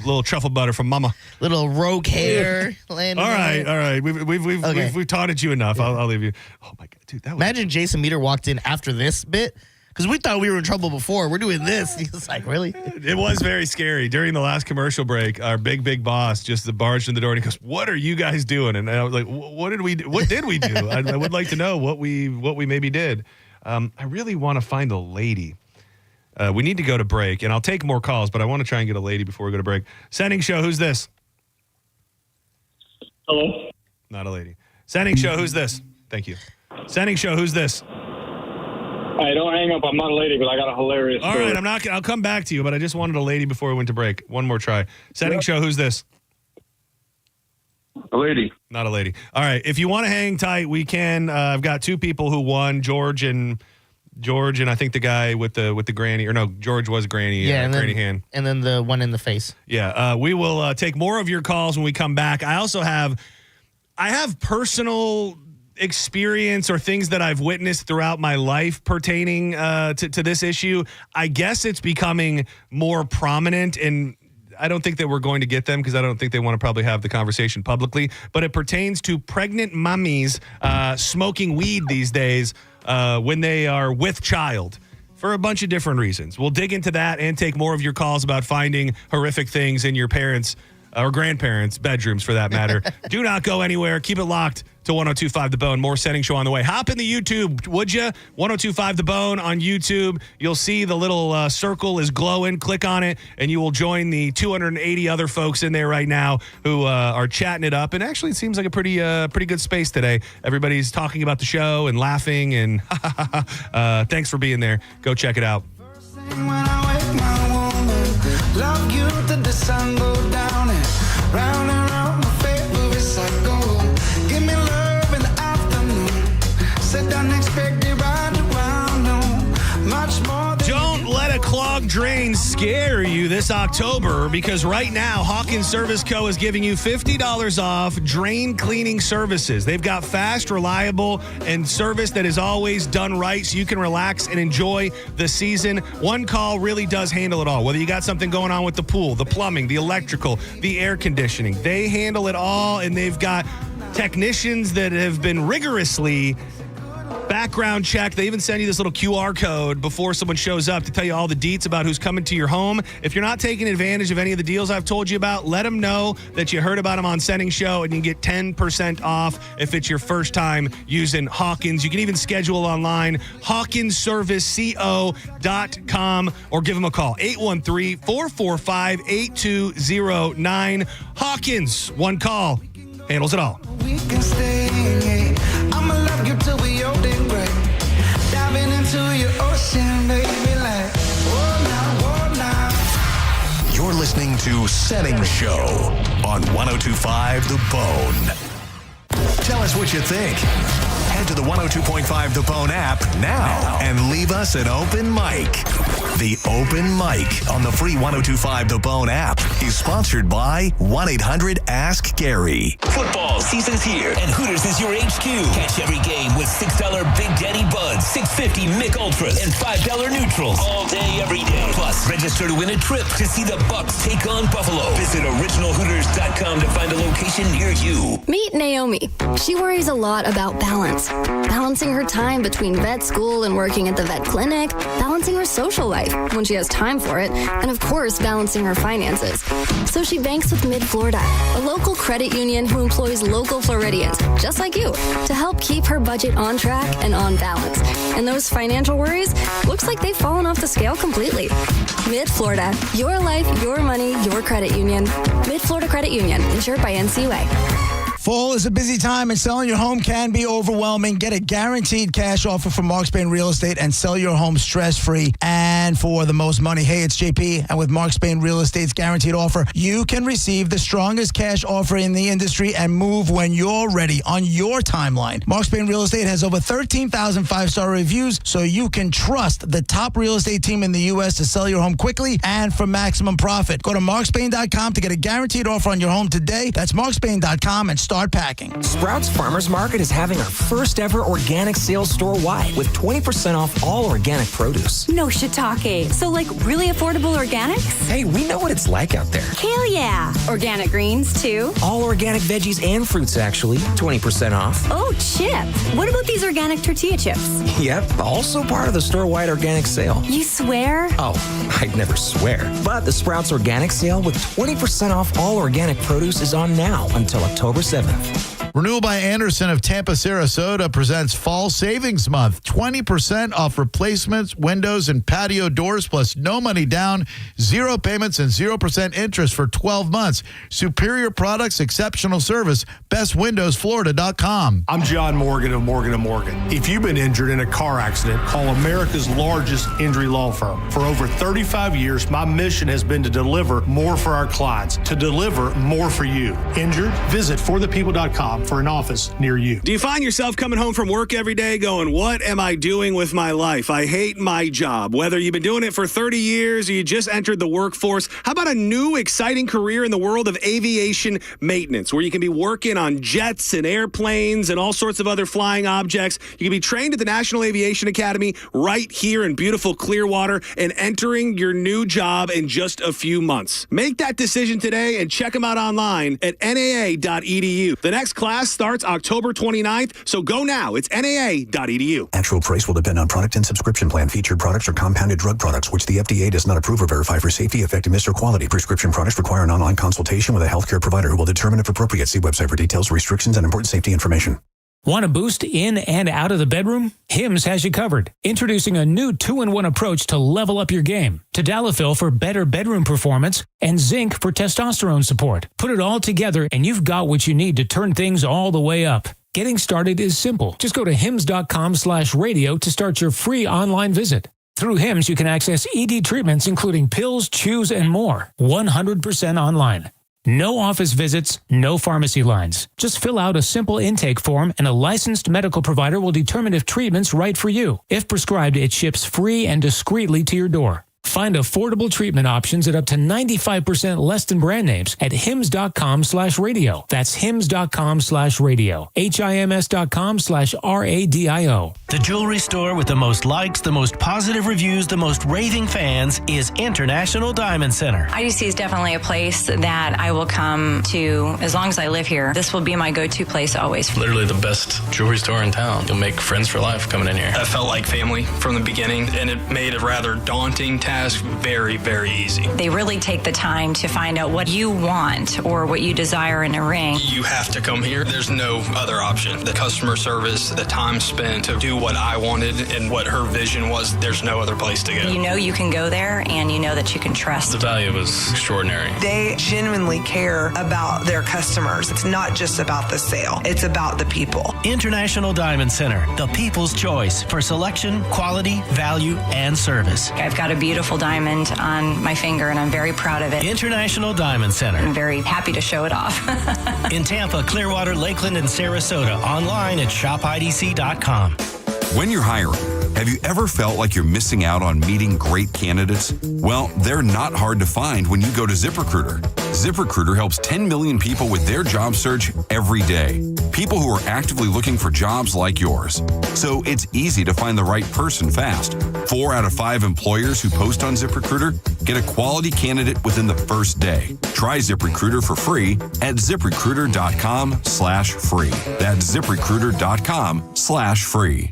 butter from mama. Little rogue hair. All right. We've taunted you enough. I'll leave you. Oh my God, dude! Imagine Jason Meter walked in after this bit, because we thought we were in trouble before. We're doing this. He was like, really? It was very scary. During the last commercial break, our big boss just barged in the door and he goes, "What are you guys doing?" And I was like, "What did we do? What did we do? I would like to know what we maybe did." I really want to find a lady. We need to go to break, and I'll take more calls, but I want to try and get a lady before we go to break. Senning Show, who's this? Hello? Not a lady. Senning Show, who's this? Thank you. Senning Show, who's this? Hey, don't hang up. I'm not a lady, but I got a hilarious All story. right, I'll come back to you, but I just wanted a lady before we went to break. One more try. Senning Show, who's this? A lady. Not a lady. All right, if you want to hang tight, we can. I've got two people who won, George and I think the guy with the granny, or no, George was granny, granny hand. And then the one in the face. Yeah, we will take more of your calls when we come back. I also have personal experience or things that I've witnessed throughout my life pertaining to this issue. I guess it's becoming more prominent, and I don't think that we're going to get them because I don't think they want to probably have the conversation publicly, but it pertains to pregnant mummies smoking weed these days when they are with child for a bunch of different reasons. We'll dig into that and take more of your calls about finding horrific things in your parents' or grandparents' bedrooms, for that matter. Do not go anywhere. Keep it locked to 102.5 The Bone. More Senning Show on the way. Hop in the YouTube, would you? 102.5 The Bone on YouTube. You'll see the little circle is glowing. Click on it, and you will join the 280 other folks in there right now who are chatting it up. And actually, it seems like a pretty good space today. Everybody's talking about the show and laughing, and thanks for being there. Go check it out. Love you till the sun go down and round my favorite cycle. Give me love in the afternoon. Sit down, expect it right around. No, much more. Don't let a clogged drain scare you this October because right now, Hawkins Service Co. is giving you $50 off drain cleaning services. They've got fast, reliable, and service that is always done right so you can relax and enjoy the season. One call really does handle it all. Whether you got something going on with the pool, the plumbing, the electrical, the air conditioning, they handle it all, and they've got technicians that have been rigorously background check. They even send you this little QR code before someone shows up to tell you all the deets about who's coming to your home. If you're not taking advantage of any of the deals I've told you about, let them know that you heard about them on Senning Show, and you can get 10% off if it's your first time using Hawkins. You can even schedule online, hawkinsserviceco.com, or give them a call, 813-445-8209. Hawkins, one call, handles it all. We can stay, I'ma love you till we old and gray. Diving into your ocean, baby, like, whoa now. You're listening to Senning Show on 102.5 The Bone. Tell us what you think. Head to the 102.5 The Bone app now and leave us an open mic. The Open Mic on the free 102.5 The Bone app is sponsored by 1-800-ASK-GARY. Football season's here, and Hooters is your HQ. Catch every game with $6 Big Daddy Buds, $6.50 Mick Ultras, and $5 Neutrals all day, every day. Plus, register to win a trip to see the Bucks take on Buffalo. Visit originalhooters.com to find a location near you. Meet Naomi. She worries a lot about balance. Balancing her time between vet school and working at the vet clinic, balancing her social life when she has time for it, and of course, balancing her finances. So she banks with Mid-Florida, a local credit union who employs local Floridians, just like you, to help keep her budget on track and on balance. And those financial worries, looks like they've fallen off the scale completely. Mid-Florida, your life, your money, your credit union. Mid-Florida Credit Union, insured by NCUA. Fall is a busy time, and selling your home can be overwhelming. Get a guaranteed cash offer from Mark Spain Real Estate and sell your home stress-free and for the most money. Hey, it's JP, and with Mark Spain Real Estate's guaranteed offer, you can receive the strongest cash offer in the industry and move when you're ready on your timeline. Mark Spain Real Estate has over 13,000 five-star reviews, so you can trust the top real estate team in the U.S. to sell your home quickly and for maximum profit. Go to markspain.com to get a guaranteed offer on your home today. That's markspain.com and start packing. Sprouts Farmers Market is having our first ever organic sales store-wide with 20% off all organic produce. No shiitake. So like really affordable organics? Hey, we know what it's like out there. Hell yeah. Organic greens too? All organic veggies and fruits actually. 20% off. Oh, Chip. What about these organic tortilla chips? Yep, also part of the store-wide organic sale. You swear? Oh, I'd never swear. But the Sprouts Organic Sale with 20% off all organic produce is on now until October 7th. Renewal by Anderson of Tampa, Sarasota presents Fall Savings Month. 20% off replacements, windows, and patio doors, plus no money down, 0 payments, and 0% interest for 12 months. Superior products, exceptional service. BestWindowsFlorida.com. I'm John Morgan of Morgan & Morgan. If you've been injured in a car accident, call America's largest injury law firm. For over 35 years, my mission has been to deliver more for our clients, to deliver more for you. Injured? Visit forthepeople.com for an office near you. Do you find yourself coming home from work every day going, what am I doing with my life? I hate my job. Whether you've been doing it for 30 years or you just entered the workforce, how about a new exciting career in the world of aviation maintenance, where you can be working on jets and airplanes and all sorts of other flying objects. You can be trained at the National Aviation Academy right here in beautiful Clearwater and entering your new job in just a few months. Make that decision today and check them out online at naa.edu. The next class starts October 29th, so go now. It's naa.edu. Actual price will depend on product and subscription plan. Featured products are compounded drug products, which the FDA does not approve or verify for safety, effectiveness, or quality. Prescription products require an online consultation with a healthcare provider who will determine if appropriate. See website for details, restrictions, and important safety information. Want to boost in and out of the bedroom? Hims has you covered. Introducing a new 2-in-1 approach to level up your game. Tadalafil for better bedroom performance and zinc for testosterone support. Put it all together and you've got what you need to turn things all the way up. Getting started is simple. Just go to hims.com/radio to start your free online visit. Through Hims, you can access ED treatments including pills, chews, and more. 100% online. No office visits, no pharmacy lines. Just fill out a simple intake form and a licensed medical provider will determine if treatment's right for you. If prescribed, it ships free and discreetly to your door. Find affordable treatment options at up to 95% less than brand names at hims.com/radio. That's hims.com/radio. HIMS.com/RADIO. The jewelry store with the most likes, the most positive reviews, the most raving fans is International Diamond Center. IDC is definitely a place that I will come to as long as I live here. This will be my go-to place always. Literally the best jewelry store in town. You'll make friends for life coming in here. I felt like family from the beginning, and it made a rather daunting task very, very easy. They really take the time to find out what you want or what you desire in a ring. You have to come here. There's no other option. The customer service, the time spent to do what I wanted and what her vision was, there's no other place to go. You know you can go there, and you know that you can trust. The value was extraordinary. They genuinely care about their customers. It's not just about the sale. It's about the people. International Diamond Center, the people's choice for selection, quality, value, and service. I've got a beautiful diamond on my finger, and I'm very proud of it. International Diamond Center. I'm very happy to show it off. In Tampa, Clearwater, Lakeland, and Sarasota. Online at shopidc.com. When you're hiring, have you ever felt like you're missing out on meeting great candidates? Well, they're not hard to find when you go to ZipRecruiter. ZipRecruiter helps 10 million people with their job search every day. People who are actively looking for jobs like yours. So it's easy to find the right person fast. 4 out of 5 employers who post on ZipRecruiter get a quality candidate within the first day. Try ZipRecruiter for free at ZipRecruiter.com/free. That's ZipRecruiter.com/free.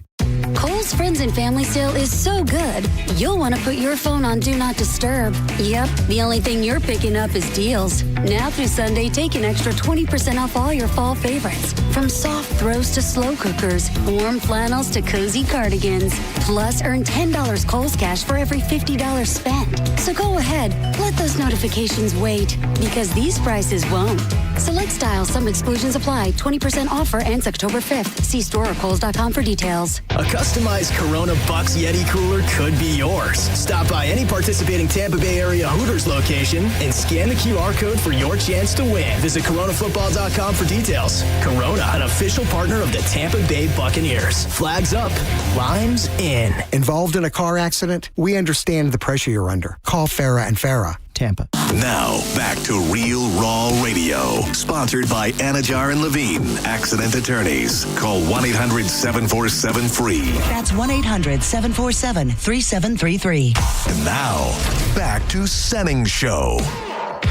Kohl's Friends and Family Sale is so good, you'll want to put your phone on Do Not Disturb. Yep, the only thing you're picking up is deals. Now through Sunday, take an extra 20% off all your fall favorites. From soft throws to slow cookers, warm flannels to cozy cardigans. Plus, earn $10 Kohl's cash for every $50 spent. So go ahead, let those notifications wait, because these prices won't. Select styles, some exclusions apply. 20% offer ends October 5th. See store or Kohl's.com for details. A customized Corona Bucks Yeti cooler could be yours. Stop by any participating Tampa Bay area Hooters location and scan the QR code for your chance to win. Visit coronafootball.com for details. Corona, an official partner of the Tampa Bay Buccaneers. Flags up, limes in. Involved in a car accident? We understand the pressure you're under. Call Farah and Farah. Tampa. Now, back to Real Raw Radio. Sponsored by Anajar and Levine, Accident Attorneys. Call 1-800-747-FREE. That's 1-800-747-3733. And now, back to Senning Show.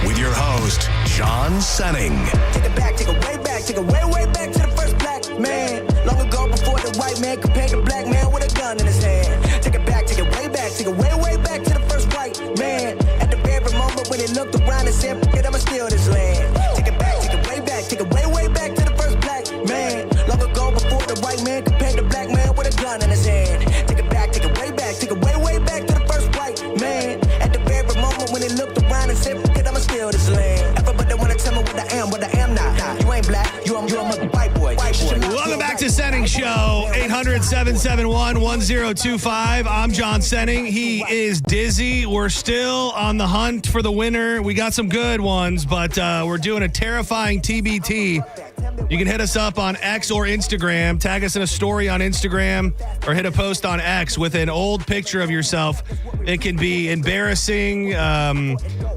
With your host, John Senning. Take it back, take it way back, take it way, way back to the first black man. Long ago before the white man compared the black man with a gun in his hand. Take it back, take it way back, take it way, way back to the first white man. At the very moment when he looked around and said, "Forget, I'ma steal this land." Take it back, take it way back, take it way, way back to the first black man. Long ago before the white man compared the black man with a gun in his hand. Take it back, take it way back, take it way, way back to the first white man. At the very moment when he looked around and said, "Forget, I'ma steal this land." Everybody wanna tell me what I am not. You ain't black, you a white boy. Welcome back to Senning Show, 800-771-1025. I'm John Senning. He is Dizzy. We're still on the hunt for the winner. We got some good ones, but we're doing a terrifying TBT. You can hit us up on X or Instagram. Tag us in a story on Instagram or hit a post on X with an old picture of yourself. It can be embarrassing,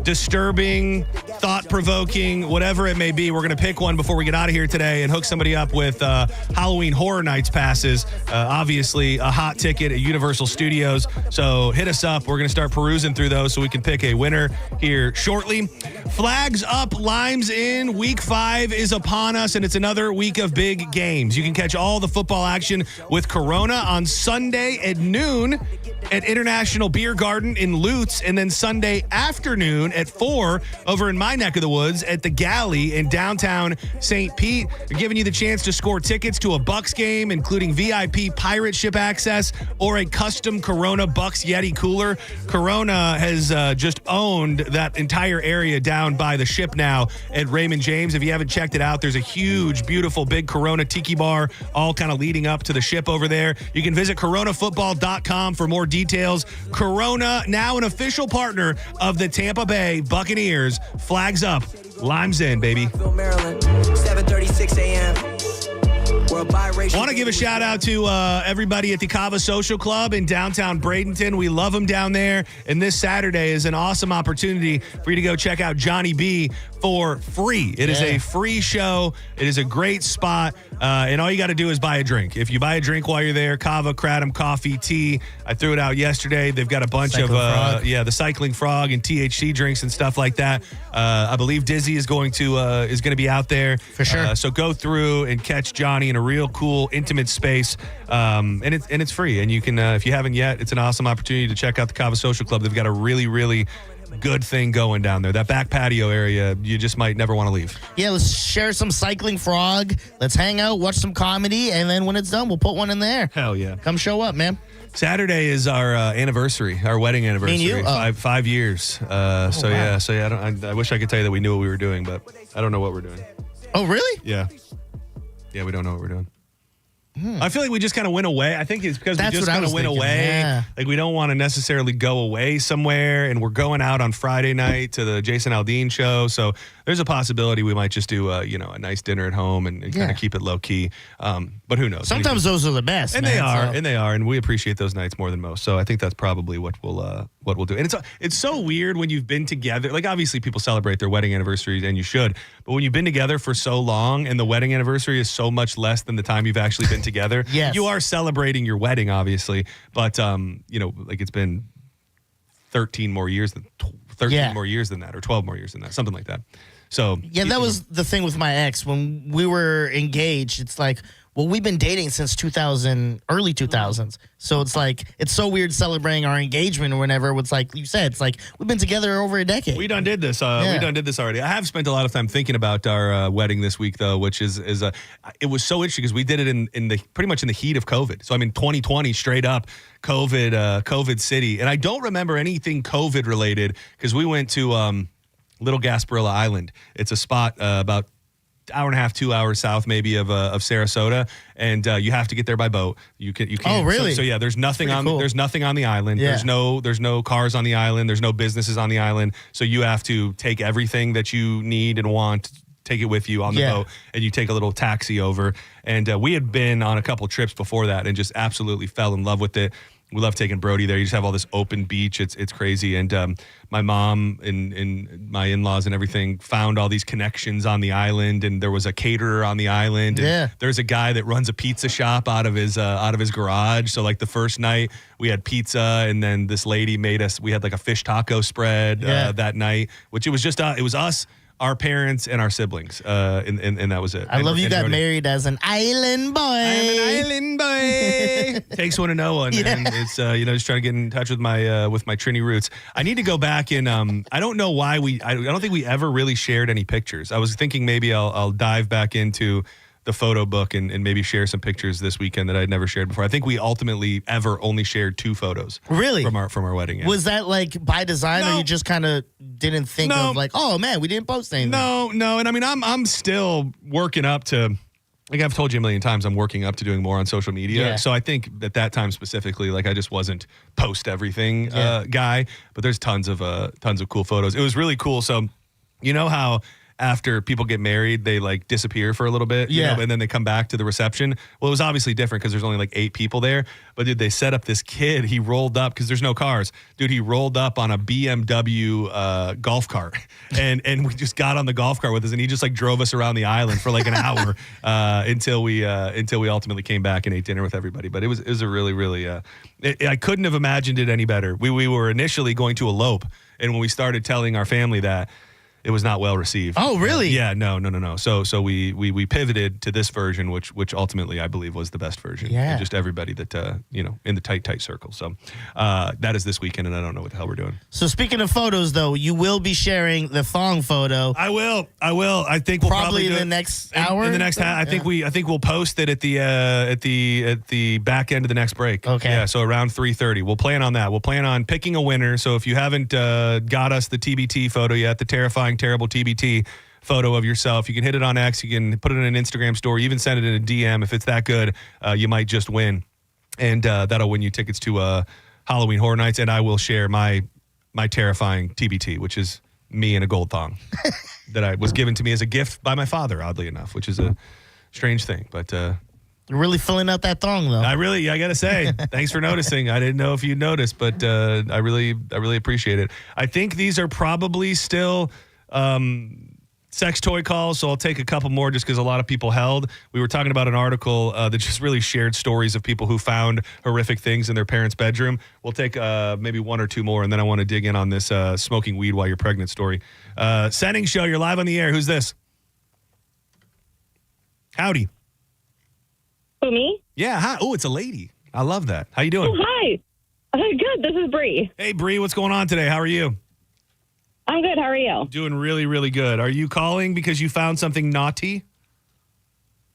disturbing, thought-provoking, whatever it may be. We're going to pick one before we get out of here today and hook somebody up with Halloween Horror Nights passes. Obviously, a hot ticket at Universal Studios. So hit us up. We're going to start perusing through those so we can pick a winner here shortly. Flags up, limes in. Week 5 is upon us, and it's another week of big games. You can catch all the football action with Corona on Sunday at noon at International Beer Garden in Lutz, and then Sunday afternoon at 4 over in my neck of the woods at the Galley in downtown St. Pete. They're giving you the chance to score tickets to a Bucks game, including VIP pirate ship access or a custom Corona Bucks Yeti cooler. Corona has just owned that entire area down by the ship now at Raymond James. If you haven't checked it out, there's a huge, beautiful, big Corona tiki bar all kind of leading up to the ship over there. You can visit coronafootball.com for more details. Corona, now an official partner of the Tampa Bay Buccaneers. Flags up, limes in, baby. Maryland, 7:36 a.m. We're a biracial. Want to give a shout out to everybody at the Kava Social Club in downtown Bradenton. We love them down there. And this Saturday is an awesome opportunity for you to go check out Johnny B for free. It is a free show. It is a great spot. And all you got to do is buy a drink. If you buy a drink while you're there, Kava, Kratom, coffee, tea. I threw it out yesterday. They've got a bunch the Cycling Frog and THC drinks and stuff like that. I believe Dizzy is going to be out there for sure. So go through and catch Johnny in a real cool, intimate space, and it's free. And you can, if you haven't yet, it's an awesome opportunity to check out the Kava Social Club. They've got a really, really good thing going down there. That back patio area, you just might never want to leave. Yeah, let's share some Cycling Frog. Let's hang out, watch some comedy, and then when it's done, we'll put one in there. Hell yeah. Come show up, man. Saturday is our anniversary, our wedding anniversary. Me and you? 5 years. Wow. I wish I could tell you that we knew what we were doing, but I don't know what we're doing. Oh, really? Yeah, we don't know what we're doing. I feel like we just kind of went away. I think it's because we just kind of went away. Yeah. Like we don't want to necessarily go away somewhere, and we're going out on Friday night to the Jason Aldean show. So there's a possibility we might just do a nice dinner at home and kind of keep it low key. But who knows? Sometimes those are the best, and they are, and we appreciate those nights more than most. So I think that's probably what we'll do. And it's so weird when you've been together. Like obviously people celebrate their wedding anniversaries, and you should. But when you've been together for so long, and the wedding anniversary is so much less than the time you've actually been together, you are celebrating your wedding, obviously. But like it's been 13 more years than more years than that, or 12 more years than that, something like that. So that was the thing with my ex when we were engaged. It's like, well, we've been dating since early 2000s. So it's like, it's so weird celebrating our engagement or whenever. It's like you said, it's like we've been together over a decade. We done did this. We done did this already. I have spent a lot of time thinking about our wedding this week, though, which is it was so interesting because we did it in the pretty much in the heat of COVID. So I mean, 2020 straight up COVID city, and I don't remember anything COVID related because we went to Little Gasparilla Island. It's a spot about hour and a half, 2 hours south maybe of Sarasota, and you have to get there by boat. You can't. Oh, really? So yeah, there's nothing on there's nothing on the island. Yeah. There's no cars on the island. There's no businesses on the island. So you have to take everything that you need and want, take it with you on the boat, and you take a little taxi over. And we had been on a couple trips before that and just absolutely fell in love with it. We love taking Brody there. You just have all this open beach. It's crazy. And my mom and my in-laws and everything found all these connections on the island. And there was a caterer on the island. And there's a guy that runs a pizza shop out of his garage. So like the first night we had pizza, and then this lady we had like a fish taco spread that night, which it was just it was us, our parents, and our siblings, and that was it. I love you got married as an island boy. I'm an island boy. Takes one to know one. Yeah. And it's just trying to get in touch with my Trini roots. I need to go back and I don't know why I don't think we ever really shared any pictures. I was thinking maybe I'll dive back into the photo book and maybe share some pictures this weekend that I'd never shared before. I think we ultimately ever only shared 2 photos. Really? From our wedding. Yeah. Was that like by design, or you just kind of didn't think of like, oh man, we didn't post anything? No. And I mean, I'm still working up to, like I've told you a million times, I'm working up to doing more on social media. Yeah. So I think at that time specifically, like I just wasn't post everything guy, but there's tons of cool photos. It was really cool. So you know how after people get married, they like disappear for a little bit, and then they come back to the reception. Well, it was obviously different because there's only like 8 people there. But dude, they set up this kid. He rolled up because there's no cars. Dude, he rolled up on a BMW golf cart, and we just got on the golf cart with us, and he just like drove us around the island for like an hour until we ultimately came back and ate dinner with everybody. But it was a really, really I couldn't have imagined it any better. We were initially going to elope, and when we started telling our family that, it was not well received. Oh, really? Yeah, no. So we pivoted to this version, which ultimately I believe was the best version. Yeah. And just everybody that in the tight circle. So that is this weekend, and I don't know what the hell we're doing. So speaking of photos, though, you will be sharing the thong photo. I will. I think we'll probably in do the it next hour. In the next half, I think we'll post it at the back end of the next break. Okay. Yeah. So around 3:30, we'll plan on that. We'll plan on picking a winner. So if you haven't got us the TBT photo yet, the terrible TBT photo of yourself, you can hit it on X, you can put it in an Instagram story, even send it in a DM. If it's that good, you might just win, and that'll win you tickets to Halloween Horror Nights. And I will share my terrifying TBT, which is me in a gold thong that was given to me as a gift by my father, oddly enough, which is a strange thing, but You're really filling out that thong, though. I got to say, thanks for noticing. I didn't know if you'd noticed, but I really appreciate it. I think these are probably still sex toy calls, so I'll take a couple more just because a lot of people held. We were talking about an article that just really shared stories of people who found horrific things in their parents' bedroom. We'll take maybe one or two more, and then I want to dig in on this smoking weed while you're pregnant story. Senning Show, you're live on the air. Who's this? Howdy. Who, me? Yeah, hi. Oh, it's a lady. I love that. How you doing? Oh, hi. Good. This is Bree. Hey, Bree, what's going on today? How are you? I'm good. How are you? Doing really, really good. Are you calling because you found something naughty?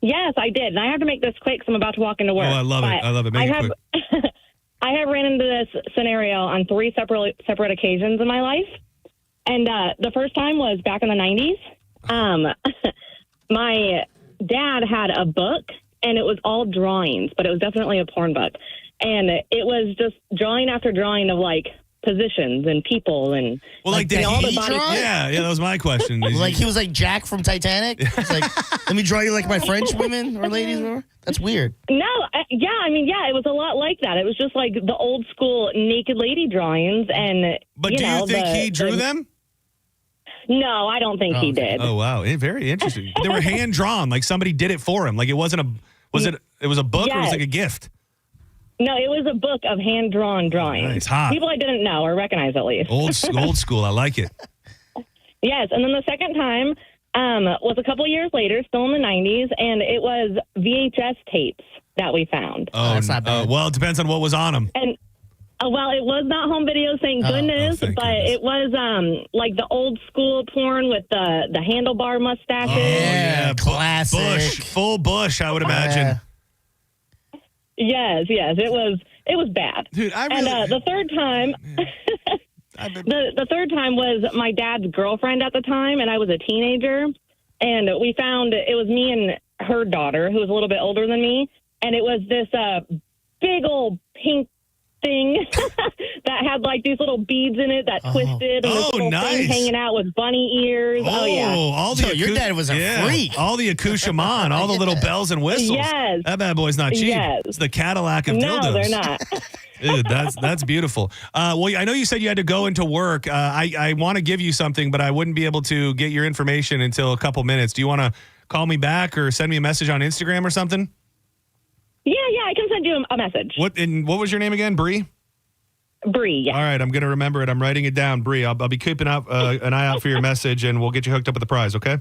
Yes, I did. And I have to make this quick because I'm about to walk into work. Oh, I love it. I love it. Make it quick. I have ran into this scenario on 3 separate occasions in my life. And the first time was back in the 90s. My dad had a book, and it was all drawings, but it was definitely a porn book. And it was just drawing after drawing of, like, positions and people and all the body. Yeah, that was my question. Like he was like Jack from Titanic. He's like, let me draw you like my French women or ladies. Or that's weird. No, it was a lot like that. It was just like the old school naked lady drawings, and but do you think he drew them? No, I don't think he did. Oh wow, very interesting. They were hand drawn, like somebody did it for him. Like it wasn't a it was a book or it was like a gift. No, it was a book of hand-drawn drawings. Nice, hot. People I didn't know or recognize, at least. Old school. I like it. Yes, and then the second time was a couple years later, still in the 90s, and it was VHS tapes that we found. Oh, that's not bad. Well, it depends on what was on them. And well, it was not home video, thank goodness, it was like the old school porn with the handlebar mustaches. Oh, yeah, classic. Full bush, I would imagine. Yes, it was bad. Dude, and the third time, the third time was my dad's girlfriend at the time, and I was a teenager, and we found it was me and her daughter, who was a little bit older than me, and it was this big old pink thing that had like these little beads in it that twisted, and this little thing hanging out with bunny ears. Your dad was a freak. All the accoutrement, all the little bells and whistles. Yes. That bad boy's not cheap. Yes. It's the Cadillac of dildos. No, they're not. Dude, that's beautiful. Well, I know you said you had to go into work. I want to give you something, but I wouldn't be able to get your information until a couple minutes. Do you want to call me back or send me a message on Instagram or something? Yeah, I can send you a message. What was your name again, Bree? Bree, yeah. All right, I'm going to remember it. I'm writing it down, Bree. I'll be keeping an eye out for your message, and we'll get you hooked up with the prize, okay?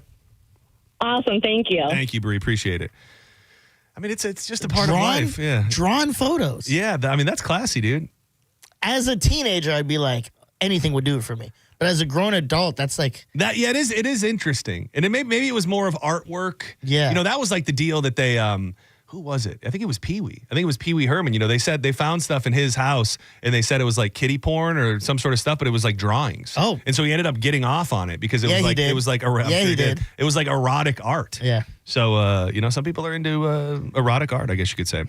Awesome, thank you. Thank you, Bree. Appreciate it. I mean, it's just a part of life. Yeah. Drawn photos. Yeah, I mean, that's classy, dude. As a teenager, I'd be like, anything would do it for me. But as a grown adult, that's like that. Yeah, it is interesting, and maybe it was more of artwork. Yeah, that was like the deal that they. Who was it? I think it was Pee-wee. I think it was Pee-wee Herman. They said they found stuff in his house, and they said it was like kiddie porn or some sort of stuff, but it was like drawings. Oh, and so he ended up getting off on it because it was like he did. It was like erotic art. Yeah. So some people are into erotic art, I guess you could say.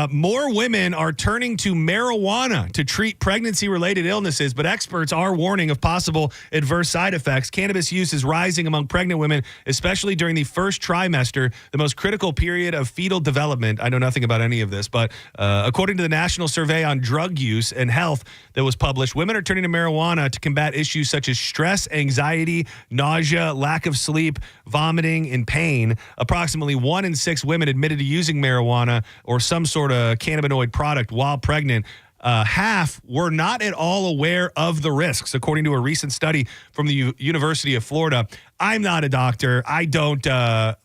More women are turning to marijuana to treat pregnancy-related illnesses, but experts are warning of possible adverse side effects. Cannabis use is rising among pregnant women, especially during the first trimester, the most critical period of fetal development. I know nothing about any of this, but according to the National Survey on Drug Use and Health that was published, women are turning to marijuana to combat issues such as stress, anxiety, nausea, lack of sleep, vomiting, and pain. Approximately 1 in 6 women admitted to using marijuana or some sort of cannabinoid product while pregnant. Half were not at all aware of the risks, according to a recent study from the University of Florida. I'm not a doctor. I don't. The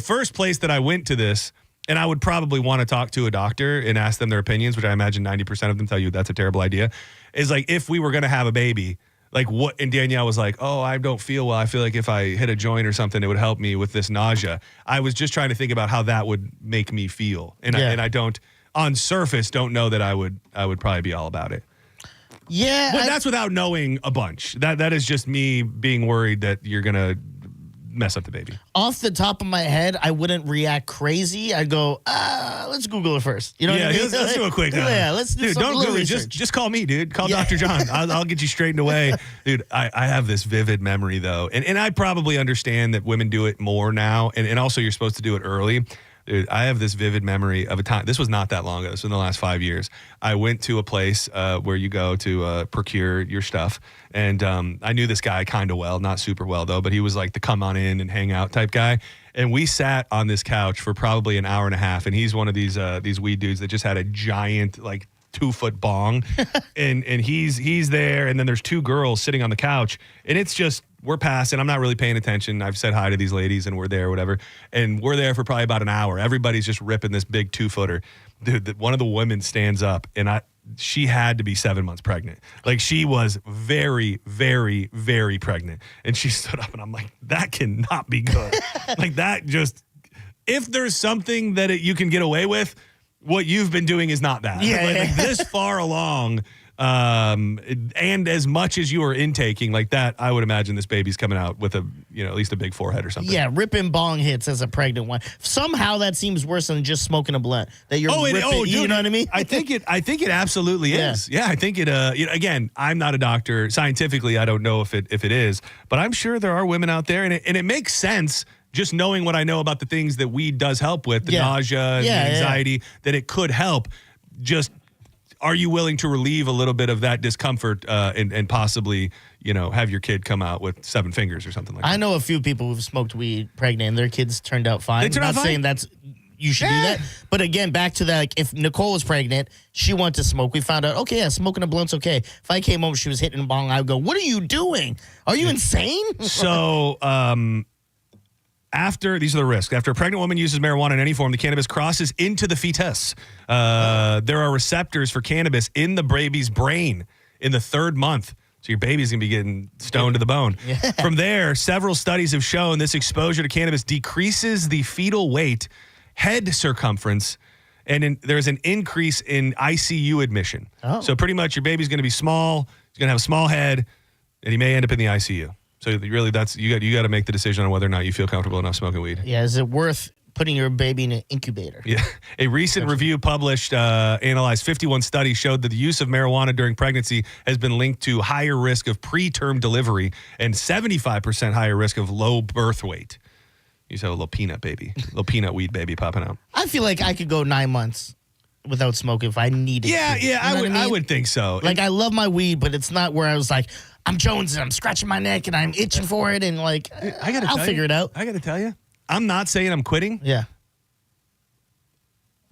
first place that I went to this, and I would probably want to talk to a doctor and ask them their opinions, which I imagine 90% of them tell you that's a terrible idea, is like if we were going to have a baby. Like what? And Danielle was like, "Oh, I don't feel well. I feel like if I hit a joint or something, it would help me with this nausea." I was just trying to think about how that would make me feel, and I don't, on surface, don't know that I would probably be all about it. Yeah, but that's without knowing a bunch. That is just me being worried that you're gonna mess up the baby. Off the top of my head, I wouldn't react crazy. I'd go, let's Google it first. You know what I mean? Let's do a quick. Let's do don't Google it. Just call me, dude. Call Dr. John. I'll get you straightened away. Dude, I have this vivid memory, though. And I probably understand that women do it more now. And also you're supposed to do it early. Dude, I have this vivid memory of a time. This was not that long ago. This was in the last 5 years. I went to a place where you go to procure your stuff. And I knew this guy kind of well, not super well though, but he was like the come on in and hang out type guy. And we sat on this couch for probably an hour and a half. And he's one of these weed dudes that just had a giant, like, 2-foot bong. and he's there. And then there's two girls sitting on the couch. And it's just, we're passing. I'm not really paying attention. I've said hi to these ladies and we're there, whatever. And we're there for probably about an hour. Everybody's just ripping this big 2-footer. Dude, one of the women stands up and she had to be 7 months pregnant. Like, she was very, very, very pregnant. And she stood up and I'm like, that cannot be good. Like, that just, if there's something that you can get away with, what you've been doing is not that. Yeah, like this far along, and as much as you are intaking like that, I would imagine this baby's coming out with at least a big forehead or something. Yeah, ripping bong hits as a pregnant one. Somehow that seems worse than just smoking a blunt. That you're ripping, you know what I mean? I think it absolutely is. Yeah, I think it. Again, I'm not a doctor. Scientifically, I don't know if it is, but I'm sure there are women out there, and it makes sense. Just knowing what I know about the things that weed does help with, the nausea and the anxiety, that it could help. Just, are you willing to relieve a little bit of that discomfort and possibly, have your kid come out with 7 fingers or something like that? I know a few people who've smoked weed pregnant and their kids turned out fine. I'm not saying you should do that. But again, back to that, like, if Nicole was pregnant, she wanted to smoke. We found out, okay, yeah, smoking a blunt's okay. If I came home, she was hitting a bong, I would go, what are you doing? Are you insane? So, these are the risks. After a pregnant woman uses marijuana in any form, the cannabis crosses into the fetus. There are receptors for cannabis in the baby's brain in the 3rd month. So your baby's going to be getting stoned to the bone. Yeah. From there, several studies have shown this exposure to cannabis decreases the fetal weight, head circumference, and there's an increase in ICU admission. Oh. So pretty much your baby's going to be small, he's going to have a small head, and he may end up in the ICU. So really, you got to make the decision on whether or not you feel comfortable enough smoking weed. Yeah, is it worth putting your baby in an incubator? Yeah. A recent review published, analyzed 51 studies, showed that the use of marijuana during pregnancy has been linked to higher risk of preterm delivery and 75% higher risk of low birth weight. You just have a little peanut baby, little peanut weed baby popping out. I feel like I could go 9 months without smoking if I needed to. Yeah, I would think so. Like, I love my weed, but it's not where I was like, I'm jonesing, I'm scratching my neck, and I'm itching for it, and like, I'll figure it out. I got to tell you, I'm not saying I'm quitting. Yeah.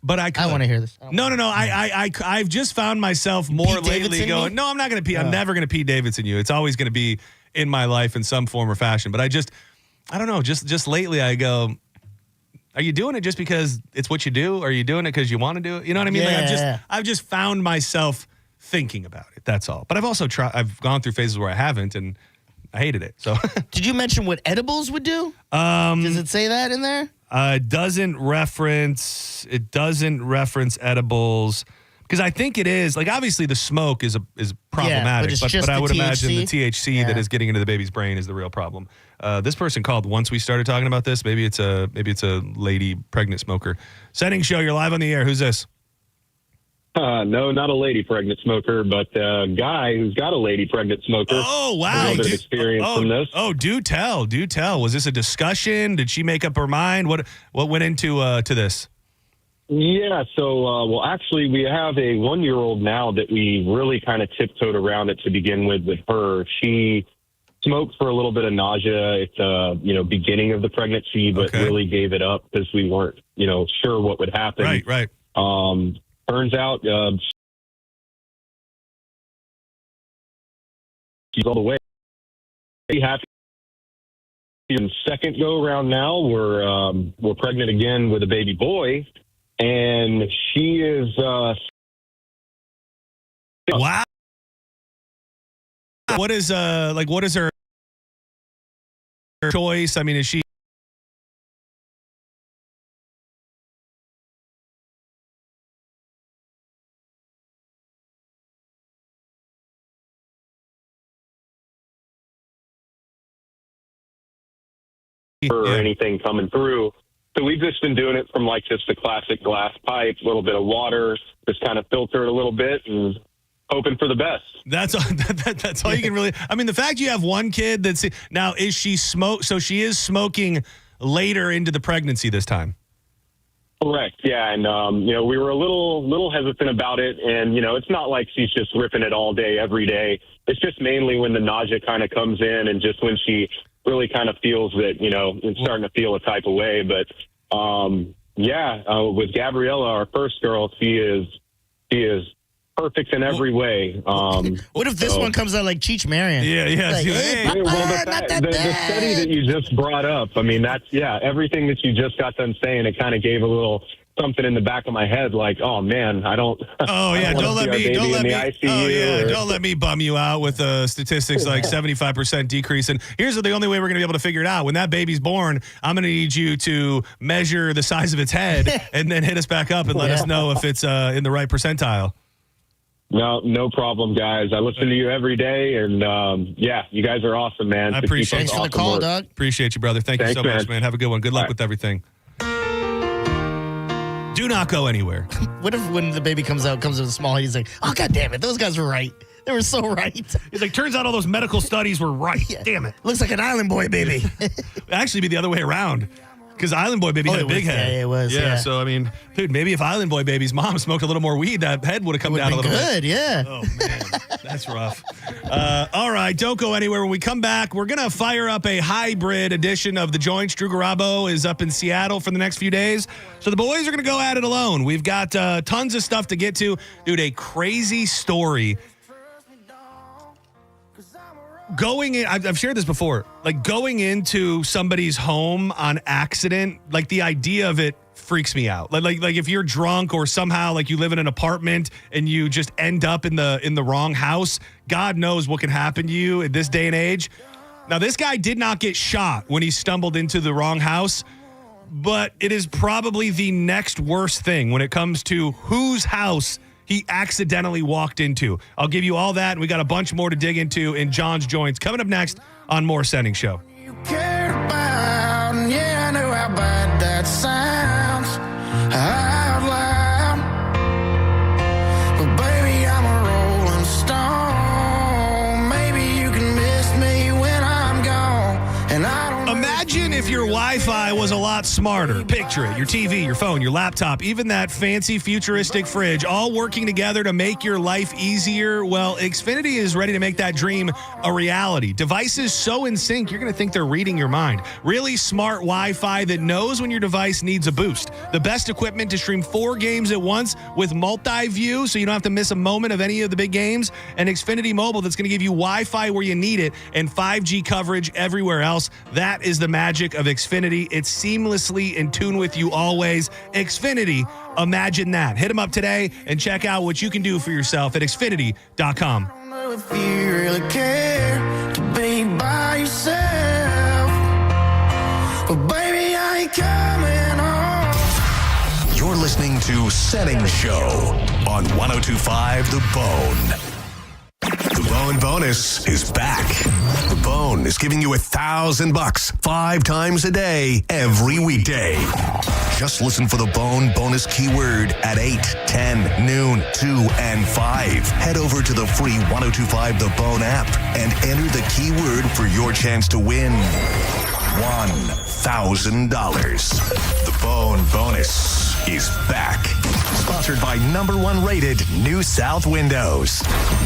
But I want to hear this. No. I've just found myself more Pete lately Davidson going, no, I'm not going to pee. I'm never going to Pete Davidson you. It's always going to be in my life in some form or fashion. But I don't know, just lately I go, are you doing it just because it's what you do? Or are you doing it because you want to do it? You know what I mean? Yeah. Like I've just found myself thinking about it. That's all. But I've also I've gone through phases where I haven't, and I hated it. So, did you mention what edibles would do? Does it say that in there? It doesn't reference edibles, because I think it is, like, obviously the smoke is problematic, but I would imagine the THC that is getting into the baby's brain is the real problem. This person called once we started talking about this. Maybe it's a lady pregnant smoker. Senning Show, you're live on the air. Who's this? No, not a lady pregnant smoker, but a guy who's got a lady pregnant smoker. Oh, wow. A little bit of experience from this. Oh, do tell. Was this a discussion? Did she make up her mind? What went into to this? Yeah, so, actually, we have a 1-year-old now that we really kind of tiptoed around it to begin with her. She smoked for a little bit of nausea at the, beginning of the pregnancy, but really gave it up because we weren't, sure what would happen. Right. Turns out she's all the way happy. In second go around now, we're pregnant again with a baby boy, and she is wow. What is her choice? I mean, is she? or anything coming through. So we've just been doing it from like just the classic glass pipe, a little bit of water, just kind of filter it a little bit and hoping for the best. That's all you can really. I mean, the fact you have one kid that's now, is she so she is smoking later into the pregnancy this time? Correct. Yeah. And, we were a little hesitant about it. And, it's not like she's just ripping it all day, every day. It's just mainly when the nausea kind of comes in and just when she really kind of feels that, it's starting to feel a type of way. But, with Gabriella, our first girl, she is perfect in every way. What if this one comes out like Cheech Marion? Yeah. Like, hey, Papa, the study that you just brought up, I mean, that's, everything that you just got done saying, it kind of gave a little something in the back of my head, like, oh man, I don't. Oh yeah, don't let me bum you out with statistics like 75% decrease. And here's the only way we're gonna be able to figure it out: when that baby's born, I'm gonna need you to measure the size of its head and then hit us back up and let us know if it's in the right percentile. No problem, guys. I listen to you every day, and you guys are awesome, man. I appreciate Thanks for the call, Doug. Appreciate you, brother. Thanks you so much, man. Have a good one. Good luck with everything. Do not go anywhere. What if when the baby comes with a small head, he's like, oh, God damn it, those guys were right. They were so right. He's like, turns out all those medical studies were right. Yeah. Damn it. Looks like an Island Boy baby. It'd actually be the other way around. Because Island Boy baby had a big head. Yeah, it was. Yeah, so, I mean, dude, maybe if Island Boy baby's mom smoked a little more weed, that head would have come down a little bit. Good, yeah. Oh, man. That's rough. All right, don't go anywhere. When we come back, we're going to fire up a hybrid edition of The Joints. Drew Garabo is up in Seattle for the next few days. So the boys are going to go at it alone. We've got tons of stuff to get to. Dude, a crazy story. Going in, I've shared this before, like going into somebody's home on accident, like the idea of it freaks me out. Like if you're drunk or somehow like you live in an apartment and you just end up in the wrong house, God knows what can happen to you in this day and age. Now, this guy did not get shot when he stumbled into the wrong house, but it is probably the next worst thing when it comes to whose house he accidentally walked into. I'll give you all that, and we got a bunch more to dig into in John's Joints. Coming up next on more Senning Show. You care about, yeah, I know how bad that sounds out loud. But baby, I'm a rolling stone. Maybe you can miss me when I'm gone. And I don't Imagine if your Wi-Fi was a lot smarter. Picture it, your TV, your phone, your laptop, even that fancy futuristic fridge, all working together to make your life easier. Well, Xfinity is ready to make that dream a reality. Devices so in sync, you're going to think they're reading your mind. Really smart Wi-Fi that knows when your device needs a boost. The best equipment to stream 4 games at once with multi-view, so you don't have to miss a moment of any of the big games. And Xfinity Mobile that's going to give you Wi-Fi where you need it and 5G coverage everywhere else. That is the magic of Xfinity. It's seamlessly in tune with you always. Xfinity, imagine that. Hit them up today and check out what you can do for yourself at Xfinity.com. know if you really care to be by yourself. But baby, I ain't coming home. You're listening to Senning Show on 102.5 The Bone. The Bone Bonus is back. The Bone is giving you $1,000 5 times a day, every weekday. Just listen for the Bone Bonus keyword at 8, 10, noon, 2, and 5. Head over to the free 102.5 The Bone app and enter the keyword for your chance to win $1,000. The Bone Bonus is back. Sponsored by #1 rated New South Windows.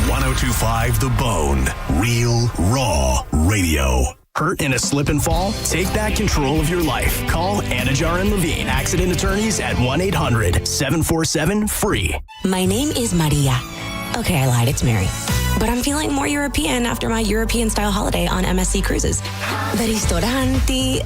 102.5 The Bone. Real, raw radio. Hurt in a slip and fall? Take back control of your life. Call Anajar and Levine, accident attorneys at 1-800-747-FREE. My name is Maria. Okay, I lied. It's Mary. But I'm feeling more European after my European-style holiday on MSC Cruises. The ristoranti,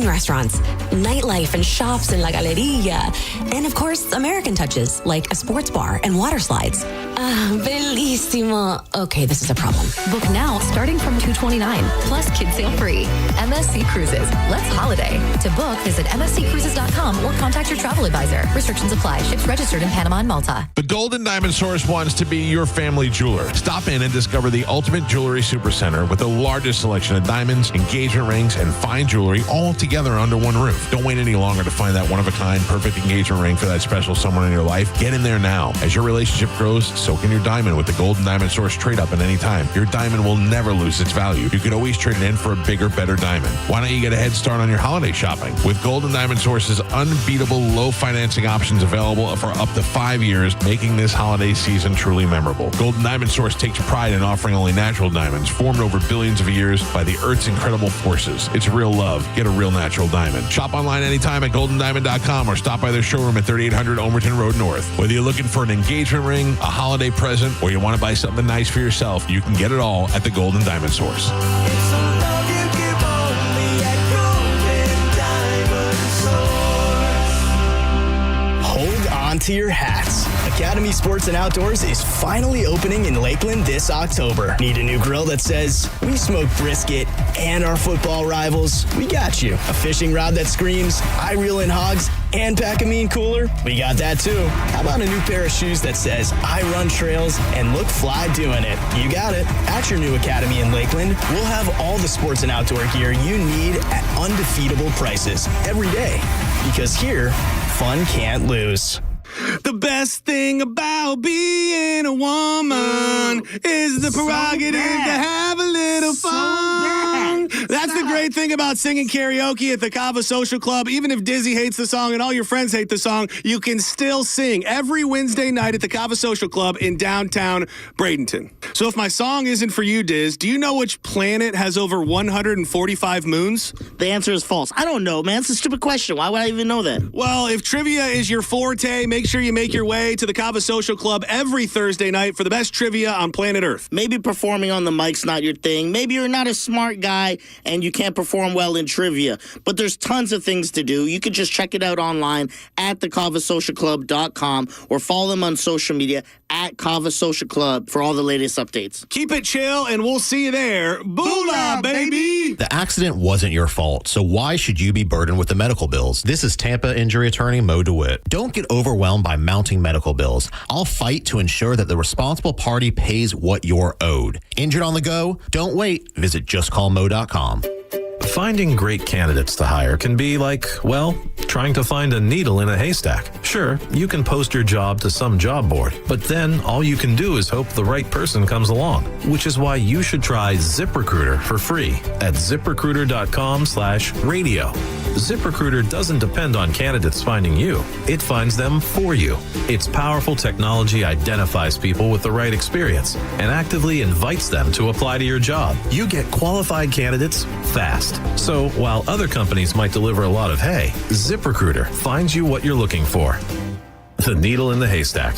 restaurants, nightlife and shops in La Galleria. And of course, American touches, like a sports bar and water slides. Bellissimo. Okay, this is a problem. Book now, starting from $229, plus kids sale free. MSC Cruises. Let's holiday. To book, visit msccruises.com or contact your travel advisor. Restrictions apply. Ships registered in Panama and Malta. The Golden Diamond Source wants to be your family jeweler. Stop Stop in and discover the ultimate jewelry supercenter with the largest selection of diamonds, engagement rings, and fine jewelry all together under one roof. Don't wait any longer to find that one-of-a-kind perfect engagement ring for that special someone in your life. Get in there now. As your relationship grows, so can your diamond with the Golden Diamond Source trade-up at any time. Your diamond will never lose its value. You can always trade it in for a bigger, better diamond. Why don't you get a head start on your holiday shopping? With Golden Diamond Source's unbeatable low financing options available for up to 5 years, making this holiday season truly memorable. Golden Diamond Source takes pride in offering only natural diamonds formed over billions of years by the Earth's incredible forces. It's real love. Get a real natural diamond. Shop online anytime at goldendiamond.com or stop by their showroom at 3800 Omerton Road North. Whether you're looking for an engagement ring, a holiday present, or you want to buy something nice for yourself, you can get it all at the Golden Diamond Source. Hold on to your hats. Academy Sports and Outdoors is finally opening in Lakeland this October. Need a new grill that says, we smoke brisket and our football rivals? We got you. A fishing rod that screams, I reel in hogs and pack a mean cooler? We got that too. How about a new pair of shoes that says, I run trails and look fly doing it? You got it. At your new Academy in Lakeland, we'll have all the sports and outdoor gear you need at undefeatable prices every day. Because here, fun can't lose. The best thing about being a woman is the prerogative to have a little fun. That's the great thing about singing karaoke at the Kava Social Club. Even if Dizzy hates the song and all your friends hate the song, you can still sing every Wednesday night at the Kava Social Club in downtown Bradenton. So if my song isn't for you, Diz, do you know which planet has over 145 moons? The answer is false. I don't know, man. It's a stupid question. Why would I even know that? Well, if trivia is your forte, make sure you make your way to the Kava Social Club every Thursday night for the best trivia on planet Earth. Maybe performing on the mic's not your thing. Maybe you're not a smart guy and you can't perform well in trivia. But there's tons of things to do. You can just check it out online at thekavasocialclub.com or follow them on social media at Kava Social Club for all the latest updates. Keep it chill and we'll see you there. Boolah, baby! The accident wasn't your fault, so why should you be burdened with the medical bills? This is Tampa injury attorney Mo DeWitt. Don't get overwhelmed by mounting medical bills. I'll fight to ensure that the responsible party pays what you're owed. Injured on the go? Don't wait. Visit justcallmo.com. Finding great candidates to hire can be like, well, trying to find a needle in a haystack. Sure, you can post your job to some job board, but then all you can do is hope the right person comes along, which is why you should try ZipRecruiter for free at ZipRecruiter.com/radio. ZipRecruiter doesn't depend on candidates finding you. It finds them for you. Its powerful technology identifies people with the right experience and actively invites them to apply to your job. You get qualified candidates fast. So while other companies might deliver a lot of hay, ZipRecruiter finds you what you're looking for. The needle in the haystack.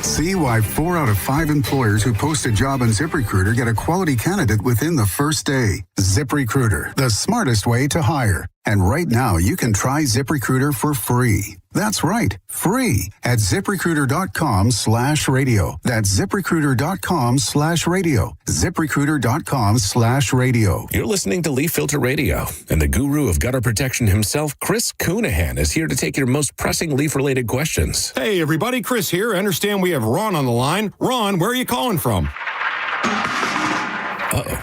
See why 4 out of 5 employers who post a job on ZipRecruiter get a quality candidate within the first day. ZipRecruiter, the smartest way to hire. And right now, you can try ZipRecruiter for free. That's right, free at ZipRecruiter.com/radio. That's ZipRecruiter.com/radio. ZipRecruiter.com/radio. You're listening to Leaf Filter Radio, and the guru of gutter protection himself, Chris Coonahan, is here to take your most pressing leaf-related questions. Hey, everybody, Chris here. I understand we have Ron on the line. Ron, where are you calling from? Uh-oh.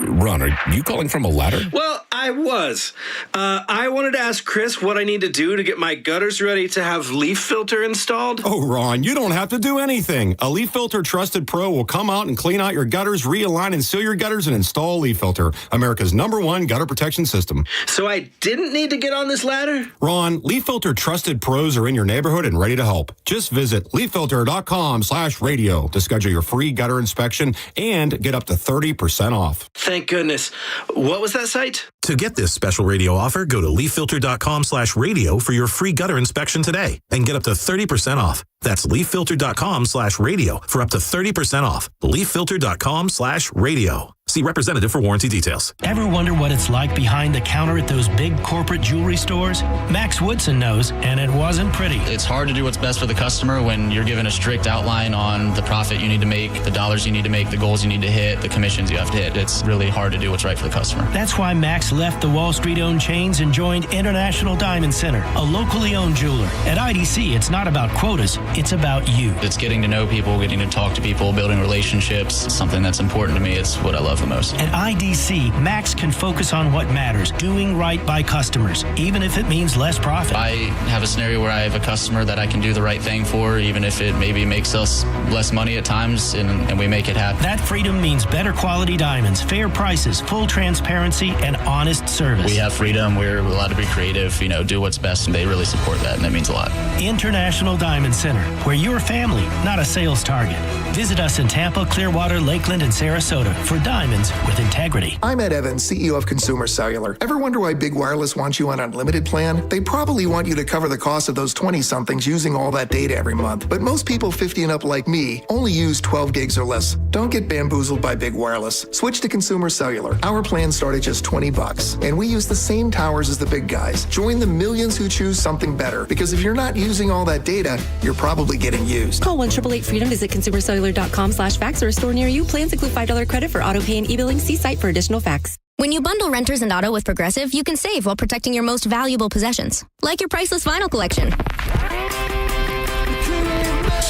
Ron, are you calling from a ladder? Well, I was. I wanted to ask Chris what I need to do to get my gutters ready to have leaf filter installed. Oh, Ron, you don't have to do anything. A Leaf Filter Trusted Pro will come out and clean out your gutters, realign and seal your gutters, and install Leaf Filter, America's #1 gutter protection system. So I didn't need to get on this ladder? Ron, Leaf Filter Trusted Pros are in your neighborhood and ready to help. Just visit leaffilter.com/radio to schedule your free gutter inspection and get up to 30% off. Thank goodness. What was that site? To get this special radio offer, go to leaffilter.com/radio for your free gutter inspection today and get up to 30% off. That's leaffilter.com/radio for up to 30% off. leaffilter.com/radio. See representative for warranty details. Ever wonder what it's like behind the counter at those big corporate jewelry stores? Max Woodson knows, and it wasn't pretty. It's hard to do what's best for the customer when you're given a strict outline on the profit you need to make, the dollars you need to make, the goals you need to hit, the commissions you have to hit. It's really hard to do what's right for the customer. That's why Max left the Wall Street-owned chains and joined International Diamond Center, a locally owned jeweler. At IDC, it's not about quotas, it's about you. It's getting to know people, getting to talk to people, building relationships. It's something that's important to me. It's what I love the most. At IDC, Max can focus on what matters, doing right by customers, even if it means less profit. I have a scenario where I have a customer that I can do the right thing for, even if it maybe makes us less money at times, and we make it happen. That freedom means better quality diamonds, fair prices, full transparency, and honest service. We have freedom. We're allowed to be creative, do what's best, and they really support that, and that means a lot. International Diamond Center, where you're family, not a sales target. Visit us in Tampa, Clearwater, Lakeland, and Sarasota for diamonds with integrity. I'm Ed Evans, CEO of Consumer Cellular. Ever wonder why Big Wireless wants you on an unlimited plan? They probably want you to cover the cost of those 20-somethings using all that data every month. But most people 50 and up like me only use 12 gigs or less. Don't get bamboozled by Big Wireless. Switch to Consumer Cellular. Our plans start at just $20, and we use the same towers as the big guys. Join the millions who choose something better, because if you're not using all that data, you're probably getting used. Call 1-888-FREEDOM, visit consumercellular.com/facts or a store near you. Plans include $5 credit for auto pay and e-billing. See site for additional facts. When you bundle renters and auto with Progressive, you can save while protecting your most valuable possessions, like your priceless vinyl collection.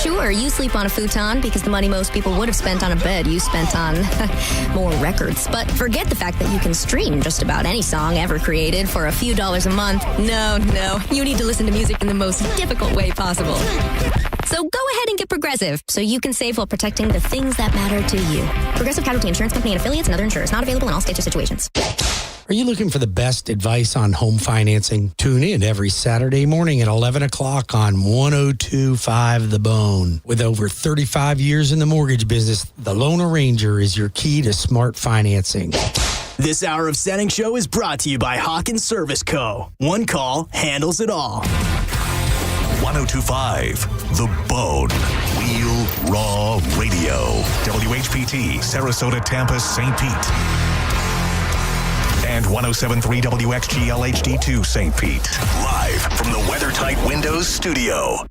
Sure, you sleep on a futon because the money most people would have spent on a bed you spent on more records. But forget the fact that you can stream just about any song ever created for a few dollars a month. No, you need to listen to music in the most difficult way possible. So go ahead and get Progressive so you can save while protecting the things that matter to you. Progressive Casualty Insurance Company and affiliates and other insurers. Not available in all states or situations. Are you looking for the best advice on home financing? Tune in every Saturday morning at 11 o'clock on 102.5 The Bone. With over 35 years in the mortgage business, the Loan Arranger is your key to smart financing. This hour of Senning Show is brought to you by Hawkins Service Co. One call handles it all. 102.5 The Bone. Real Raw Radio. WHPT, Sarasota, Tampa, St. Pete. And 107.3 WXGL HD2 St. Pete. Live from the WeatherTight Windows studio.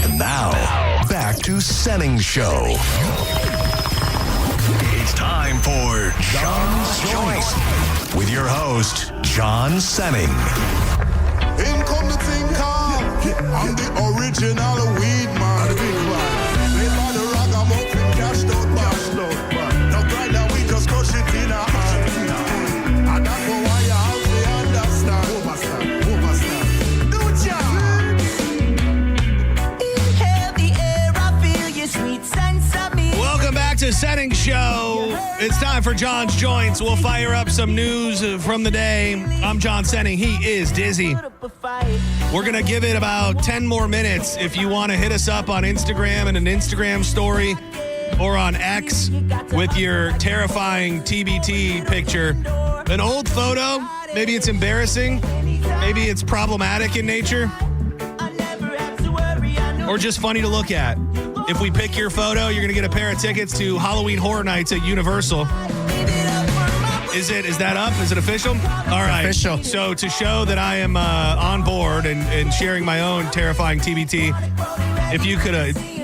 And now, back to Senning Show. It's time for John's Choice with your host, John Senning. In come the thing called, I'm the original weed man. Made by the ragamuffin, cashed out bad. No grind that we just crush it in our hand. And that's why you have to understand. Overstand. Do it, In heavy air, I feel your sweet sense of me. Welcome back to Senning Show. It's time for John's Joints. We'll fire up some news from the day. I'm John Senning. He is Dizzy. We're going to give it about 10 more minutes. If you want to hit us up on Instagram and an Instagram story or on X with your terrifying TBT picture. An old photo, maybe it's embarrassing, maybe it's problematic in nature, or just funny to look at. If we pick your photo, you're going to get a pair of tickets to Halloween Horror Nights at Universal. Is that up? Is it official? All right. Official. So to show that I am on board and sharing my own terrifying TBT, if you could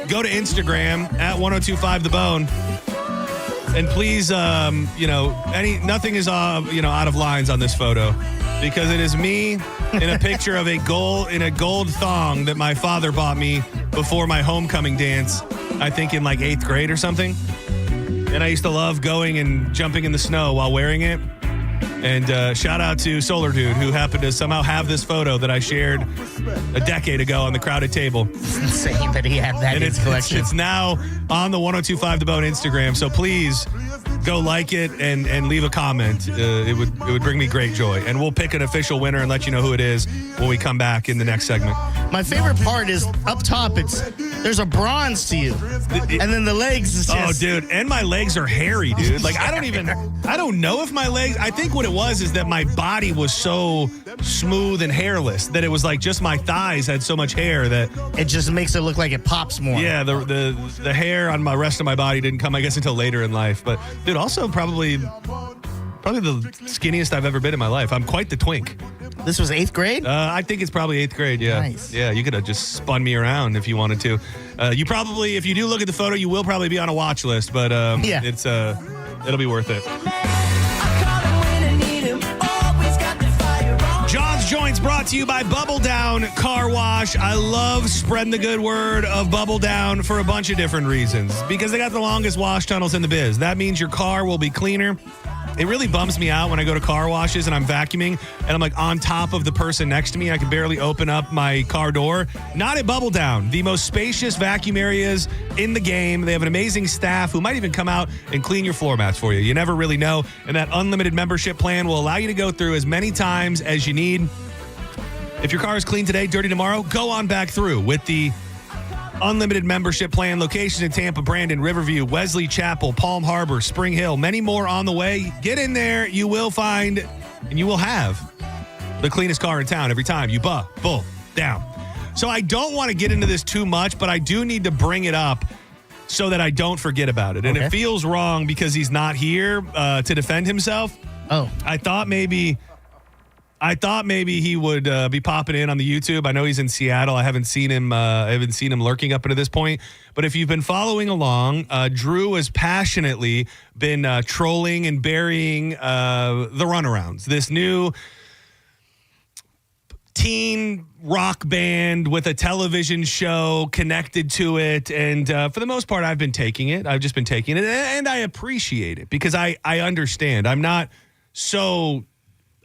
go to Instagram at 1025 The Bone, and please, nothing is out of lines on this photo, because it is me in a picture of a gold thong that my father bought me before my homecoming dance, I think in like 8th grade or something. And I used to love going and jumping in the snow while wearing it. And shout out to Solar Dude, who happened to somehow have this photo that I shared a decade ago on the crowded table. It's insane that he had that in his collection. It's now on the 1025 The Bone Instagram. So please go like it and leave a comment. It would bring me great joy. And we'll pick an official winner and let you know who it is when we come back in the next segment. My favorite part is up top. There's a bronze to you, and then the legs is just... Oh, dude, and my legs are hairy, dude. Like, I don't know if my legs... I think what it was is that my body was so smooth and hairless that it was like just my thighs had so much hair that... It just makes it look like it pops more. Yeah, the hair on my rest of my body didn't come, I guess, until later in life. But Dude, also probably the skinniest I've ever been in my life. I'm quite the twink. This was 8th grade? I think it's probably 8th grade, yeah. Nice. Yeah, you could have just spun me around if you wanted to. You probably, if you do look at the photo, you will probably be on a watch list, but yeah. It'll be worth it. John's Joints brought to you by Bubble Down Car Wash. I love spreading the good word of Bubble Down for a bunch of different reasons. Because they got the longest wash tunnels in the biz. That means your car will be cleaner. It really bums me out when I go to car washes and I'm vacuuming and I'm like on top of the person next to me. I can barely open up my car door. Not at Bubble Down, the most spacious vacuum areas in the game. They have an amazing staff who might even come out and clean your floor mats for you. You never really know. And that unlimited membership plan will allow you to go through as many times as you need. If your car is clean today, dirty tomorrow, go on back through with the unlimited membership plan. Locations in Tampa, Brandon, Riverview, Wesley Chapel, Palm Harbor, Spring Hill, many more on the way. Get in there. You will find and you will have the cleanest car in town every time you Bubble Down. So I don't want to get into this too much, but I do need to bring it up so that I don't forget about it. And it feels wrong because he's not here to defend himself. Oh. I thought maybe he would be popping in on the YouTube. I know he's in Seattle. I haven't seen him lurking up into this point. But if you've been following along, Drew has passionately been trolling and burying the Runarounds, this new teen rock band with a television show connected to it. And for the most part, I've been taking it. I've just been taking it. And I appreciate it because I understand. I'm not so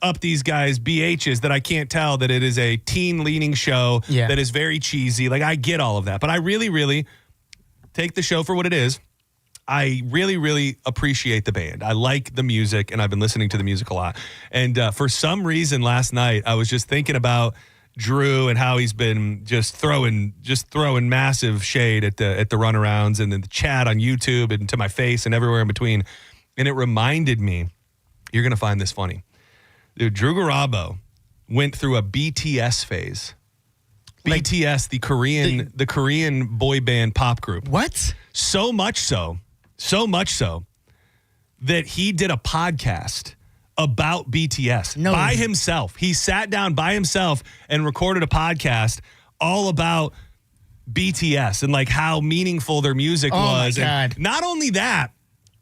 up these guys' BHs that I can't tell that it is a teen-leaning show that is very cheesy. Like, I get all of that. But I really, really take the show for what it is. I really, really appreciate the band. I like the music, and I've been listening to the music a lot. And for some reason last night, I was just thinking about Drew and how he's been just throwing massive shade at the Runarounds and then the chat on YouTube and to my face and everywhere in between. And it reminded me, you're going to find this funny. Dude, Drew Garabo went through a BTS phase. Like, BTS, the Korean boy band pop group. What? So much so that he did a podcast about BTS by himself. He sat down by himself and recorded a podcast all about BTS and like how meaningful their music was. Oh my God. And not only that,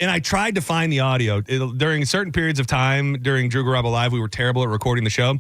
and I tried to find the audio. During certain periods of time during Drew Garabo Live, we were terrible at recording the show.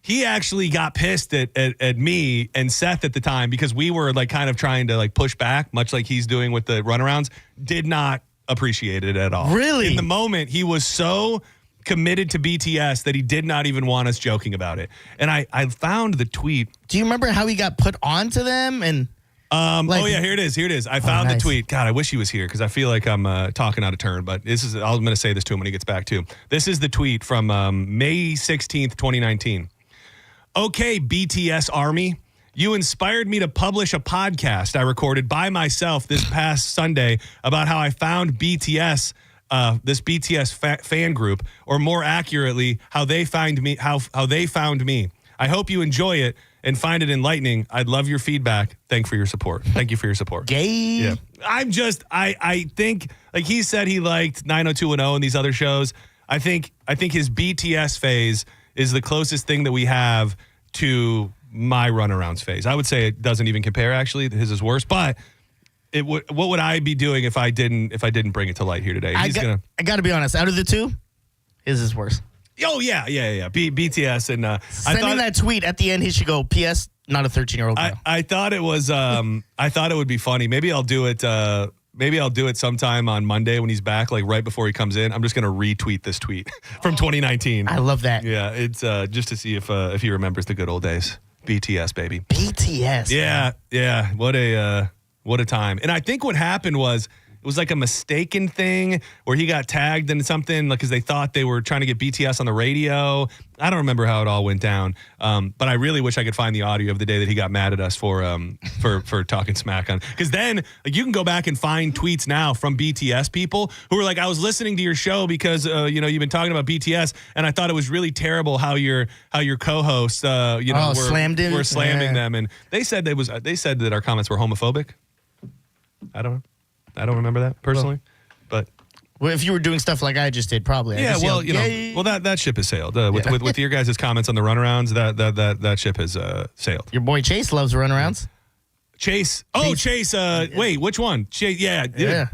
He actually got pissed at me and Seth at the time because we were like kind of trying to like push back, much like he's doing with the Runarounds. Did not appreciate it at all. Really? In the moment, he was so committed to BTS that he did not even want us joking about it. And I found the tweet. Do you remember how he got put onto them? And here it is. I found the tweet. God, I wish he was here because I feel like I'm talking out of turn. But I'm going to say this to him when he gets back too. This is the tweet from May 16th, 2019. Okay, BTS Army. You inspired me to publish a podcast I recorded by myself this past Sunday about how I found BTS, this BTS fan group, or more accurately, how they found me. How they found me. I hope you enjoy it and find it enlightening. I'd love your feedback. Thank you for your support. Gay. Yeah. I think, like he said he liked 90210 and these other shows. I think his BTS phase is the closest thing that we have to my Runarounds phase. I would say it doesn't even compare, actually. His is worse, but what would I be doing if I didn't bring it to light here today? I got to be honest, out of the two, his is worse. Oh, yeah. BTS. And sending that tweet at the end, he should go, P.S., not a 13-year-old girl. I thought it was, I thought it would be funny. Maybe I'll do it sometime on Monday when he's back, like right before he comes in. I'm just going to retweet this tweet from 2019. I love that. Yeah, it's just to see if he remembers the good old days. BTS, baby. BTS. Yeah. What a time. And I think what happened was, it was like a mistaken thing where he got tagged in something because they thought they were trying to get BTS on the radio. I don't remember how it all went down, but I really wish I could find the audio of the day that he got mad at us for talking smack on. Because then, like, you can go back and find tweets now from BTS people who were like, "I was listening to your show because you've been talking about BTS, and I thought it was really terrible how your co-hosts were slamming them, and they said that our comments were homophobic. I don't remember that personally, but Well, if you were doing stuff like I just did, probably. Yeah, well, that ship has sailed. With your guys' comments on the runarounds, that ship has sailed. Your boy Chase loves runarounds. Chase. Wait, which one? Chase. Yeah.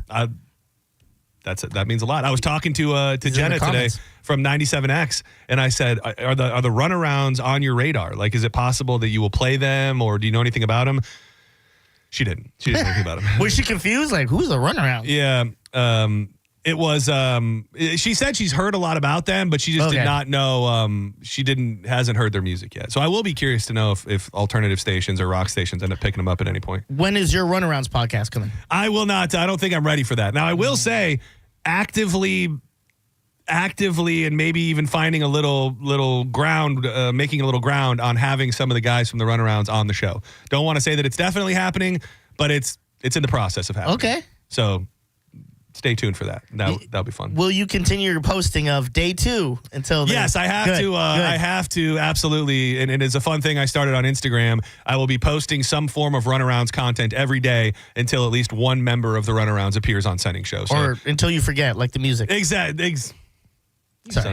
That means a lot. I was talking to Jenna today from 97X, and I said, "Are the runarounds on your radar? Like, is it possible that you will play them, or do you know anything about them?" She didn't. She didn't know anything about them. Was she confused? Like, who's the runaround? Yeah. It was. She said she's heard a lot about them, but she just did not know. Hasn't heard their music yet. So I will be curious to know if alternative stations or rock stations end up picking them up at any point. When is your Runarounds podcast coming? I will not. I don't think I'm ready for that. Now I will say, actively, and maybe even finding a little ground, making a little ground on having some of the guys from the Runarounds on the show. Don't want to say that it's definitely happening, but it's in the process of happening. Okay. So stay tuned for that. That'll be fun. Will you continue your posting of day 2 until then? Yes, I have to. I have to, absolutely. And it's a fun thing I started on Instagram. I will be posting some form of Runarounds content every day until at least one member of the Runarounds appears on Senning Show. So, or until you forget, like the music. Exactly. Sorry.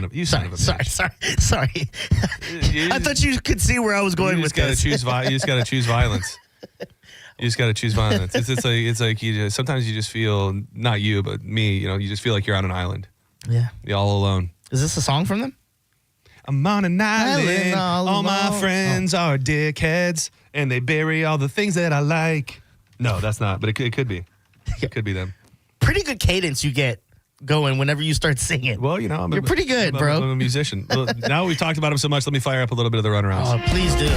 I thought you could see where I was going with this. You just got to choose violence. You just got to choose violence. It's like sometimes you just feel, not you, but me, you just feel like you're on an island. Yeah. You're all alone. Is this a song from them? I'm on an island. All my friends are dickheads, and they bury all the things that I like. No, that's not, but it could be. It could be them. Pretty good cadence you get going whenever you start singing. Well, you're pretty good, bro. I'm a musician. Well, now we've talked about him so much, let me fire up a little bit of the Runarounds. Oh, please do. Oh,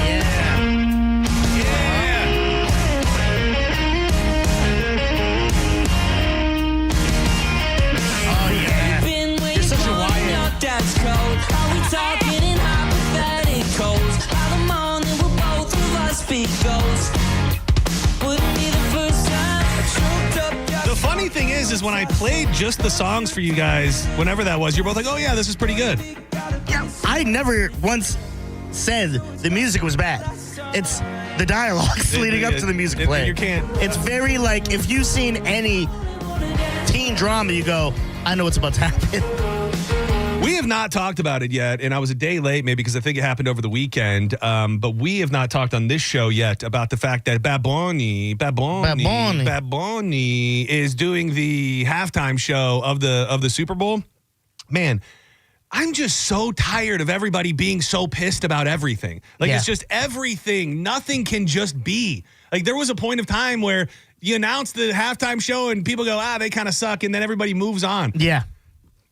yeah. The funny thing is when I played just the songs for you guys, whenever that was, you're both like, oh yeah, this is pretty good. Yeah, I never once said the music was bad. It's the dialogues leading up to the music playing. You can't. It's very like, if you've seen any teen drama, you go, I know what's about to happen. We have not talked about it yet, and I was a day late maybe because I think it happened over the weekend, but we have not talked on this show yet about the fact that Bad Bunny is doing the halftime show of the Super Bowl. Man, I'm just so tired of everybody being so pissed about everything. Like, It's just everything. Nothing can just be. Like, there was a point of time where you announce the halftime show and people go, they kind of suck, and then everybody moves on. Yeah.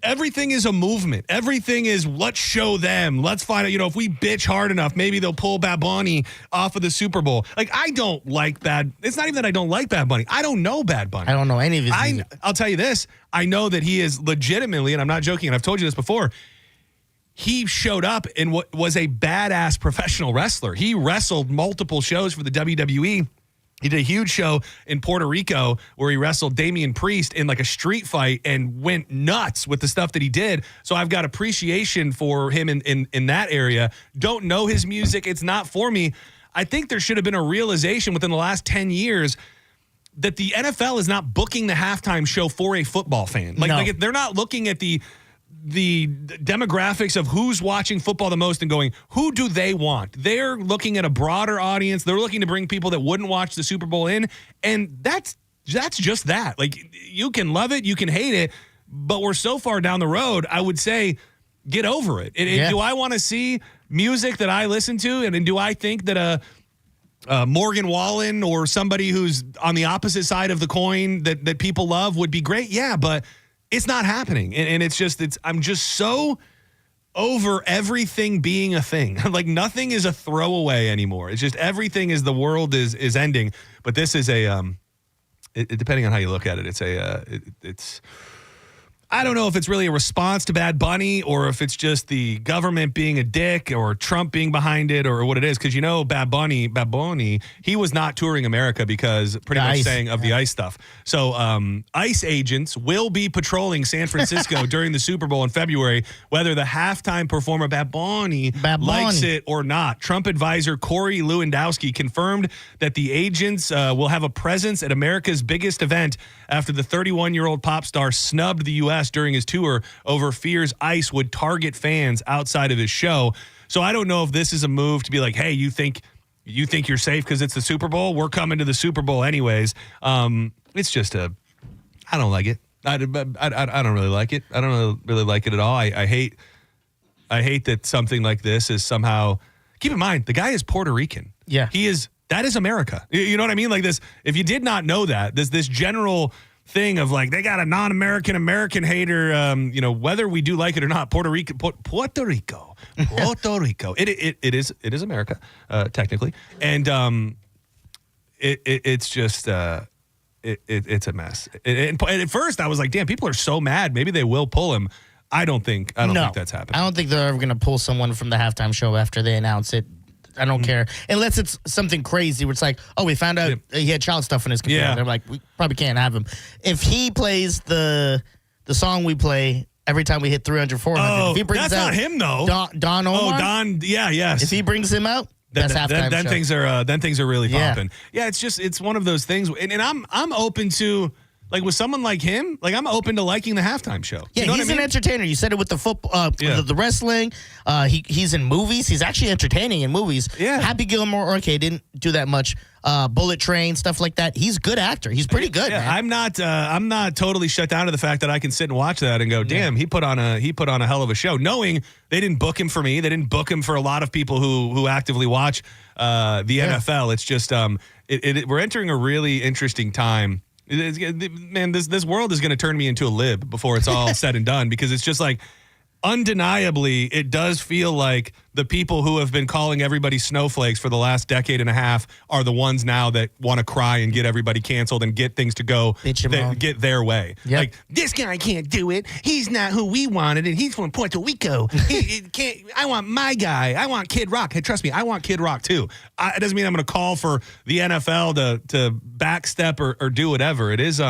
Everything is a movement. Everything is, let's show them. Let's find out, if we bitch hard enough, maybe they'll pull Bad Bunny off of the Super Bowl. Like, I don't like it's not even that I don't like Bad Bunny. I don't know Bad Bunny. I don't know any of his music. I'll tell you this. I know that he is legitimately, and I'm not joking, and I've told you this before, he showed up and was a badass professional wrestler. He wrestled multiple shows for the WWE. He did a huge show in Puerto Rico where he wrestled Damian Priest in like a street fight and went nuts with the stuff that he did. So I've got appreciation for him in that area. Don't know his music. It's not for me. I think there should have been a realization within the last 10 years that the NFL is not booking the halftime show for a football fan. Like they're not looking at the demographics of who's watching football the most and going, who do they want? They're looking at a broader audience. They're looking to bring people that wouldn't watch the Super Bowl in. And that's just that. Like, you can love it, you can hate it, but we're so far down the road, I would say, get over it. Do I want to see music that I listen to? And do I think that Morgan Wallen or somebody who's on the opposite side of the coin that people love would be great? Yeah, but it's not happening. And I'm just so over everything being a thing. Like, nothing is a throwaway anymore. It's just everything is, the world is ending. But this is depending on how you look at it, it's I don't know if it's really a response to Bad Bunny or if it's just the government being a dick or Trump being behind it or what it is. Because, Bad Bunny, he was not touring America because pretty much saying of the ICE stuff. So ICE agents will be patrolling San Francisco during the Super Bowl in February, whether the halftime performer Bad Bunny likes it or not. Trump advisor Corey Lewandowski confirmed that the agents will have a presence at America's biggest event after the 31-year-old pop star snubbed the U.S. during his tour over fears ICE would target fans outside of his show. So I don't know if this is a move to be like, hey, you think you're safe because it's the Super Bowl? We're coming to the Super Bowl anyways. It's just I don't like it. I don't really like it. I don't really like it at all. I hate that something like this is somehow. Keep in mind, the guy is Puerto Rican. Yeah, he is. That is America. You know what I mean? Like this. If you did not know that, this general thing of like they got a non-American American hater. Whether we do like it or not, Puerto Rico. It is America, technically, and it's just it's a mess. And at first, I was like, damn, people are so mad. Maybe they will pull him. I don't think that's happening. I don't think they're ever going to pull someone from the halftime show after they announce it. I don't care. Unless it's something crazy where it's like, oh, we found out he had child stuff in his computer. Yeah. They're like, we probably can't have him. If he plays the song we play every time we hit 300, 400. If he brings that's out not him, though. Don Omar? Oh, Don, yes. If he brings him out, that's halftime show. Then things are really popping. Yeah, it's one of those things. And I'm open to... Like with someone like him, like I'm open to liking the halftime show. Yeah, he's an entertainer. You said it with the football, the wrestling. He's in movies. He's actually entertaining in movies. Yeah, Happy Gilmore. Okay, didn't do that much. Bullet Train, stuff like that. He's a good actor. He's pretty good. Yeah, man. I'm not totally shut down to the fact that I can sit and watch that and go, damn, he put on a hell of a show. Knowing they didn't book him for me, they didn't book him for a lot of people who actively watch the NFL. It's just we're entering a really interesting time. Man, this world is going to turn me into a lib before it's all said and done, because it's just like, undeniably, it does feel like the people who have been calling everybody snowflakes for the last decade and a half are the ones now that want to cry and get everybody canceled and get things to go, get their way. Yep. Like, this guy can't do it. He's not who we wanted, and he's from Puerto Rico. he can't. I want my guy. I want Kid Rock. Hey, trust me, I want Kid Rock too. It doesn't mean I'm going to call for the NFL to backstep or do whatever. It is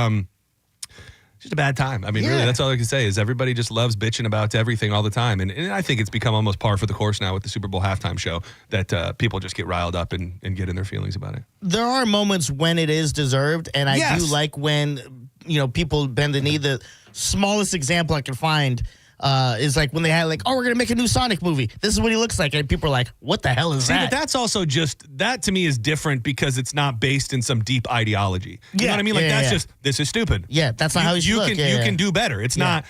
just a bad time. I mean, really, that's all I can say is everybody just loves bitching about everything all the time. And I think it's become almost par for the course now with the Super Bowl halftime show that people just get riled up and get in their feelings about it. There are moments when it is deserved, and I do like when, people bend the knee. The smallest example I can find is like when they had we're going to make a new Sonic movie. This is what he looks like. And people are like, what the hell is that? But that's also that to me is different because it's not based in some deep ideology. You know what I mean? Just, this is stupid. Yeah, that's not how you look. You can do better. It's not,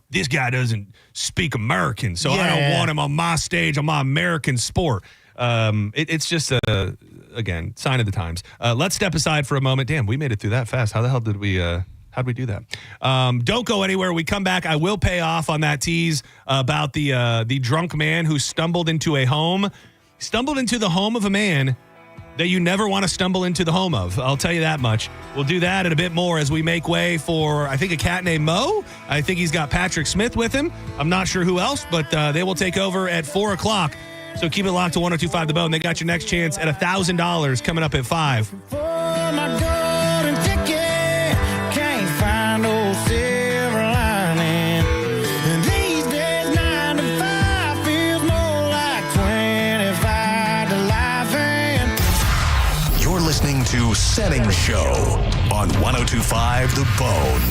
this guy doesn't speak American, so I don't want him on my stage on my American sport. It's just, again, sign of the times. Let's step aside for a moment. Damn, we made it through that fast. How the hell did we... How'd we do that? Don't go anywhere. We come back. I will pay off on that tease about the drunk man who stumbled into the home of a man that you never want to stumble into the home of. I'll tell you that much. We'll do that and a bit more as we make way for, I think, a cat named Mo. I think he's got Patrick Smith with him. I'm not sure who else, but they will take over at 4 o'clock. So keep it locked to 102.5 The Bone. They got your next chance at $1,000 coming up at 5. No silver lining. And these days 9 to 5 feels more like 25 to life. And you're listening to Senning Show on 102.5 The Bone.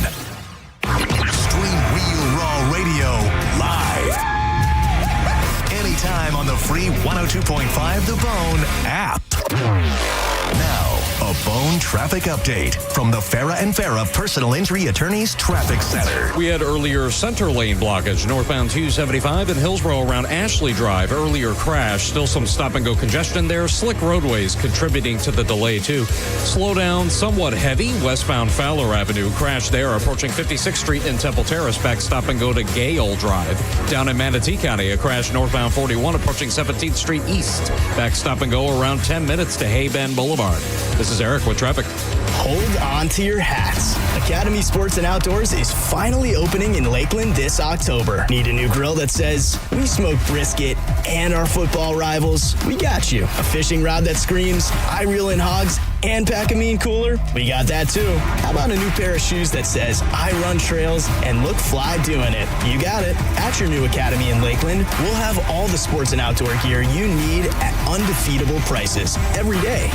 Stream Real Raw Radio live anytime on the free 102.5 The Bone app. Now, a Bone traffic update from the Farah and Farah Personal Injury Attorneys Traffic Center. We had earlier center lane blockage, northbound 275 in Hillsborough around Ashley Drive. Earlier crash, still some stop-and-go congestion there. Slick roadways contributing to the delay, too. Slow down, somewhat heavy. Westbound Fowler Avenue, crash there approaching 56th Street in Temple Terrace. Back stop-and-go to Gale Drive. Down in Manatee County, a crash northbound 41 approaching 17th Street East. Back stop-and-go around 10 minutes to Hay Bend Boulevard. This is Eric with traffic. Hold on to your hats. Academy Sports and Outdoors is finally opening in Lakeland this October. Need a new grill that says, we smoke brisket and our football rivals? We got you. A fishing rod that screams, I reel in hogs and pack a mean cooler? We got that too. How about a new pair of shoes that says, I run trails and look fly doing it? You got it. At your new Academy in Lakeland, we'll have all the sports and outdoor gear you need at undefeatable prices every day.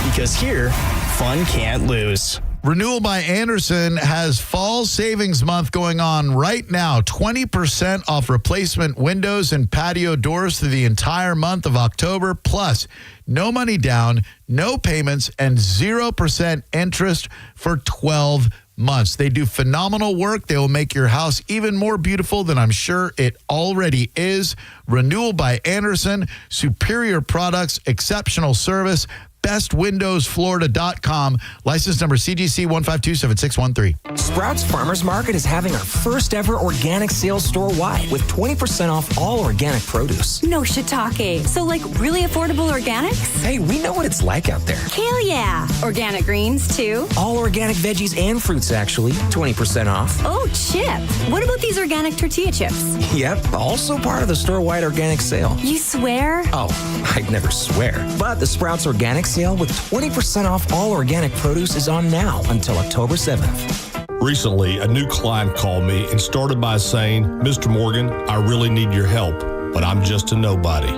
Because here, fun can't lose. Renewal by Andersen has Fall Savings Month going on right now. 20% off replacement windows and patio doors through the entire month of October. Plus, no money down, no payments, and 0% interest for 12 months. They do phenomenal work. They will make your house even more beautiful than I'm sure it already is. Renewal by Andersen, superior products, exceptional service. bestwindowsflorida.com. License number CGC 1527613. Sprouts Farmers Market is having our first ever organic sales store-wide with 20% off all organic produce. No shiitake. So like really affordable organics? Hey, we know what it's like out there. Hell yeah. Organic greens too? All organic veggies and fruits actually. 20% off. Oh, Chip. What about these organic tortilla chips? Yep, also part of the store-wide organic sale. You swear? Oh, I'd never swear. But the Sprouts Organic Sale with 20% off all organic produce is on now until October 7th. Recently, a new client called me and started by saying, Mr. Morgan, I really need your help, but I'm just a nobody.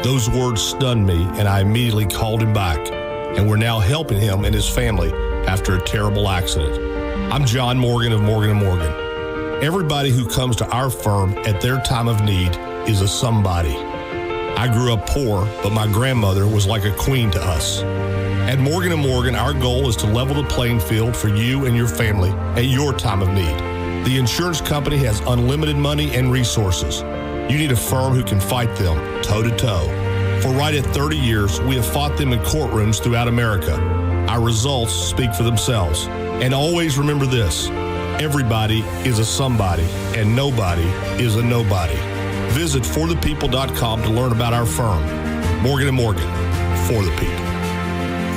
Those words stunned me, and I immediately called him back, and we're now helping him and his family after a terrible accident. I'm John Morgan of Morgan & Morgan. Everybody who comes to our firm at their time of need is a somebody. I grew up poor, but my grandmother was like a queen to us. At Morgan & Morgan, our goal is to level the playing field for you and your family at your time of need. The insurance company has unlimited money and resources. You need a firm who can fight them toe-to-toe. For right at 30 years, we have fought them in courtrooms throughout America. Our results speak for themselves. And always remember this, everybody is a somebody, and nobody is a nobody. Visit forthepeople.com to learn about our firm. Morgan & Morgan, for the people.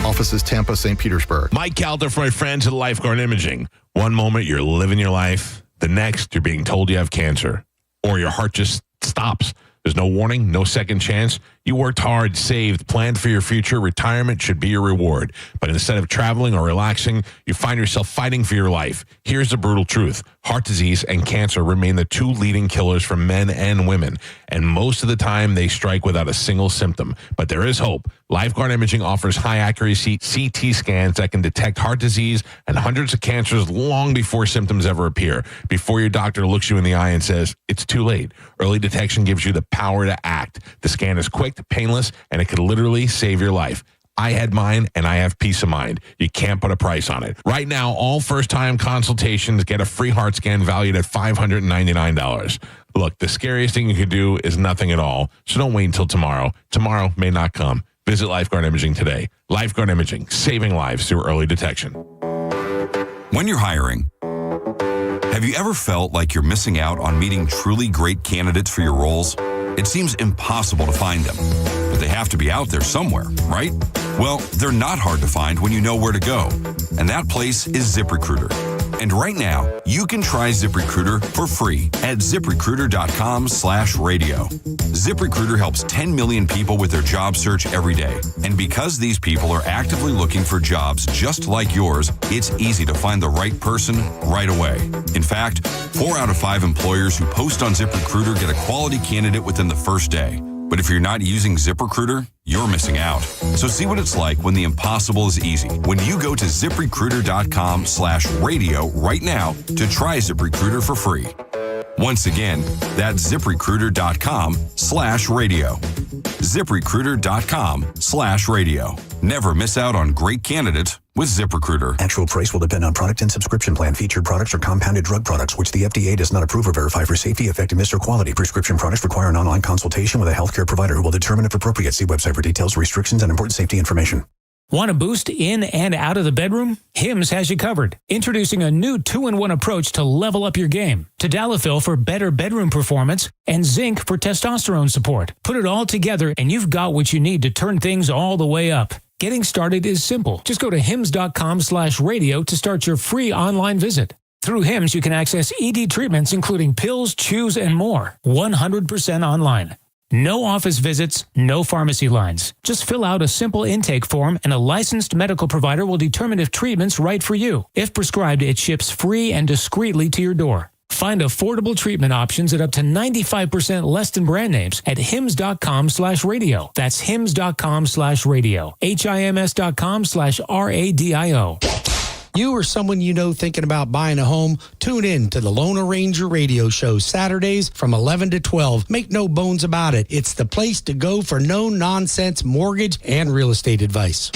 Offices Tampa, St. Petersburg. Mike Calder for my friends at Lifeguard Imaging. One moment you're living your life. The next you're being told you have cancer. Or your heart just stops. There's no warning, no second chance. You worked hard, saved, planned for your future. Retirement should be your reward. But instead of traveling or relaxing, you find yourself fighting for your life. Here's the brutal truth. Heart disease and cancer remain the two leading killers for men and women. And most of the time, they strike without a single symptom. But there is hope. Lifeguard Imaging offers high-accuracy CT scans that can detect heart disease and hundreds of cancers long before symptoms ever appear. Before your doctor looks you in the eye and says, it's too late. Early detection gives you the power to act. The scan is quick, painless, and it could literally save your life. I had mine, and I have peace of mind. You can't put a price on it. Right now, all first-time consultations get a free heart scan valued at $599. Look, the scariest thing you could do is nothing at all, so don't wait until tomorrow. Tomorrow may not come. Visit Lifeguard Imaging today. Lifeguard Imaging, saving lives through early detection. When you're hiring, have you ever felt like you're missing out on meeting truly great candidates for your roles? It seems impossible to find them, but they have to be out there somewhere, right? Well, they're not hard to find when you know where to go, and that place is ZipRecruiter. And right now, you can try ZipRecruiter for free at ZipRecruiter.com/radio. ZipRecruiter helps 10 million people with their job search every day. And because these people are actively looking for jobs just like yours, it's easy to find the right person right away. In fact, 4 out of 5 employers who post on ZipRecruiter get a quality candidate within the first day. But if you're not using ZipRecruiter, you're missing out. So see what it's like when the impossible is easy. When you go to ZipRecruiter.com/radio right now to try ZipRecruiter for free. Once again, that's ZipRecruiter.com/radio. ZipRecruiter.com/radio. Never miss out on great candidates with ZipRecruiter. Actual price will depend on product and subscription plan. Featured products are compounded drug products, which the FDA does not approve or verify for safety, effectiveness, or quality. Prescription products require an online consultation with a healthcare provider who will determine if appropriate. See website for details, restrictions, and important safety information. Want a boost in and out of the bedroom? Hims has you covered. Introducing a new 2-in-1 approach to level up your game. Tadalafil for better bedroom performance and zinc for testosterone support. Put it all together and you've got what you need to turn things all the way up. Getting started is simple. Just go to hims.com/radio to start your free online visit. Through Hims, you can access ED treatments, including pills, chews, and more, 100% online. No office visits, no pharmacy lines. Just fill out a simple intake form and a licensed medical provider will determine if treatment's right for you. If prescribed, it ships free and discreetly to your door. Find affordable treatment options at up to 95% less than brand names at hims.com/radio. That's hims.com/radio. HIMS.com/RADIO. You or someone you know thinking about buying a home, tune in to the Lone Ranger Radio Show Saturdays from 11 to 12. Make no bones about it. It's the place to go for no-nonsense mortgage and real estate advice.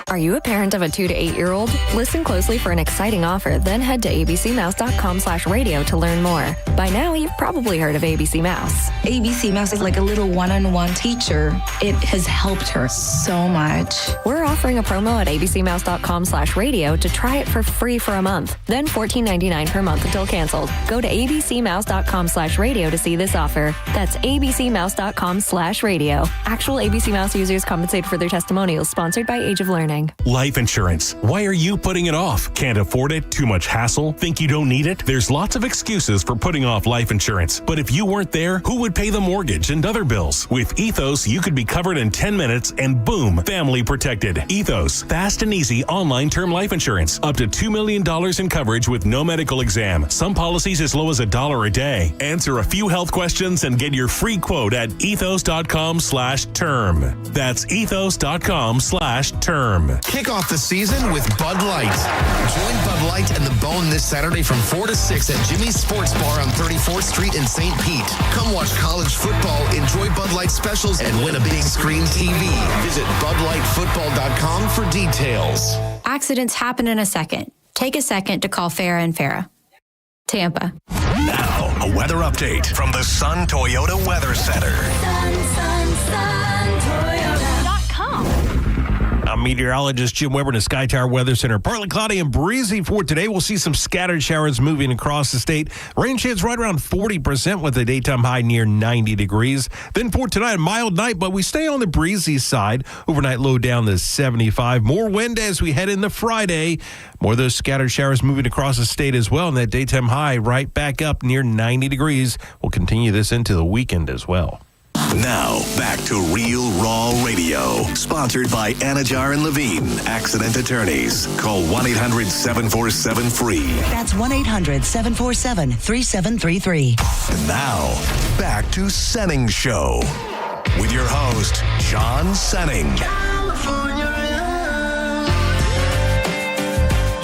Are you a parent of a 2 to 8-year-old? Listen closely for an exciting offer, then head to abcmouse.com/radio to learn more. By now, you've probably heard of ABC Mouse. ABC Mouse is like a little one-on-one teacher. It has helped her so much. We're offering a promo at abcmouse.com/radio to try it for free for a month, then $14.99 per month until canceled. Go to abcmouse.com/radio to see this offer. That's abcmouse.com/radio. Actual ABC Mouse users compensate for their testimonials, sponsored by Age of Learning. Life insurance. Why are you putting it off? Can't afford it? Too much hassle? Think you don't need it? There's lots of excuses for putting off life insurance. But if you weren't there, who would pay the mortgage and other bills? With Ethos, you could be covered in 10 minutes and boom, family protected. Ethos, fast and easy online term life insurance. Up to $2 million in coverage with no medical exam. Some policies as low as $1 a day. Answer a few health questions and get your free quote at ethos.com/term. That's ethos.com/term. Kick off the season with Bud Light. Join Bud Light and the Bone this Saturday from 4 to 6 at Jimmy's Sports Bar on 34th Street in St. Pete. Come watch college football, enjoy Bud Light specials, and win a big screen TV. Visit BudLightFootball.com for details. Accidents happen in a second. Take a second to call Farah and Farah. Tampa. Now, a weather update from the Sun Toyota Weather Center. I'm meteorologist Jim Weber in the Sky Tower Weather Center. Partly cloudy and breezy for today. We'll see some scattered showers moving across the state. Rain chance right around 40% with a daytime high near 90 degrees. Then for tonight, a mild night, but we stay on the breezy side. Overnight low down to 75. More wind as we head into Friday. More of those scattered showers moving across the state as well. And that daytime high right back up near 90 degrees. We'll continue this into the weekend as well. Now, back to Real Raw Radio. Sponsored by Anajar and Levine, Accident Attorneys. Call 1-800-747-FREE. That's 1-800-747-3733. And now, back to Senning Show. With your host, John Senning.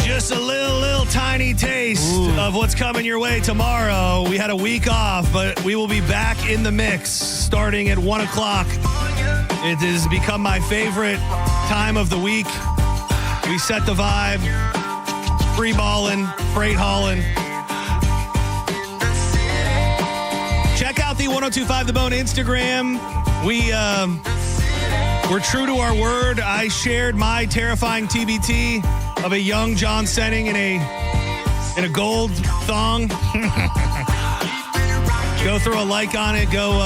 Just a little tiny taste of what's coming your way tomorrow. We had a week off, but we will be back in the mix starting at 1 o'clock. It has become my favorite time of the week. We set the vibe, free balling, freight hauling. Check out the 1025 The Bone Instagram. We're true to our word. I shared my terrifying TBT of a young John Senning in a gold thong. Go throw a like on it. Go,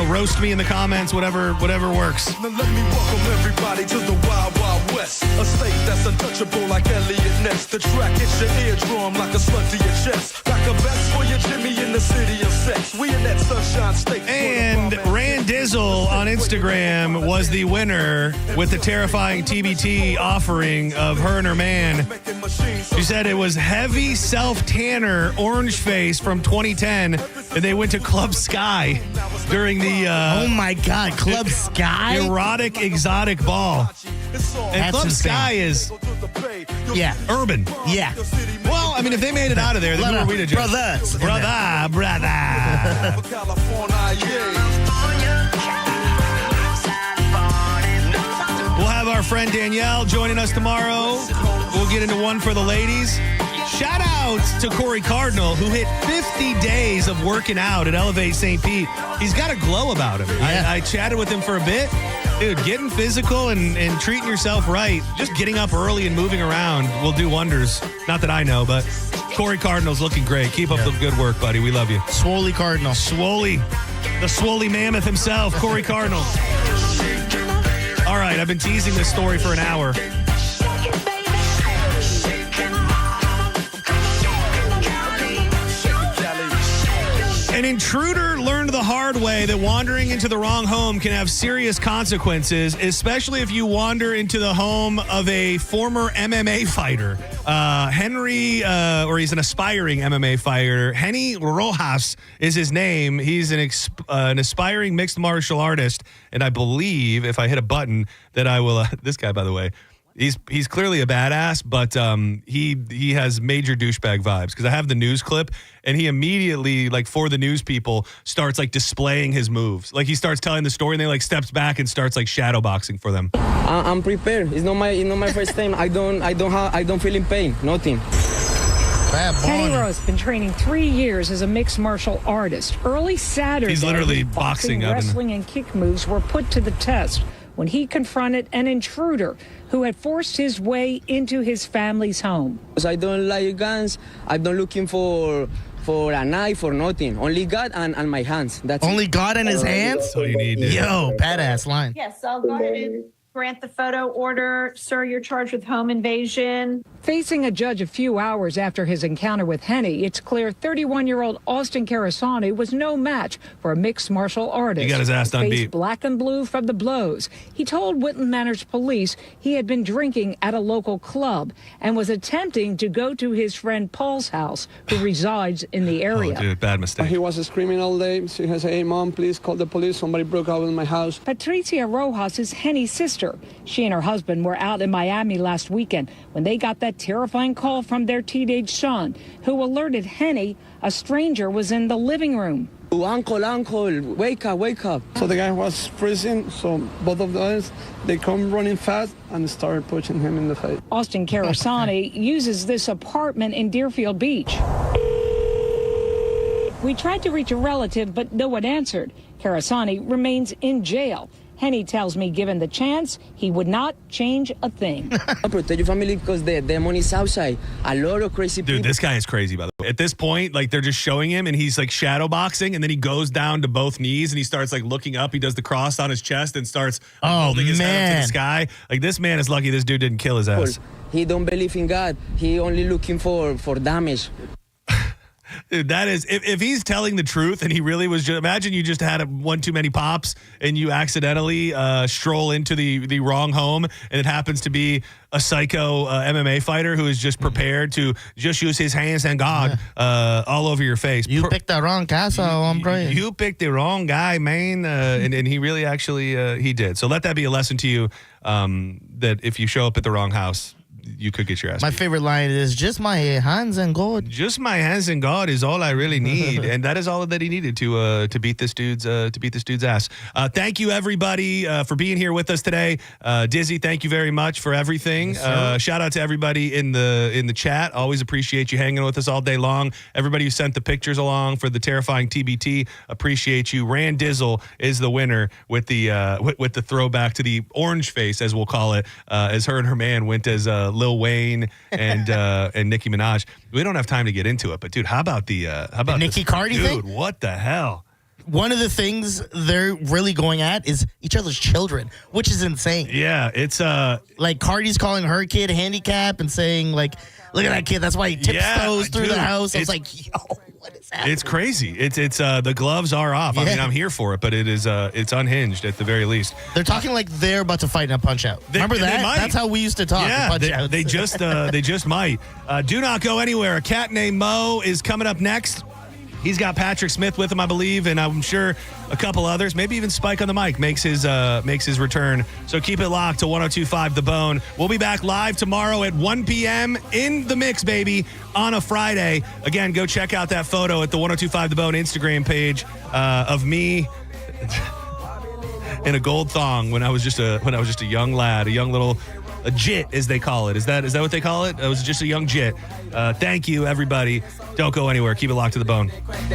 roast me in the comments. Whatever works. Now let me welcome everybody to the Wild Wild West. A state that's untouchable like Elliot Ness. The track hits your eardrum like a slug to your chest. Like a vest for your Jimmy in the city of sex. We in that sunshine state. And Randizzle on Instagram was the winner with the terrifying TBT offering of her and her man. She said it was heavy self-tanner orange face from 2010, and they went to Club Sky during the oh my God, Club Sky? erotic exotic ball. And Club Sky is urban. Yeah. Well, I mean, if they made it out of there, then who are we to judge? Brother. We'll have our friend Danielle joining us tomorrow. We'll get into one for the ladies. Shout out to Corey Cardinal, who hit 50 days of working out at Elevate St. Pete. He's got a glow about him. Yeah. I chatted with him for a bit. Dude, getting physical and treating yourself right, just getting up early and moving around will do wonders. Not that I know, but Corey Cardinal's looking great. Keep up the good work, buddy. We love you. Swoley Cardinal. The Swoley Mammoth himself, Corey Cardinal. All right, I've been teasing this story for an hour. An intruder learned the hard way that wandering into the wrong home can have serious consequences, especially if you wander into the home of a former MMA fighter. He's an aspiring MMA fighter. Henny Rojas is his name. He's an aspiring mixed martial artist, and I believe if I hit a button that I will. This guy, by the way. He's clearly a badass, but he has major douchebag vibes because I have the news clip and he immediately, like for the news people, starts like displaying his moves. Like he starts telling the story and then like steps back and starts like shadow boxing for them. I'm prepared. It's not my first time. I don't feel in pain. Nothing. Henny Rose been training 3 years as a mixed martial artist. Early Saturday, he's literally his boxing, wrestling, and kick moves were put to the test when he confronted an intruder who had forced his way into his family's home. I don't like guns. I'm not looking for a knife or nothing. Only God and my hands. That's only it. God and his hands? That's all you need. Dude. Yo, badass line. Yes, I'll go ahead and grant the photo order. Sir, you're charged with home invasion. Facing a judge a few hours after his encounter with Henny, it's clear 31-year-old Austin Carasani was no match for a mixed martial artist. He got his ass done Faced beat. black and blue from the blows. He told Whitland Manors police he had been drinking at a local club and was attempting to go to his friend Paul's house, who resides in the area. Oh, dude, bad mistake. He was screaming all day. She has said, "Hey, Mom, please call the police. Somebody broke out in my house." Patricia Rojas is Henny's sister. She and her husband were out in Miami last weekend when they got that terrifying call from their teenage son, who alerted Henny a stranger was in the living room. Oh, uncle, wake up. So the guy was freezing, so both of those, they come running fast and started pushing him in the face. Austin Carasani uses this apartment in Deerfield Beach. We tried to reach a relative, but no one answered. Carasani remains in jail. Henny tells me given the chance, he would not change a thing. Protect your family because the demon is outside. A lot of crazy people. Dude, this guy is crazy, by the way. At this point, like, they're just showing him, and he's, like, shadow boxing, and then he goes down to both knees, and he starts, like, looking up. He does the cross on his chest and starts holding his head up to the sky. Like, this man is lucky this dude didn't kill his ass. He don't believe in God. He only looking for damage. Dude, that is, if he's telling the truth and he really was just, imagine you just had one too many pops and you accidentally stroll into the wrong home and it happens to be a psycho MMA fighter who is just prepared to just use his hands and God all over your face. You picked the wrong casa, hombre. You picked the wrong guy, man. And he really actually, he did. So let that be a lesson to you that if you show up at the wrong house, you could get your ass My beat. favorite line is just my hands and God. Just my hands and God is all I really need, and that is all that he needed to beat this dude's ass. Thank you everybody for being here with us today. Dizzy, thank you very much for everything. Shout out to everybody in the chat. Always appreciate you hanging with us all day long. Everybody who sent the pictures along for the terrifying TBT, appreciate you. Rand Dizzle is the winner with the throwback to the orange face, as we'll call it, as her and her man went as Lil Wayne and Nicki Minaj. We don't have time to get into it, but dude, how about the Nicki Cardi thing? thing? What the hell? One of the things they're really going at is each other's children, which is insane. Yeah, it's like Cardi's calling her kid handicapped and saying like, "Look at that kid. That's why he tiptoes through the house." I was like, "Yo, what is happening?" It's crazy. It's the gloves are off. I mean, I'm here for it, but it's unhinged at the very least. They're talking like they're about to fight in a punch out. Remember that? That's how we used to talk. Yeah, punch outs. they just might. Do not go anywhere. A cat named Mo is coming up next. He's got Patrick Smith with him, I believe, and I'm sure a couple others, maybe even Spike on the mic makes his return. So keep it locked to 102.5 The Bone. We'll be back live tomorrow at 1 p.m. in the mix, baby, on a Friday. Again, go check out that photo at the 102.5 The Bone Instagram page of me in a gold thong when I was just a young lad, a young little. A jit, as they call it. Is that what they call it? It was just a young jit. Thank you, everybody. Don't go anywhere. Keep it locked to The Bone. I'm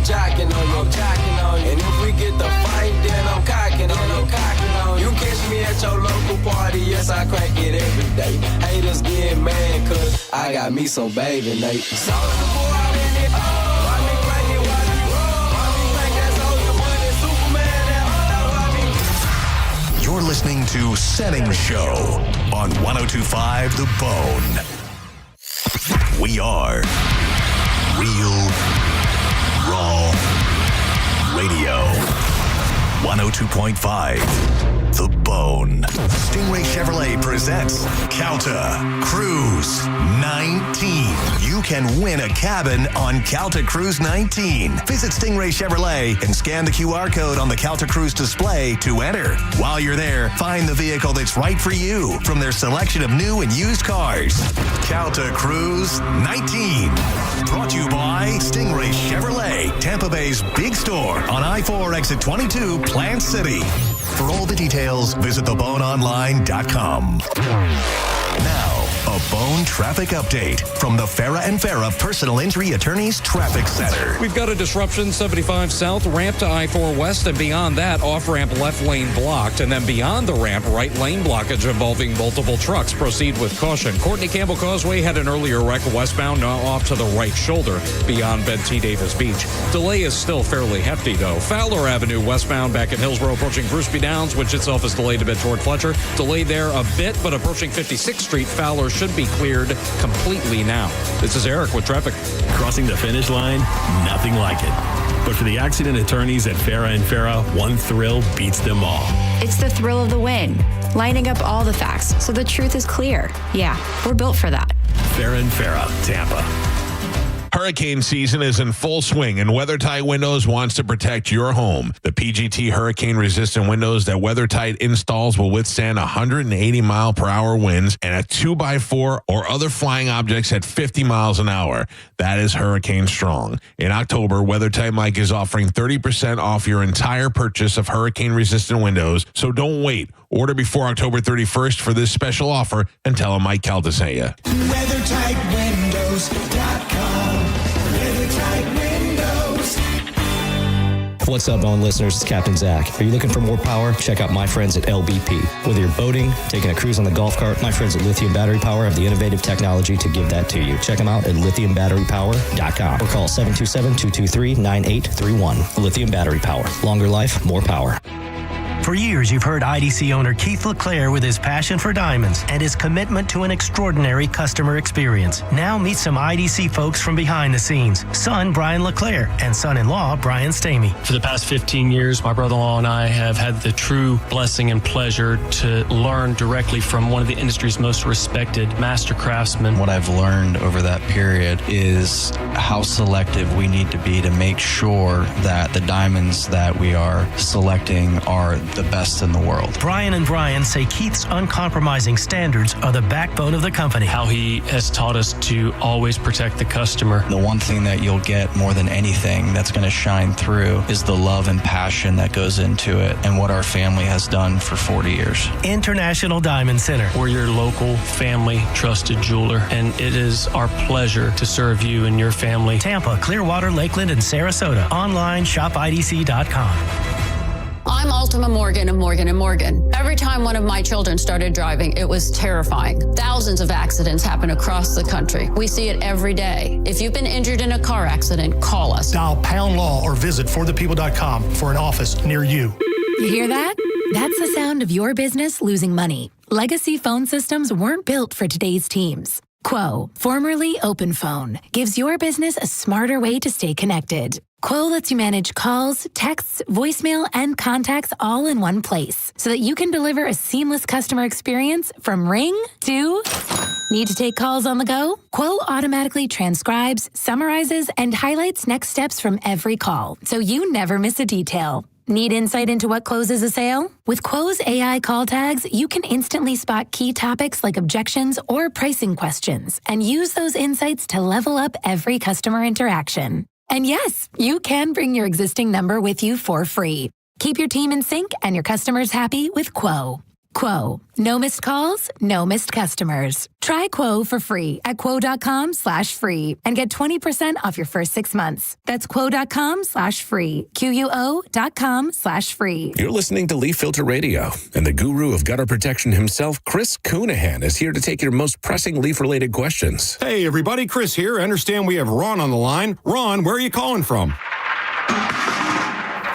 jacking on you, and if we get the fight, then I'm cocking on you. Catch me at your local party, yes, I crack it every day. Haters get mad, cause I got me some baby Nate. Soulja Boy out in it, why me crank it, why me roll? Why me crank that Soulja Boy, that Superman, that all that why me You're listening to Senning Show on 102.5 The Bone. We are Real Raw Radio. 102.5 The Bone. Stingray Chevrolet presents Calta Cruise 19. You can win a cabin on Calta Cruise 19. Visit Stingray Chevrolet and scan the QR code on the Calta Cruise display to enter. While you're there, find the vehicle that's right for you from their selection of new and used cars. Calta Cruise 19. Brought to you by Stingray Chevrolet, Tampa Bay's big store on I-4 exit 22, Plant City. For all the details, visit theboneonline.com. Now, a Bone traffic update from the Farah and Farah Personal Injury Attorneys Traffic Center. We've got a disruption, 75 south, ramp to I-4 west, and beyond that, off-ramp left lane blocked, and then beyond the ramp, right lane blockage involving multiple trucks. Proceed with caution. Courtney Campbell Causeway had an earlier wreck westbound, now off to the right shoulder beyond Ben T. Davis Beach. Delay is still fairly hefty, though. Fowler Avenue westbound back at Hillsborough, approaching Grousby Downs, which itself is delayed a bit toward Fletcher. Delayed there a bit, but approaching 56th Street, Fowler should be cleared completely now. This is Eric with traffic. Crossing the finish line, nothing like it. But for the accident attorneys at Farah and Farah, one thrill beats them all. It's the thrill of the win, lining up all the facts so the truth is clear. Yeah, we're built for that. Farah and Farah, Tampa. Hurricane season is in full swing, and WeatherTight Windows wants to protect your home. The PGT hurricane-resistant windows that WeatherTight installs will withstand 180-mile-per-hour winds and a 2x4 or other flying objects at 50 miles an hour. That is hurricane strong. In October, WeatherTight Mike is offering 30% off your entire purchase of hurricane-resistant windows, so don't wait. Order before October 31st for this special offer and tell him Mike Calta sent you. WeatherTightWindows.com. WeatherTight Windows. What's up, Bone listeners? It's Captain Zach. Are you looking for more power? Check out my friends at LBP. Whether you're boating, taking a cruise on the golf cart, my friends at Lithium Battery Power have the innovative technology to give that to you. Check them out at lithiumbatterypower.com or call 727-223-9831. Lithium Battery Power. Longer life, more power. For years, you've heard IDC owner Keith LeClaire with his passion for diamonds and his commitment to an extraordinary customer experience. Now meet some IDC folks from behind the scenes. Son Brian LeClaire and son-in-law Brian Stamey. For the past 15 years, my brother-in-law and I have had the true blessing and pleasure to learn directly from one of the industry's most respected master craftsmen. What I've learned over that period is how selective we need to be to make sure that the diamonds that we are selecting are the best in the world. Brian and Brian say Keith's uncompromising standards are the backbone of the company. How he has taught us to always protect the customer. The one thing that you'll get more than anything that's going to shine through is the love and passion that goes into it and what our family has done for 40 years. International Diamond Center. We're your local family trusted jeweler, and it is our pleasure to serve you and your family. Tampa, Clearwater, Lakeland, and Sarasota. Online, shopidc.com. I'm Ultima Morgan of Morgan & Morgan. Every time one of my children started driving, it was terrifying. Thousands of accidents happen across the country. We see it every day. If you've been injured in a car accident, call us. Dial pound law or visit forthepeople.com for an office near you. You hear that? That's the sound of your business losing money. Legacy phone systems weren't built for today's teams. Quo, formerly OpenPhone, gives your business a smarter way to stay connected. Quo lets you manage calls, texts, voicemail, and contacts all in one place so that you can deliver a seamless customer experience from ring to... Need to take calls on the go? Quo automatically transcribes, summarizes, and highlights next steps from every call so you never miss a detail. Need insight into what closes a sale? With Quo's AI call tags, you can instantly spot key topics like objections or pricing questions and use those insights to level up every customer interaction. And yes, you can bring your existing number with you for free. Keep your team in sync and your customers happy with Quo. Quo. No missed calls, no missed customers. Try Quo for free at quo.com/free and get 20% off your first 6 months. That's quo.com/free. QUO.com/free. You're listening to Leaf Filter Radio, and the guru of gutter protection himself, Chris Coonahan, is here to take your most pressing leaf-related questions. Hey, everybody, Chris here. I understand we have Ron on the line. Ron, where are you calling from?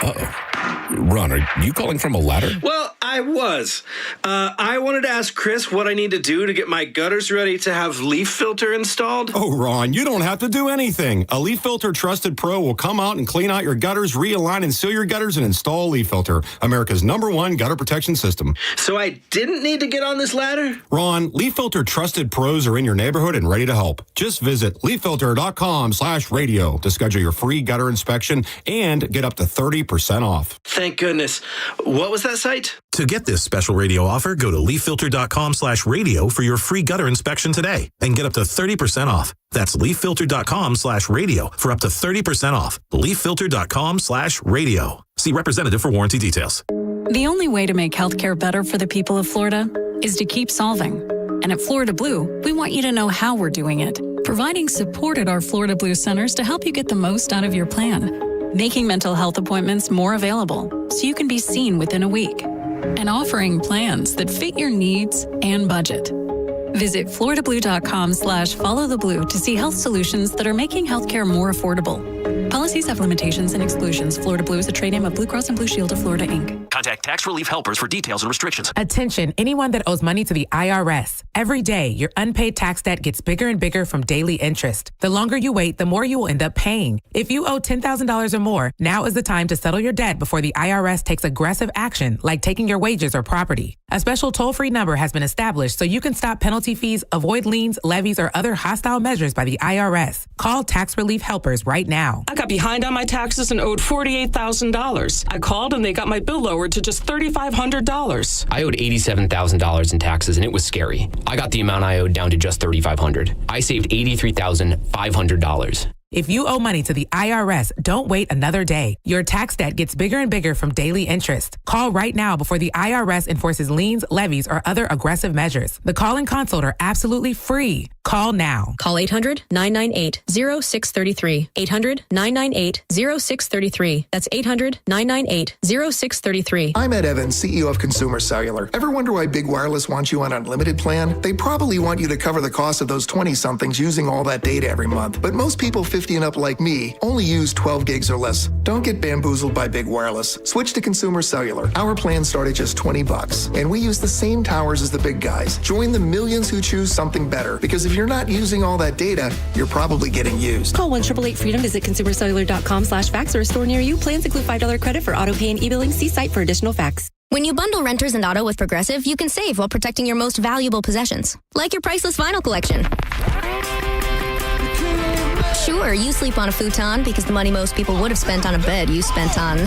Uh-oh. Ron, are you calling from a ladder? Well, Well, I was. I wanted to ask Chris what I need to do to get my gutters ready to have leaf filter installed. Oh, Ron, you don't have to do anything. A Leaf Filter Trusted Pro will come out and clean out your gutters, realign and seal your gutters, and install Leaf Filter, America's #1 gutter protection system. So I didn't need to get on this ladder? Ron, Leaf Filter Trusted Pros are in your neighborhood and ready to help. Just visit leaffilter.com/radio to schedule your free gutter inspection and get up to 30% off. Thank goodness. What was that site? To get this special radio offer, go to leaffilter.com/radio for your free gutter inspection today and get up to 30% off. That's leaffilter.com/radio for up to 30% off. leaffilter.com/radio. See representative for warranty details. The only way to make healthcare better for the people of Florida is to keep solving. And at Florida Blue, we want you to know how we're doing it, providing support at our Florida Blue centers to help you get the most out of your plan, making mental health appointments more available so you can be seen within a week, and offering plans that fit your needs and budget. Visit floridablue.com/followtheblue to see health solutions that are making healthcare more affordable. Policies have limitations and exclusions. Florida Blue is a trade name of Blue Cross and Blue Shield of Florida, Inc. Contact Tax Relief Helpers for details and restrictions. Attention, anyone that owes money to the IRS. Every day, your unpaid tax debt gets bigger and bigger from daily interest. The longer you wait, the more you will end up paying. If you owe $10,000 or more, now is the time to settle your debt before the IRS takes aggressive action, like taking your wages or property. A special toll-free number has been established so you can stop penalty fees, avoid liens, levies, or other hostile measures by the IRS. Call Tax Relief Helpers right now. I got behind on my taxes and owed $48,000. I called and they got my bill lowered to just $3,500. I owed $87,000 in taxes and it was scary. I got the amount I owed down to just $3,500. I saved $83,500. If you owe money to the IRS, don't wait another day. Your tax debt gets bigger and bigger from daily interest. Call right now before the IRS enforces liens, levies, or other aggressive measures. The call and consult are absolutely free. Call now. Call 800-998-0633. 800-998-0633. That's 800-998-0633. I'm Ed Evans, CEO of Consumer Cellular. Ever wonder why Big Wireless wants you on an unlimited plan? They probably want you to cover the cost of those 20-somethings using all that data every month. But most people 50 and up like me only use 12 gigs or less. Don't get bamboozled by Big Wireless. Switch to Consumer Cellular. Our plans start at just $20, and we use the same towers as the big guys. Join the millions who choose something better, because if you're not using all that data, you're probably getting used. Call 1-888-FREEDOM, visit consumercellular.com/facts or a store near you. Plans include $5 credit for auto pay and e-billing. See site for additional facts. When you bundle renters and auto with Progressive, you can save while protecting your most valuable possessions, like your priceless vinyl collection. Sure, you sleep on a futon because the money most people would have spent on a bed you spent on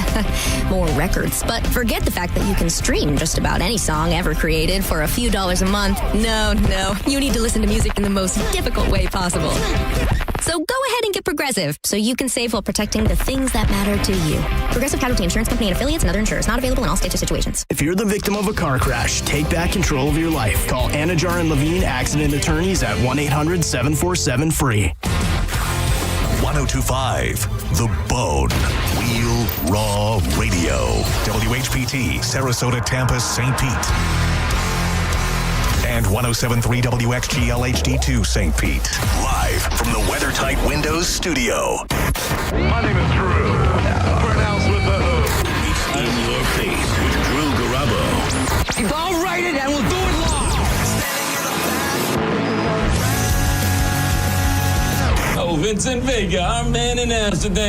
more records. But forget the fact that you can stream just about any song ever created for a few dollars a month. No, you need to listen to music in the most difficult way possible. So go ahead and get Progressive so you can save while protecting the things that matter to you. Progressive Casualty Insurance Company and affiliates and other insurers. Not available in all states or situations. If you're the victim of a car crash, take back control of your life. Call Anajar and Levine Accident Attorneys at 1-800-747-FREE. 1025 The Bone. Real Raw Radio. WHPT, Sarasota, Tampa, St. Pete. And 1073 WXGL HD2 St. Pete. Live from the WeatherTight Windows studio. My name is Drew. Pronounced with the O. In your face with Drew Garabo. If I'll write it and we'll do it live. Oh, Vincent Vega, our man in Amsterdam.